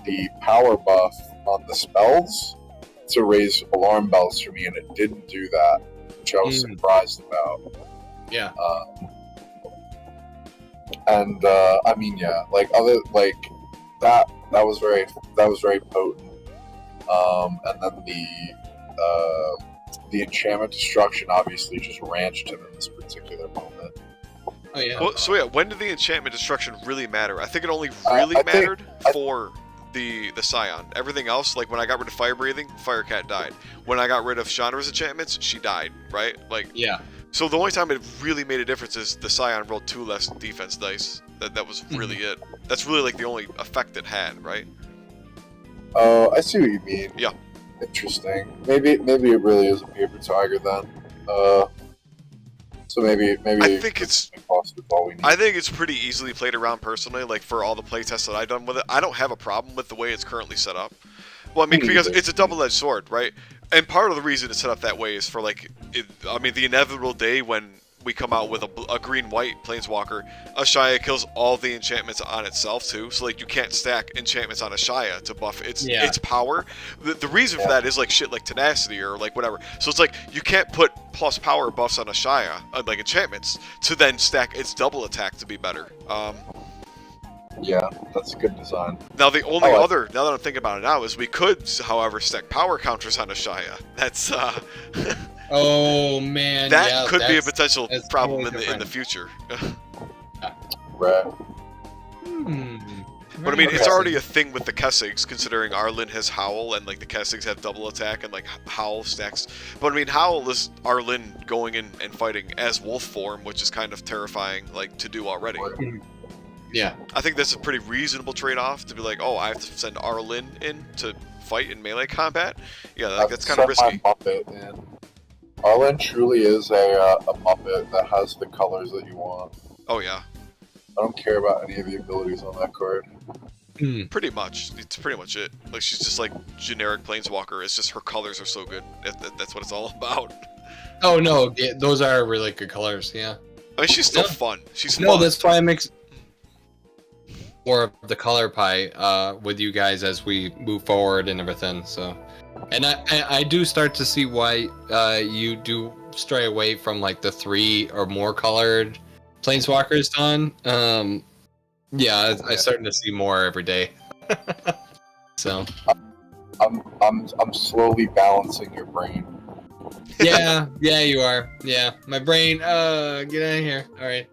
the power buff on the spells to raise alarm bells for me, and it didn't do that, which I was surprised about. Yeah. I mean, yeah, like that was very potent. And then the enchantment destruction obviously just ranched him in this particular moment. Oh yeah. Well, so yeah, when did the enchantment destruction really matter? I think it only really mattered for the Scion. Everything else, like when I got rid of Fire Breathing, Firecat died. When I got rid of Chandra's enchantments, she died, right? Like, yeah. So the only time it really made a difference is the Scion rolled 2 less defense dice. That was really it. That's really like the only effect it had, right? Oh, I see what you mean. Yeah. Interesting. Maybe it really is a paper tiger then. So maybe I think it's pretty easily played around personally. Like for all the playtests that I've done with it, I don't have a problem with the way it's currently set up. Well, I mean, because it's a double-edged sword, right? And part of the reason it's set up that way is for like, the inevitable day when we come out with a green-white Planeswalker, Ashaya kills all the enchantments on itself too, so like you can't stack enchantments on Ashaya to buff its power. The reason for that is like shit like tenacity or like whatever. So it's like you can't put plus power buffs on Ashaya, like enchantments, to then stack its double attack to be better. Yeah, that's a good design. Now the only other, now that I'm thinking about it now, is we could, however, stack power counters on Ashaya. That's oh man, that could be a potential problem in the future. Right. But I mean, it's already a thing with the Kessigs, considering Arlen has Howl, and like the Kessigs have double attack, and like Howl stacks. But I mean, Howl is Arlen going in and fighting as wolf form, which is kind of terrifying, like to do already. Yeah. I think that's a pretty reasonable trade-off to be like, oh, I have to send Arlen in to fight in melee combat. Yeah, like, that's kind of risky. Arlen truly is a Muppet that has the colors that you want. Oh yeah. I don't care about any of the abilities on that card. Pretty much. It's pretty much it. Like, she's just like generic Planeswalker. It's just her colors are so good. That's what it's all about. Oh no, those are really good colors, yeah. I mean, she's still fun. She's fun. No, that's why I mix more of the color pie with you guys as we move forward and everything, so. And I do start to see why you do stray away from like the 3 or more colored Planeswalkers, Don. Yeah, I'm starting to see more every day. So I'm slowly balancing your brain. yeah, you are. Yeah, my brain. Get out of here. All right.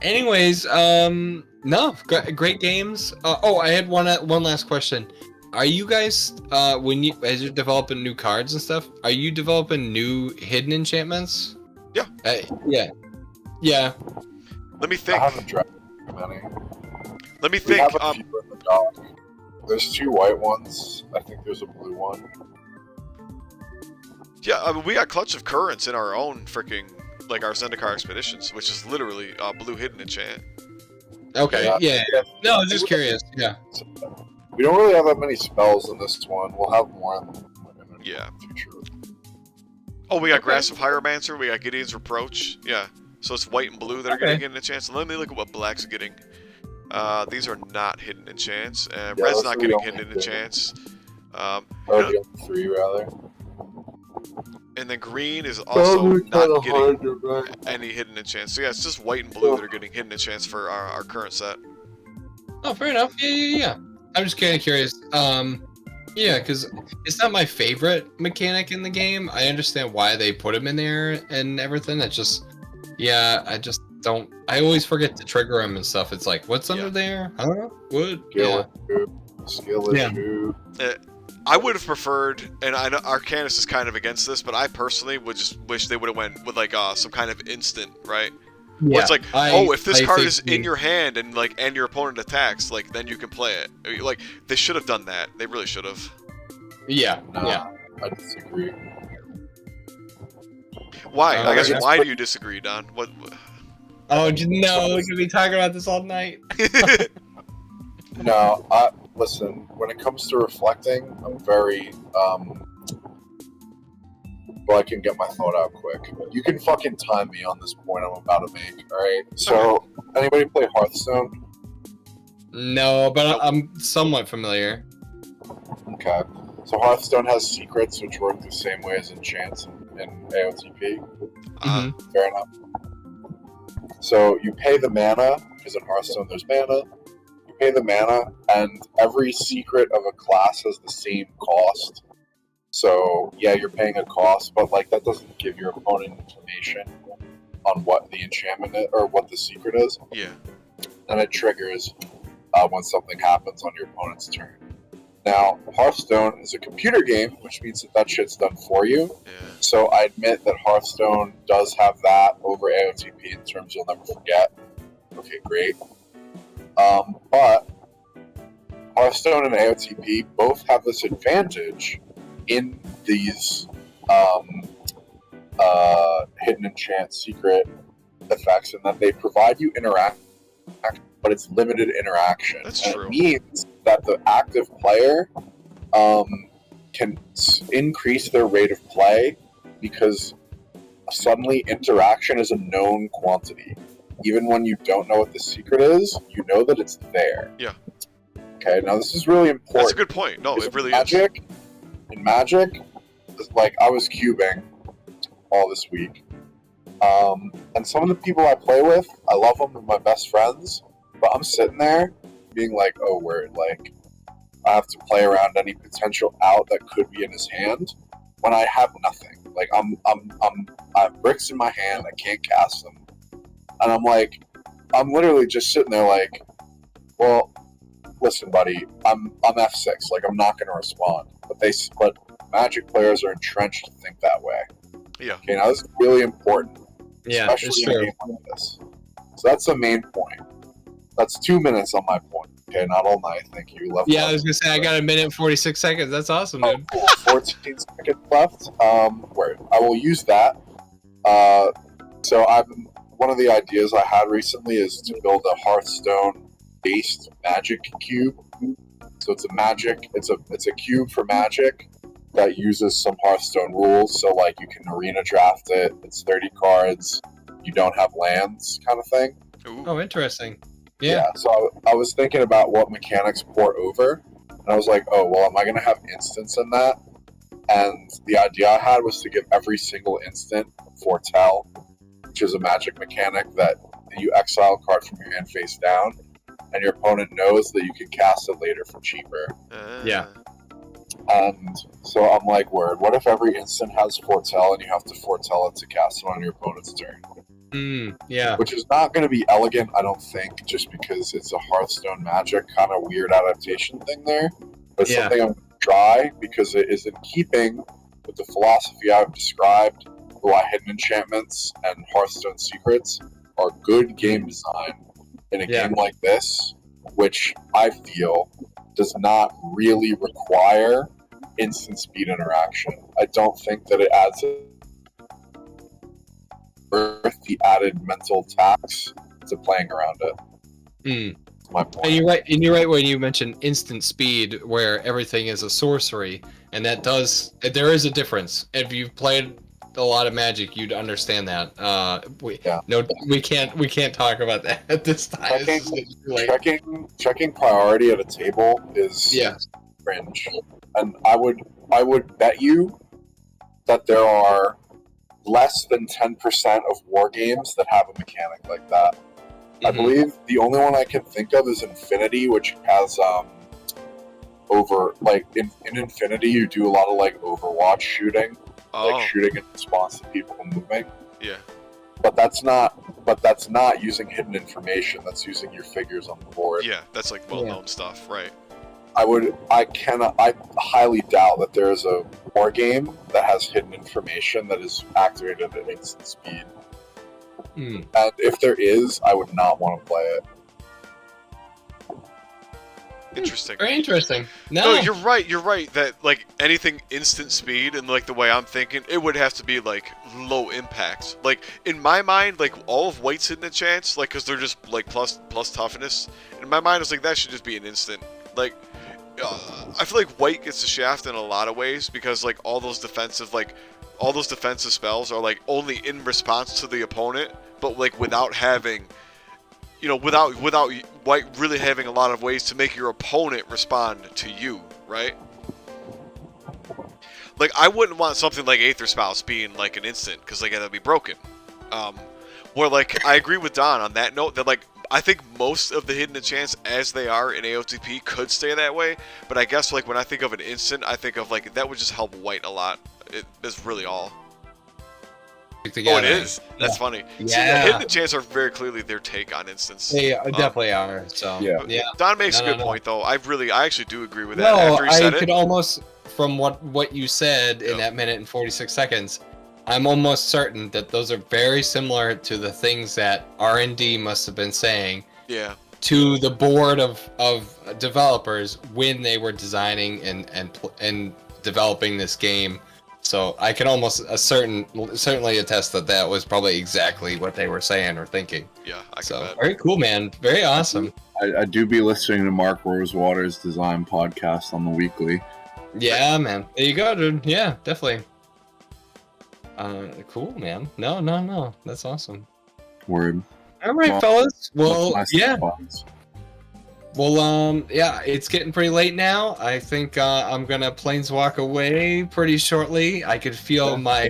Anyways, no, great games. I had one last question. Are you guys, as you're developing new cards and stuff, are you developing new hidden enchantments? Yeah. Yeah. Let me think. I haven't tried many. Let me We think. have a few in the dock. There's 2 white ones. I think there's a blue one. Yeah, I mean, we got Clutch of Currents in our own freaking, like our Zendikar expeditions, which is literally blue hidden enchant. Okay, yeah. No, I was just curious. Yeah. We don't really have that many spells in this one. We'll have more in the Yeah. future. Oh, we got Grasp of Hieromancer, we got Gideon's Reproach. Yeah. So it's white and blue that are getting a chance. Let me look at what black's getting. These are not hidden enchants. Red's not getting hidden enchants. The 3 rather. And then green is also not getting any hidden enchants. So yeah, it's just white and blue that are getting hidden enchants for our current set. Oh, fair enough. Yeah. I'm just kind of curious. Yeah, because it's not my favorite mechanic in the game. I understand why they put him in there and everything. It's just, yeah, I just don't. I always forget to trigger him and stuff. It's like, what's under there? Huh? What? Skill issue. I would have preferred, and I know Arcanus is kind of against this, but I personally would just wish they would have went with like some kind of instant, right? Yeah, where it's like, if this card is in your hand and your opponent attacks, like then you can play it. Like they should have done that. They really should have. Yeah. I disagree. Why? I guess why do you disagree, Don? What? Oh no, we could be talking about this all night. No, listen. When it comes to reflecting, I'm very Well, I can get my thought out quick. You can fucking time me on this point I'm about to make. All right. So, anybody play Hearthstone? No, but I'm somewhat familiar. Okay. So Hearthstone has secrets which work the same way as enchants in AOTP. Fair enough. So you pay the mana, because in Hearthstone there's mana. You pay the mana, and every secret of a class has the same cost. So yeah, you're paying a cost, but like that doesn't give your opponent information on what the enchantment is, or what the secret is. Yeah. And it triggers when something happens on your opponent's turn. Now, Hearthstone is a computer game, which means that shit's done for you. Yeah. So I admit that Hearthstone does have that over AOTP in terms you'll never forget. Okay, great. But Hearthstone and AOTP both have this advantage in these hidden enchant secret effects, in that they provide you interaction, but it's limited interaction. That's and true. It means that the active player can increase their rate of play, because suddenly interaction is a known quantity. Even when you don't know what the secret is, you know that it's there. Yeah. Okay, now this is really important. That's a good point. No, it really is. In Magic, like, I was cubing all this week. And some of the people I play with, I love them, they're my best friends, but I'm sitting there being like, oh, word, like, I have to play around any potential out that could be in his hand when I have nothing. Like, I have bricks in my hand, I can't cast them. And I'm like, I'm literally just sitting there like, well, listen, buddy, I'm F6, like, I'm not going to respond. But Magic players are entrenched to think that way. Yeah. Okay, now this is really important. Yeah, Especially in a game like this. So that's the main point. That's 2 minutes on my point. Okay, not all night. Thank you. Love. Yeah, I was gonna say I got a minute and 46 seconds. That's awesome, Oh, dude. cool. 14 seconds left. Where I will use that. So one of the ideas I had recently is to build a Hearthstone-based Magic cube. So it's a cube for Magic that uses some Hearthstone rules. So like you can arena draft it. It's 30 cards. You don't have lands, kind of thing. Ooh. Oh, interesting. Yeah. So I was thinking about what mechanics port over, and I was like, oh, well, am I going to have instants in that? And the idea I had was to give every single instant foretell, which is a Magic mechanic that you exile a card from your hand face down, and your opponent knows that you can cast it later for cheaper. Yeah. And so I'm like, word, what if every instant has foretell, and you have to foretell it to cast it on your opponent's turn? Yeah. Which is not going to be elegant, I don't think, just because it's a Hearthstone Magic kind of weird adaptation thing there. But it's something I'm going to try, because it is in keeping with the philosophy I've described, why hidden enchantments and Hearthstone secrets are good game design in a game like this, which I feel does not really require instant speed interaction. I don't think that it adds worth the added mental tax to playing around it. Hmm. That's my point. And you're right when you mentioned instant speed, where everything is a sorcery, and there is a difference. If you've played a lot of Magic, you'd understand that. Yeah. No, we can't talk about that at this time. It's just too late. Checking priority at a table is Yeah. cringe, and I would bet you that there are less than 10% of war games that have a mechanic like that. I believe the only one I can think of is Infinity, which has in Infinity you do a lot of like Overwatch shooting, like shooting in response to people moving. Yeah. But that's not using hidden information. That's using your figures on the board. Yeah, that's like well-known stuff, right? I highly doubt that there is a war game that has hidden information that is activated at instant speed. And if there is, I would not want to play it. Interesting. Very interesting. No, you're right that like anything instant speed and like the way I'm thinking, it would have to be like low impact. Like in my mind, like all of white's hidden a chance, like because they're just like plus toughness. In my mind, it's like that should just be an instant. Like I feel like white gets the shaft in a lot of ways because like all those defensive spells are like only in response to the opponent, but like without having, without white really having a lot of ways to make your opponent respond to you, right? Like I wouldn't want something like Aether Spouse being like an instant because like that'd be broken. Where like I agree with Don on that note that like I think most of the hidden chance as they are in AOTP could stay that way, but I guess like when I think of an instant, I think of like that would just help white a lot. It's really all. Together. Oh, it is. That's funny. Yeah. See, the hidden chance are very clearly their take on instance. They definitely are. So yeah. Don makes a good point though. I actually do agree with that. No, After he said I could almost, from what you said in Yep. that minute and 46 seconds, I'm almost certain that those are very similar to the things that R&D must have been saying Yeah. to the board of developers when they were designing and developing this game. So I can almost certainly attest that was probably exactly what they were saying or thinking. Yeah, I can So bet. very cool, man. Very awesome. I do be listening to Mark Rosewater's design podcast on the weekly. Yeah, man. There you go, dude. Yeah, definitely. Cool, man. No. That's awesome. Word. All right, fellas. Well, Nice yeah. response. Well, yeah, it's getting pretty late now. I think I'm gonna planeswalk away pretty shortly. I could feel my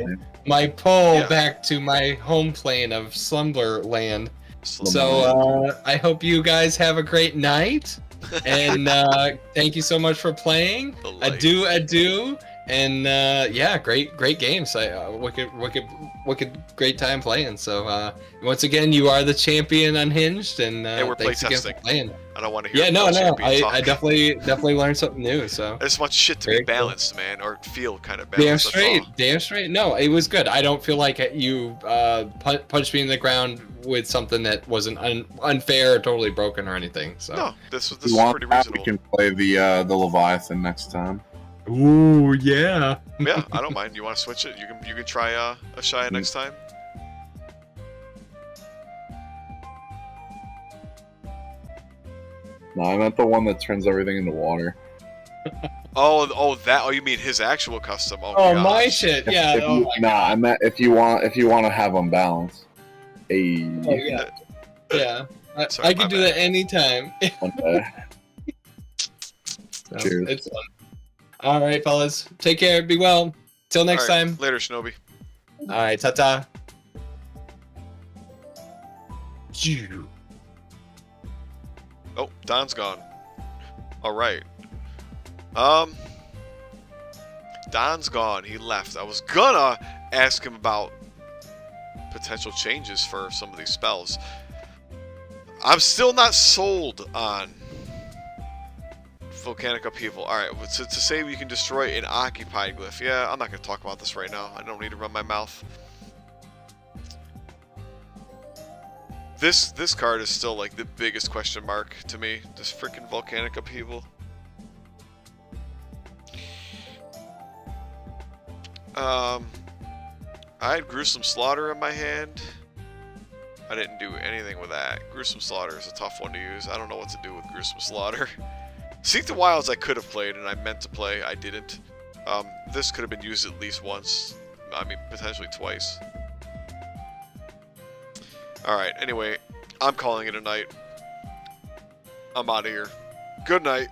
pull back to my home plane of Slumberland. So I hope you guys have a great night, and thank you so much for playing. Adieu, and yeah, great games. Wicked great time playing. So once again, you are the champion unhinged, and we're thanks again for playtesting. playing. I don't want to hear. Yeah, no. champion talk. I definitely learned something new. So I just want shit to Very be cool. balanced, man, or feel kind of balanced. Damn straight. No, it was good. I don't feel like you punched me in the ground with something that wasn't unfair or totally broken or anything. So No, this is If you want pretty that, reasonable. we can play the Leviathan next time. Ooh, yeah. Yeah, I don't mind. You want to switch it? You can try a Shia next time. No, I meant the one that turns everything into water. Oh, you mean his actual custom? Oh, Oh, gosh. my shit. Yeah. I meant if you want to have them balanced. Hey. Oh, yeah. Yeah. Sorry, I my can do bad. that anytime. One day. So, Cheers. It's fun. All right, fellas. Take care. Be well. Till next All right, time. Later, Shinobi. All right. Ta-ta. Oh, Don's gone. All right. Don's gone. He left. I was gonna ask him about potential changes for some of these spells. I'm still not sold on volcanic upheaval. All right, to say we can destroy an occupied glyph. Yeah, I'm not gonna talk about this right now. I don't need to run my mouth. This card is still like the biggest question mark to me. This freaking volcanic upheaval. I had Gruesome Slaughter in my hand. I didn't do anything with that. Gruesome Slaughter is a tough one to use. I don't know what to do with Gruesome Slaughter. Seek the Wilds I could have played, and I meant to play. I didn't. This could have been used at least once. I mean, potentially twice. Alright, anyway, I'm calling it a night. I'm out of here. Good night.